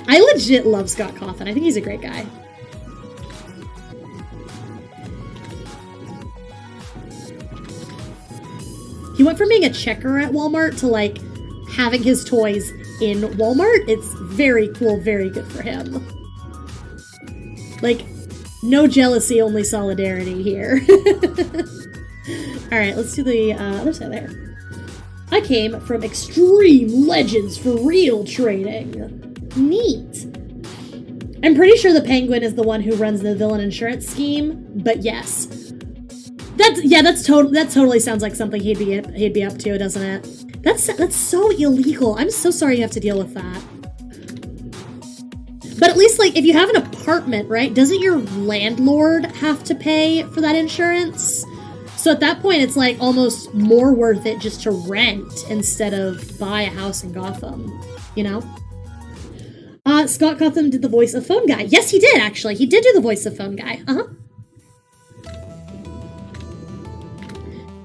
Speaker 1: I legit love Scott Cawthon. I think he's a great guy. He went from being a checker at Walmart to, like, having his toys in Walmart. It's very cool, very good for him. Like, no jealousy, only solidarity here. Alright, let's do the other side there. I came from Extreme Legends for Real Trading. Neat. I'm pretty sure the Penguin is the one who runs the villain insurance scheme, but yes. That totally sounds like something he'd be up to, doesn't it? That's so illegal. I'm so sorry you have to deal with that. But at least, like, if you have an apartment, right, doesn't your landlord have to pay for that insurance? So at that point, it's, like, almost more worth it just to rent instead of buy a house in Gotham, you know? Scott Cawthon did the voice of Phone Guy. Yes, he did, actually. He did do the voice of Phone Guy. Uh-huh.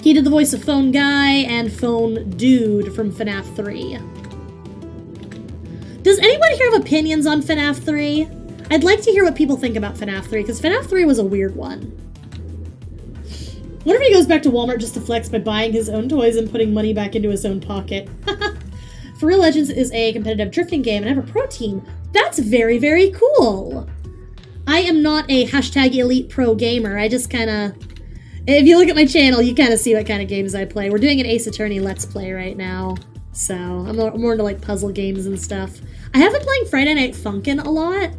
Speaker 1: He did the voice of Phone Guy and Phone Dude from FNAF 3. Does anyone here have opinions on FNAF 3? I'd like to hear what people think about FNAF 3, because FNAF 3 was a weird one. What if he goes back to Walmart just to flex by buying his own toys and putting money back into his own pocket? For Real Legends is a competitive drifting game and I have a pro team. That's very, very cool. I am not a hashtag elite pro gamer. I just kind of... If you look at my channel, you kind of see what kind of games I play. We're doing an Ace Attorney Let's Play right now. So, I'm more into, like, puzzle games and stuff. I have been playing Friday Night Funkin' a lot,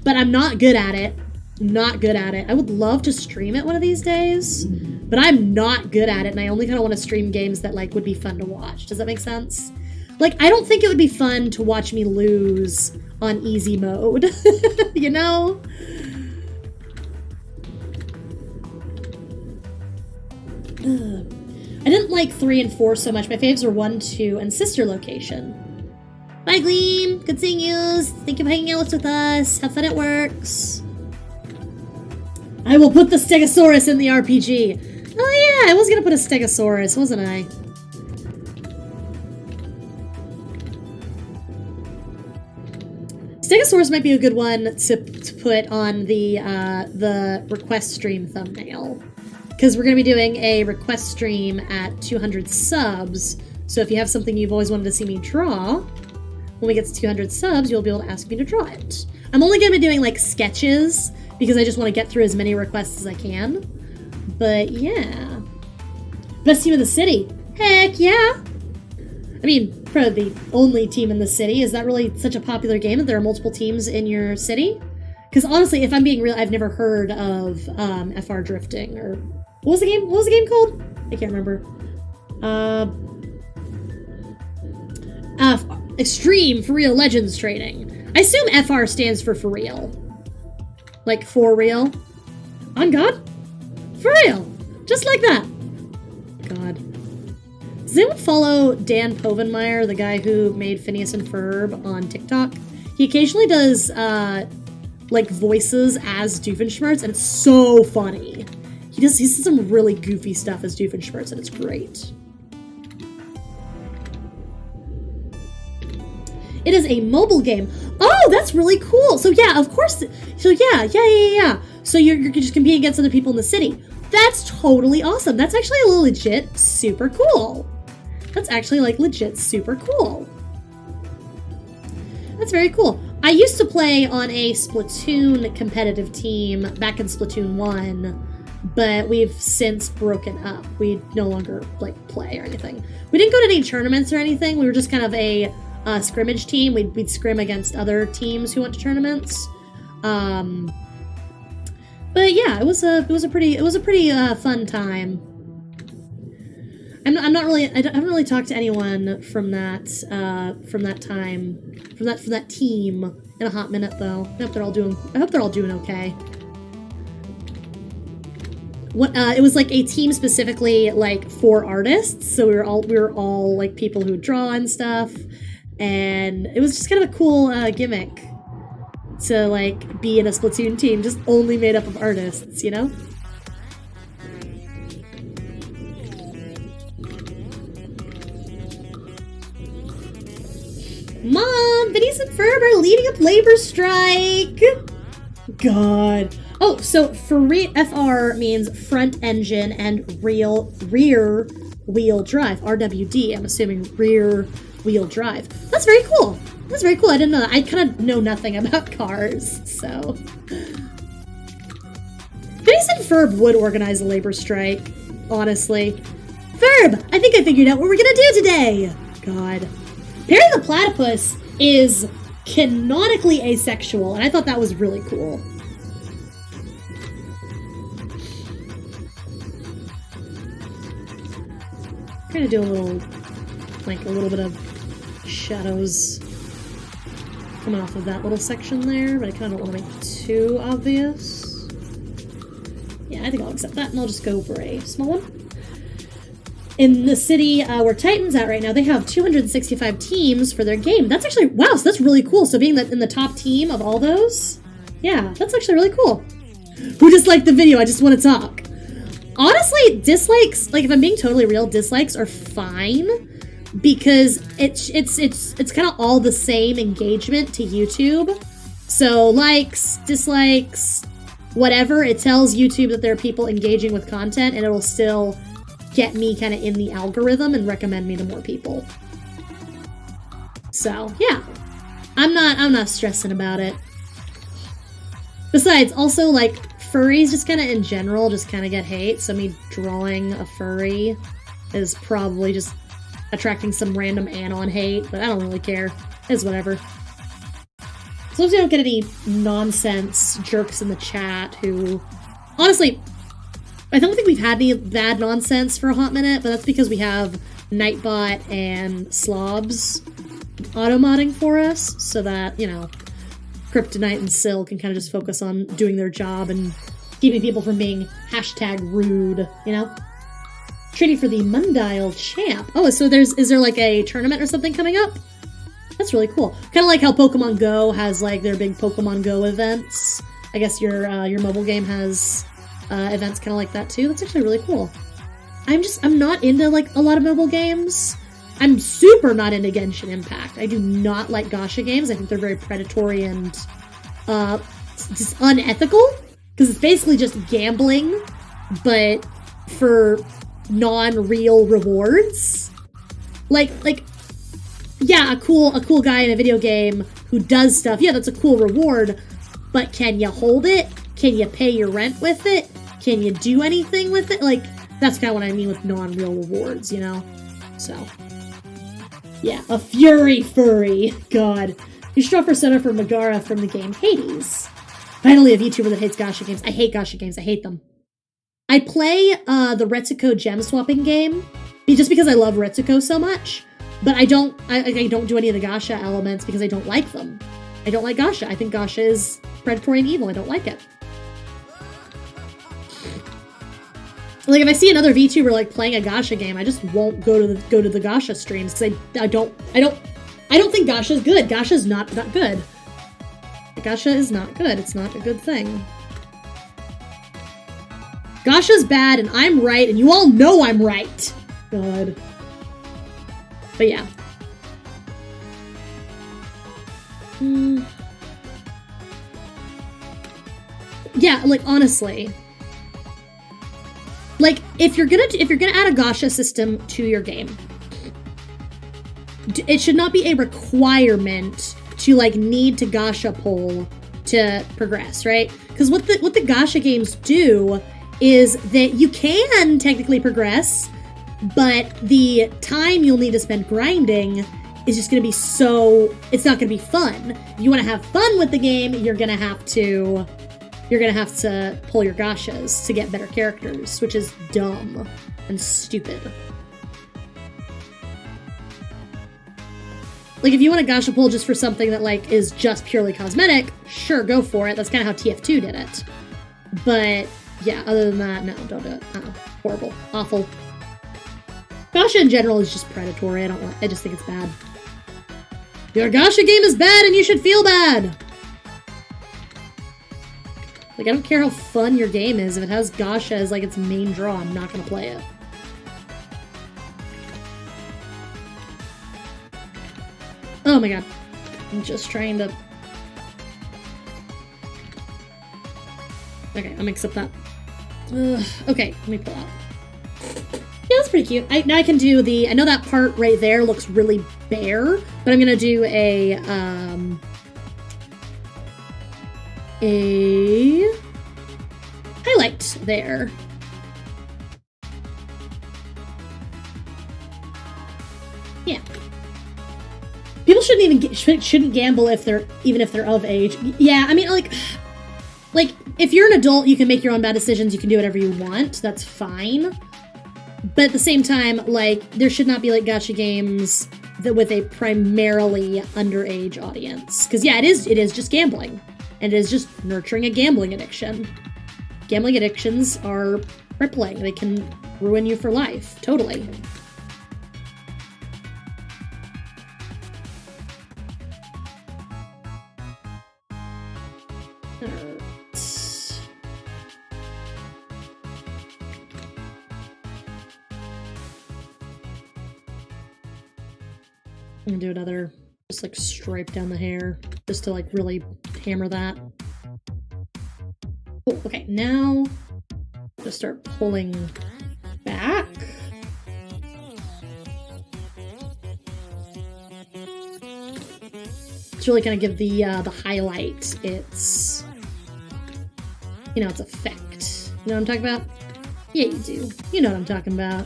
Speaker 1: but I'm not good at it. Not good at it. I would love to stream it one of these days, but I'm not good at it, and I only kind of want to stream games that, like, would be fun to watch. Does that make sense? Like, I don't think it would be fun to watch me lose on easy mode, you know? didn't like 3 and 4 so much. My faves are 1, 2, and sister location. Bye, Gleam. Good seeing you. Thank you for hanging out with us. Have fun at works. I will put the Stegosaurus in the RPG. Oh yeah, I was gonna put a Stegosaurus, wasn't I? Stegosaurus might be a good one to put on the request stream thumbnail. Because we're going to be doing a request stream at 200 subs. So if you have something you've always wanted to see me draw, when we get to 200 subs, you'll be able to ask me to draw it. I'm only going to be doing like sketches because I just want to get through as many requests as I can. But yeah. Best team in the city. Heck yeah. I mean, probably the only team in the city. Is that really such a popular game that there are multiple teams in your city? Because honestly, if I'm being real, I've never heard of FR drifting or what was the game? What was the game called? I can't remember. Extreme for real legends trading. I assume FR stands for real. Like for real. On God? For real. Just like that. God. Does anyone follow Dan Povenmire, the guy who made Phineas and Ferb on TikTok? He occasionally does like voices as Doofenshmirtz, and it's so funny. He does some really goofy stuff as Doofenshmirtz, and it's great. It is a mobile game. Oh, that's really cool. So yeah, of course. So yeah. So you're just competing against other people in the city. That's totally awesome. That's actually a legit super cool. That's actually like legit super cool. That's very cool. I used to play on a Splatoon competitive team back in Splatoon 1, but we've since broken up. We no longer like play or anything. We didn't go to any tournaments or anything. We were just kind of a scrimmage team. We'd scrim against other teams who went to tournaments. But yeah, it was a pretty fun time. I haven't really talked to anyone from that team in a hot minute though. I hope they're all doing okay. It was like a team specifically like for artists, so we were all like people who draw and stuff, and it was just kind of a cool gimmick to like be in a Splatoon team just only made up of artists, you know? Mom, Phineas and Ferb are leading up labor strike. God. Oh, so FR means front engine and rear wheel drive. RWD, I'm assuming rear wheel drive. That's very cool. That's very cool. I didn't know that. I kind of know nothing about cars, so. Phineas and Ferb would organize a labor strike, honestly. Ferb, I think I figured out what we're gonna do today. God. Perry the Platypus is canonically asexual, and I thought that was really cool. I'm trying to do a little bit of shadows coming off of that little section there, but I kind of don't want to make it too obvious. Yeah, I think I'll accept that, and I'll just go for a small one. In the city where Titan's at right now, they have 265 teams for their game. That's actually, wow, so that's really cool. So being in the top team of all those, yeah, that's actually really cool. Who disliked the video? I just want to talk. Honestly, dislikes, like if I'm being totally real, dislikes are fine because it's kind of all the same engagement to YouTube. So likes, dislikes, whatever, it tells YouTube that there are people engaging with content, and it'll still get me kind of in the algorithm and recommend me to more people. So yeah, I'm not stressing about it. Besides, also like furries just kind of in general just kind of get hate. So me drawing a furry is probably just attracting some random anon hate, but I don't really care. It's whatever. As long as we don't get any nonsense jerks in the chat who, honestly, I don't think we've had any bad nonsense for a hot minute, but that's because we have Nightbot and Slobs auto-modding for us, so that, you know, Kryptonite and Syl can kind of just focus on doing their job and keeping people from being #rude, you know? Training for the Untitled Champ. Oh, so is there like a tournament or something coming up? That's really cool. Kind of like how Pokemon Go has like their big Pokemon Go events. I guess your mobile game has events kind of like that too. That's actually really cool. I'm not into like a lot of mobile games. I'm super not into Genshin Impact. I do not like gacha games. I think they're very predatory and just unethical because it's basically just gambling, but for non-real rewards. Like yeah, a cool guy in a video game who does stuff. Yeah, that's a cool reward, but can you hold it? Can you pay your rent with it? Can you do anything with it? Like, that's kind of what I mean with non-real rewards, you know? So, yeah, a Fury Furry. God. You should draw Fursona for Megara from the game Hades. Finally, a VTuber that hates gacha games. I hate gacha games. I hate them. I play the Retsuko gem swapping game just because I love Retsuko so much, but I don't do any of the gacha elements because I don't like them. I don't like gacha. I think gacha is predatory and evil. I don't like it. Like, if I see another VTuber like playing a gacha game, I just won't go to the gacha streams because I don't think gacha is good. Gacha is not good. Gacha is not good. It's not a good thing. Gacha's bad and I'm right and you all know I'm right. God. But yeah. Yeah, like honestly. Like if you're gonna add a gacha system to your game, it should not be a requirement to like need to gacha pull to progress, right? Because what the gacha games do is that you can technically progress, but the time you'll need to spend grinding is just going to be it's not going to be fun. If you want to have fun with the game, you're going to have to pull your gachas to get better characters, which is dumb and stupid. Like, if you want a gacha pull just for something that, like, is just purely cosmetic, sure, go for it. That's kind of how TF2 did it. But, yeah, other than that, no, don't do it. Horrible. Awful. Gacha in general is just predatory. I just think it's bad. Your gacha game is bad and you should feel bad! Like, I don't care how fun your game is. If it has gacha as, like, its main draw, I'm not gonna play it. Oh my god. I'm just trying to... Okay, I'm gonna accept that. Okay, let me pull out. Yeah, that's pretty cute. Now I can do the... I know that part right there looks really bare, but I'm gonna do a highlight there. Yeah. People shouldn't gamble if they're of age. Yeah, I mean, like if you're an adult, you can make your own bad decisions. You can do whatever you want. That's fine. But at the same time, like, there should not be like gacha games that with a primarily underage audience. Because yeah, it is just gambling, and it is just nurturing a gambling addiction. Gambling addictions are crippling. They can ruin you for life. Totally. I'm gonna do another, just like stripe down the hair, just to like really hammer that. Oh, okay, now just start pulling back. It's really gonna give the highlight its, its effect. You know what I'm talking about? Yeah, you do. You know what I'm talking about.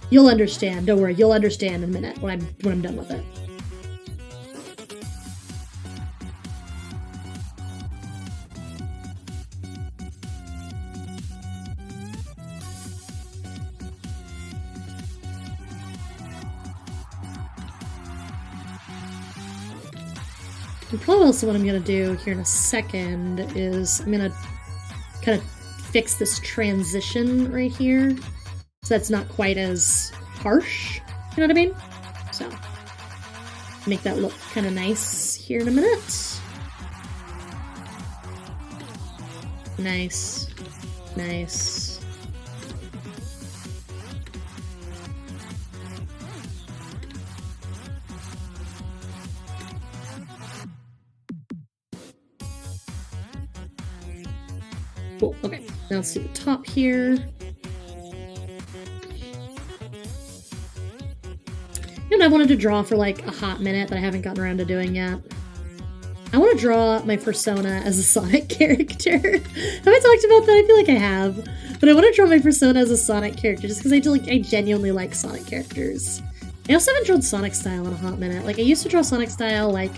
Speaker 1: You'll understand. Don't worry. You'll understand in a minute when I'm done with it. And probably also what I'm going to do here in a second is I'm going to kind of fix this transition right here. So that's not quite as harsh, you know what I mean? So, make that look kind of nice here in a minute. Nice. Nice. Cool, okay. Now let's do the top here. And I wanted to draw for like a hot minute that I haven't gotten around to doing yet. I want to draw my Fursona as a Sonic character. Have I talked about that? I feel like I have. But I want to draw my Fursona as a Sonic character just because I genuinely like Sonic characters. I also haven't drawn Sonic style in a hot minute. Like, I used to draw Sonic style, like,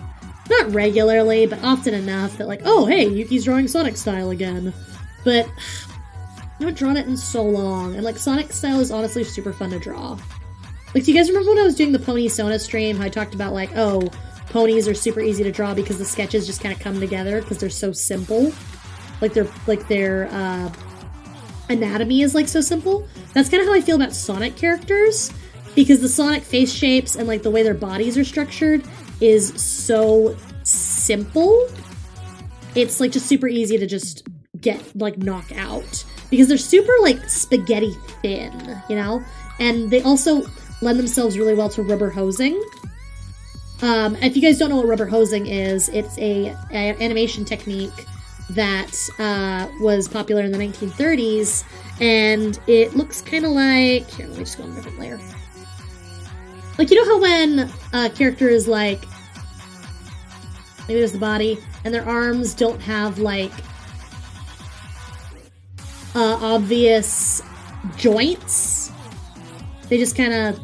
Speaker 1: not regularly, but often enough that, like, oh, hey, Yuki's drawing Sonic style again. But I haven't drawn it in so long. And, like, Sonic style is honestly super fun to draw. Like, do you guys remember when I was doing the Pony Sona stream, how I talked about, like, oh, ponies are super easy to draw because the sketches just kind of come together because they're so simple. Their anatomy is, like, so simple. That's kind of how I feel about Sonic characters, because the Sonic face shapes and, like, the way their bodies are structured is so simple. It's, like, just super easy to just get, like, knock out. Because they're super, like, spaghetti thin, you know? And they also lend themselves really well to rubber hosing. If you guys don't know what rubber hosing is, it's a animation technique that was popular in the 1930s, and it looks kind of like... Here, let me just go on a different layer. Like, you know how when a character is, like... Maybe there's the body, and their arms don't have, like... obvious joints? They just kind of...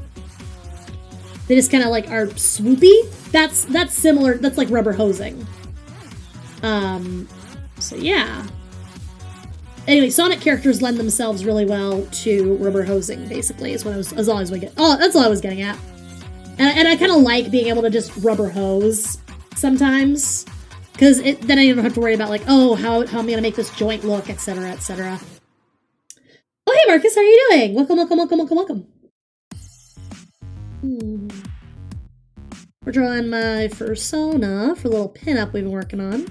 Speaker 1: like, are swoopy? That's similar... That's, like, rubber hosing. So, yeah. Anyway, Sonic characters lend themselves really well to rubber hosing, basically, is what that's all I was getting at. And I kind of like being able to just rubber hose sometimes, because then I don't have to worry about, like, oh, how am I going to make this joint look, etc., etc. Oh, hey, Marcus, how are you doing? Welcome, welcome, welcome, welcome, welcome. We're drawing my Fursona for a little pinup we've been working on.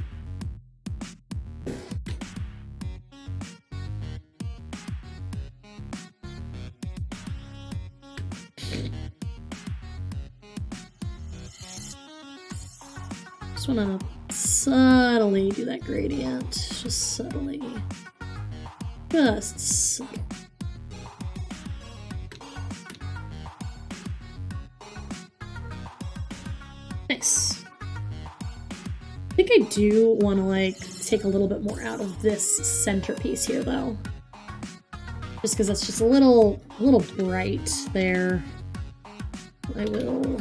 Speaker 1: Just want to subtly do that gradient. Just subtly. Just subtly. Nice. I think I do want to, like, take a little bit more out of this centerpiece here, though. Just because that's just a little bright there. I will...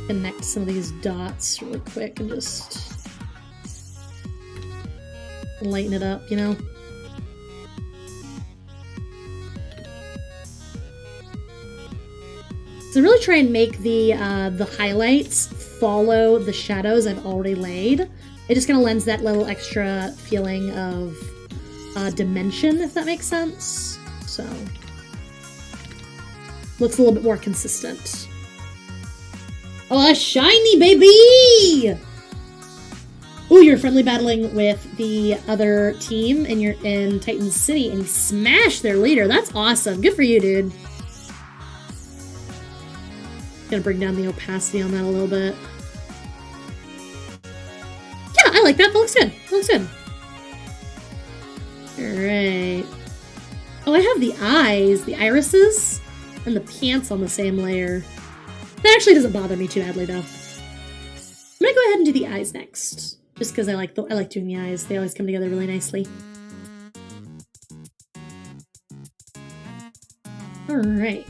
Speaker 1: connect some of these dots really quick and just lighten it up, you know? So really try and make the highlights follow the shadows I've already laid. It just kind of lends that little extra feeling of dimension, if that makes sense. So, looks a little bit more consistent. Oh, a shiny baby! Ooh, you're friendly battling with the other team, and you're in Titan City, and you smashed their leader. That's awesome. Good for you, dude. Gonna bring down the opacity on that a little bit. Yeah, I like that. That looks good. That looks good. Alright. Oh, I have the eyes, the irises, and the pants on the same layer. That actually doesn't bother me too badly, though. I'm gonna go ahead and do the eyes next, just because I like doing the eyes. They always come together really nicely. All right.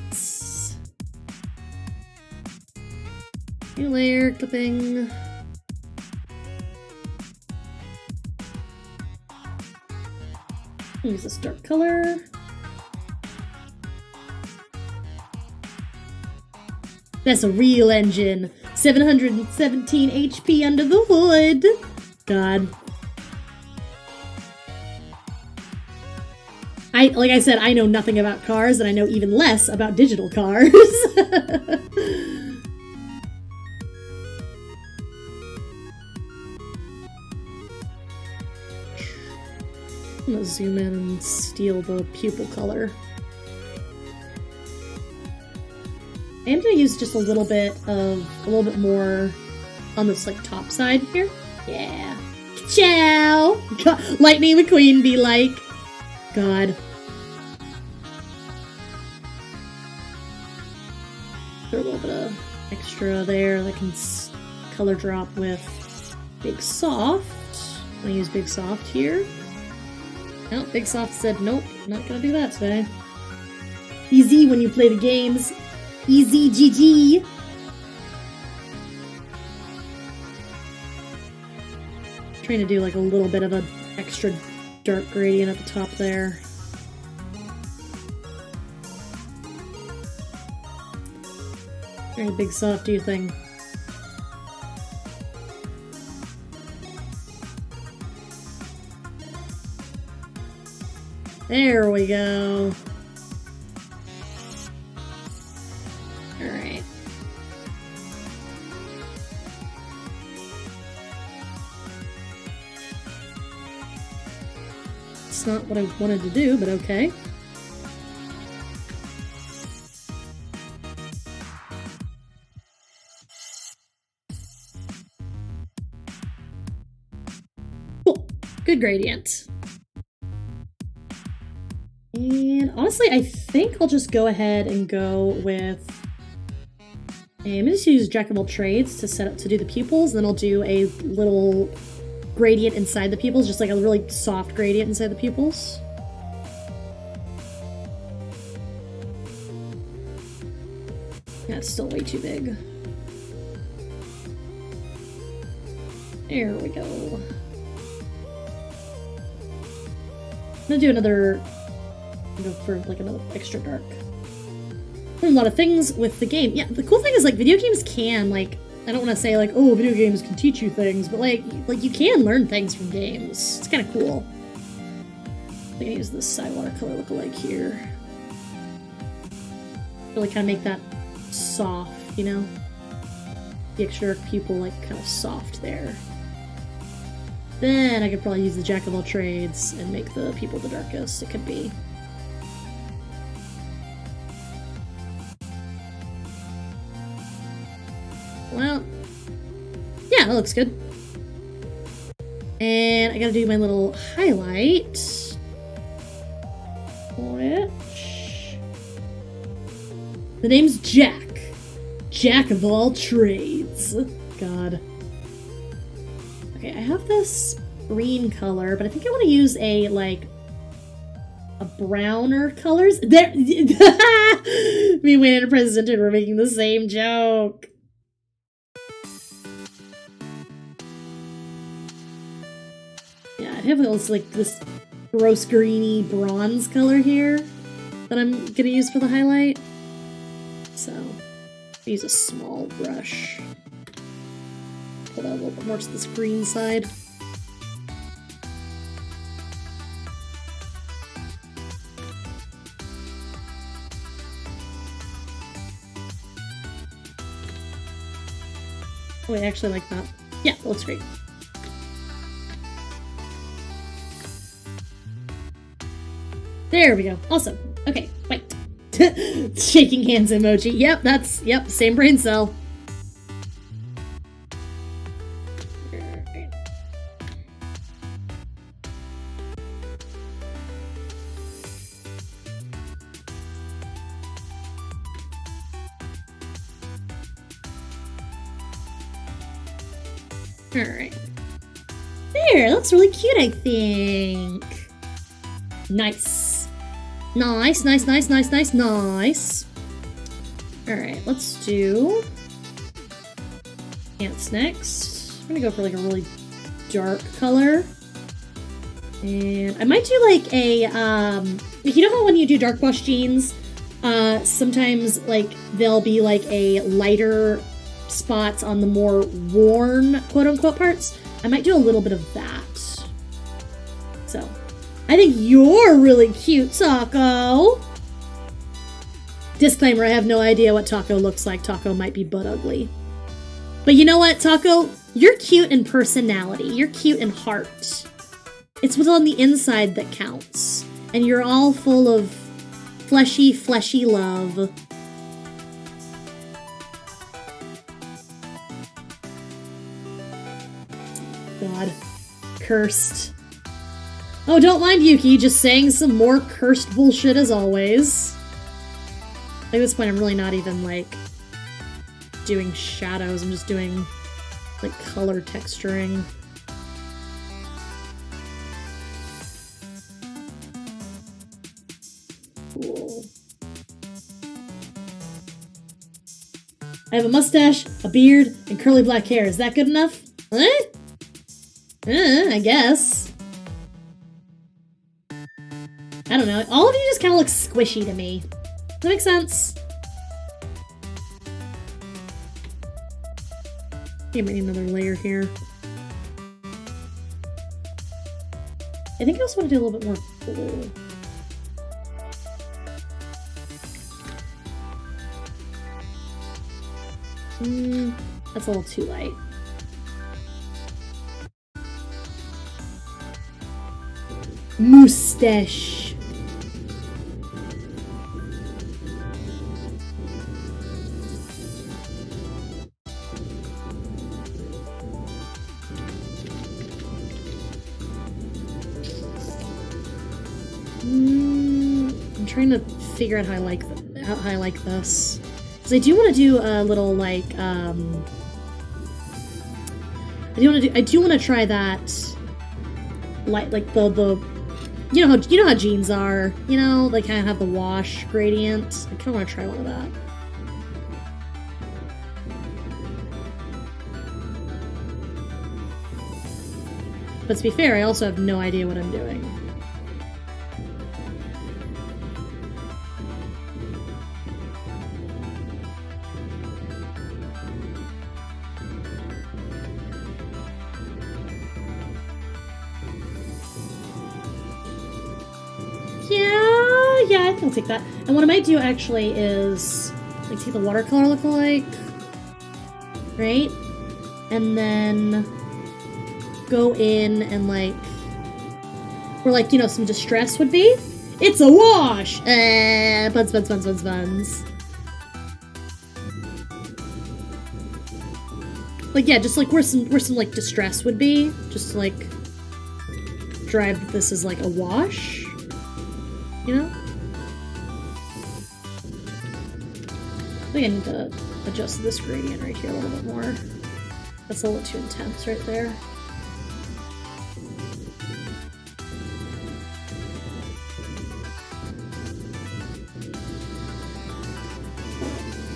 Speaker 1: New layer clipping. Use this dark color. That's a real engine. 717 HP under the hood. God. like I said, I know nothing about cars, and I know even less about digital cars. I'm gonna zoom in and steal the pupil color. I am gonna use just a little bit more on this like top side here. Yeah. Ciao! Lightning McQueen be like. God. Put a little bit of extra there that can color drop with Big Soft. I'm gonna use Big Soft here. No, Big Soft said, nope, not gonna do that today. Easy when you play the games. Easy GG. Trying to do like a little bit of an extra dark gradient at the top there. Very Big Soft, do you think? There we go. Alright. It's not what I wanted to do, but okay. Cool. Good gradient. And honestly, I think I'll just go ahead and go with... I'm going to just use Jack of all trades to set up to do the pupils, and then I'll do a little gradient inside the pupils, just like a really soft gradient inside the pupils. Yeah, it's still way too big. There we go. I'm gonna do another... go for like another extra dark. There's a lot of things with the game. Yeah, the cool thing is like video games can like, I don't want to say like, oh, video games can teach you things, but like you can learn things from games. It's kind of cool. I'm gonna use this side watercolor lookalike here. Really kind of make that soft, you know? The extra dark pupil like kind of soft there. Then I could probably use the Jack of all trades and make the pupil the darkest it could be. Well, yeah, that looks good. And I gotta do my little highlight for it. The name's Jack. Jack of all trades. God. Okay, I have this green color, but I think I want to use a, like, a browner colors. There! Me and Wayne Enterprises Intern were making the same joke. Yeah, I have like this gross greeny bronze color here that I'm gonna use for the highlight. So, I'll use a small brush. Pull that a little bit more to this green side. Oh, I actually like that. Yeah, that looks great. There we go. Awesome. Okay, wait. Shaking hands emoji. Yep, that's, yep, same brain cell. Alright. There, that's really cute, I think. Nice. Nice, nice, nice, nice, nice, nice. Alright, let's do ants next. I'm gonna go for like a really dark color. And I might do like a, you know how when you do dark wash jeans, sometimes like there'll be like a lighter spots on the more worn quote-unquote parts? I might do a little bit of that. So, I think you're really cute, Taco. Disclaimer, I have no idea what Taco looks like. Taco might be butt ugly. But you know what, Taco? You're cute in personality. You're cute in heart. It's what's on the inside that counts. And you're all full of fleshy, fleshy love. God. Cursed. Oh, don't mind Yuki, just saying some more cursed bullshit as always. At this point, I'm really not even, like, doing shadows. I'm just doing, like, color texturing. Cool. I have a mustache, a beard, and curly black hair. Is that good enough? Huh? I guess. I don't know. All of you just kind of look squishy to me. Does that make sense? I might need another layer here. I think I also want to do a little bit more blue. That's a little too light. Moustache. I'm trying to figure out how I like this. Because I do want to do a little like I do want to try that like the you know how jeans are, you know, they kind of have the wash gradient. I kind of want to try one of that. But to be fair, I also have no idea what I'm doing. Yeah, I think I'll take that. And what I might do actually is like take the watercolor lookalike, right? And then go in and like where like, you know, some distress would be. It's a wash! Buns. Like yeah, just like where some like distress would be. Just to, like drive that this is like a wash. You know? I think I need to adjust this gradient right here a little bit more. That's a little too intense right there.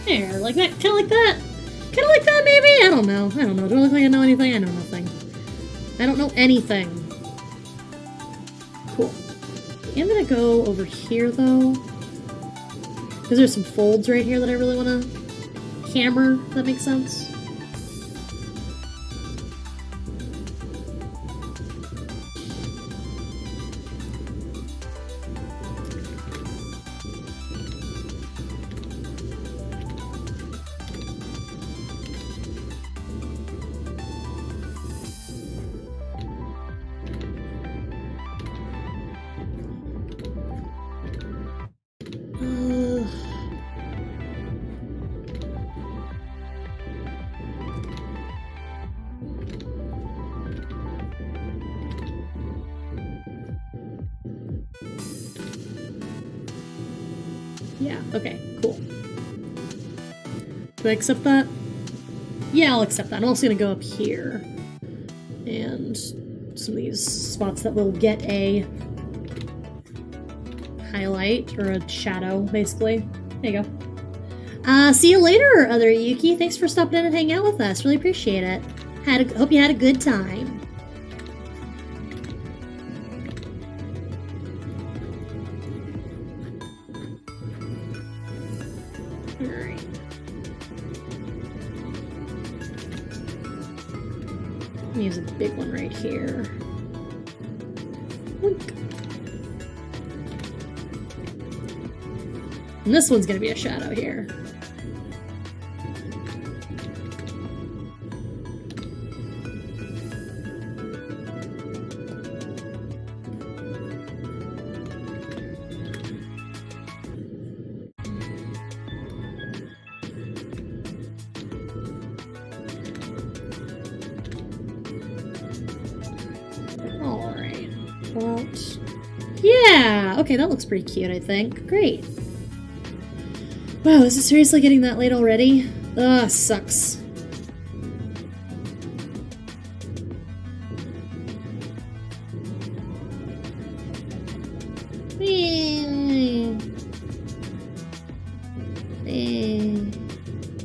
Speaker 1: There, like that, kinda like that. Kinda like that, maybe? I don't know. Do I look like I know anything? I know nothing. I don't know anything. Cool. I'm gonna go over here, though. Because there's some folds right here that I really want to hammer, if that makes sense. Yeah, okay, cool. Do I accept that? Yeah, I'll accept that. I'm also gonna go up here. And some of these spots that will get a highlight, or a shadow, basically. There you go. See you later, other Yuki. Thanks for stopping in and hanging out with us. Really appreciate it. Hope you had a good time. Alright. Use a big one right here. Wink. And this one's gonna be a shadow here. Alright. Well, yeah! Okay, that looks pretty cute, I think. Great. Wow, is it seriously getting that late already? Ugh, sucks.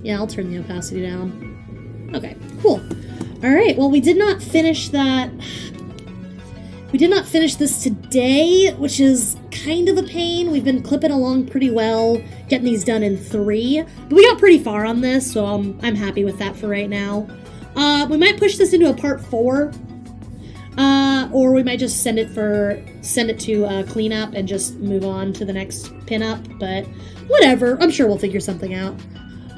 Speaker 1: Yeah, I'll turn the opacity down. Okay, cool. Alright, well, we did not finish that. We did not finish this today, which is kind of a pain. We've been clipping along pretty well, getting these done in 3. But we got pretty far on this, so I'm happy with that for right now. We might push this into a part 4. Or we might just send it to cleanup and just move on to the next pinup. But whatever, I'm sure we'll figure something out.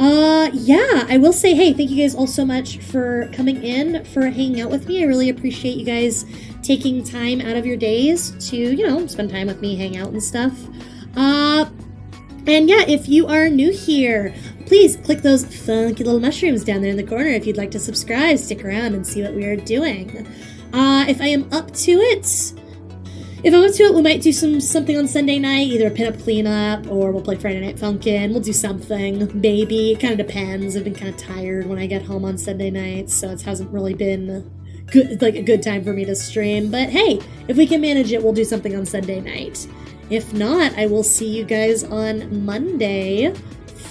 Speaker 1: Yeah, I will say, hey, thank you guys all so much for coming in, for hanging out with me. I really appreciate you guys taking time out of your days to, you know, spend time with me, hang out and stuff. And yeah, if you are new here, please click those funky little mushrooms down there in the corner if you'd like to subscribe, stick around and see what we are doing. If I am up to it, we might do something on Sunday night, either a pinup cleanup, or we'll play Friday Night Funkin'. We'll do something, maybe. It kind of depends. I've been kind of tired when I get home on Sunday nights, so it hasn't really been a good time for me to stream. But hey, if we can manage it, we'll do something on Sunday night. If not, I will see you guys on Monday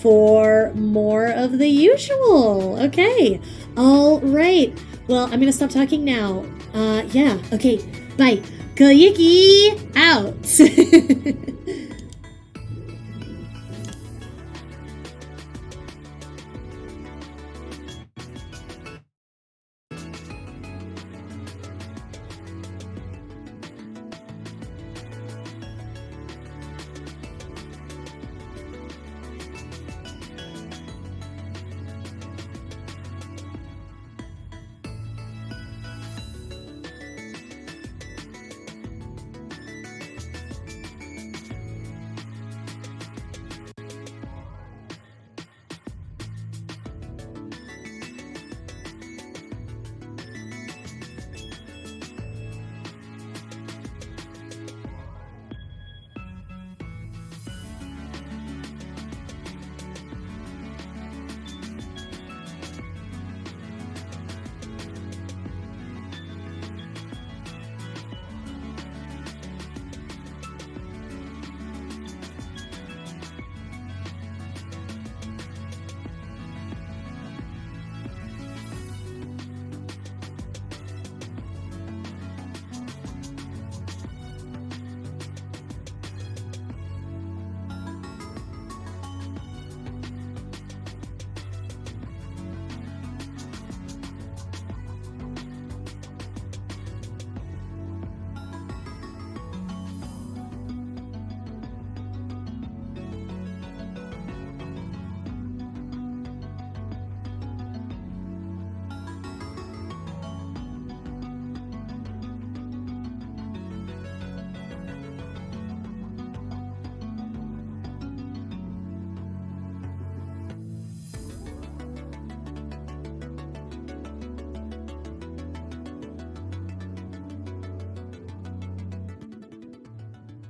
Speaker 1: for more of the usual. Okay. All right. Well, I'm going to stop talking now. Yeah. Okay. Bye. Koyuki out.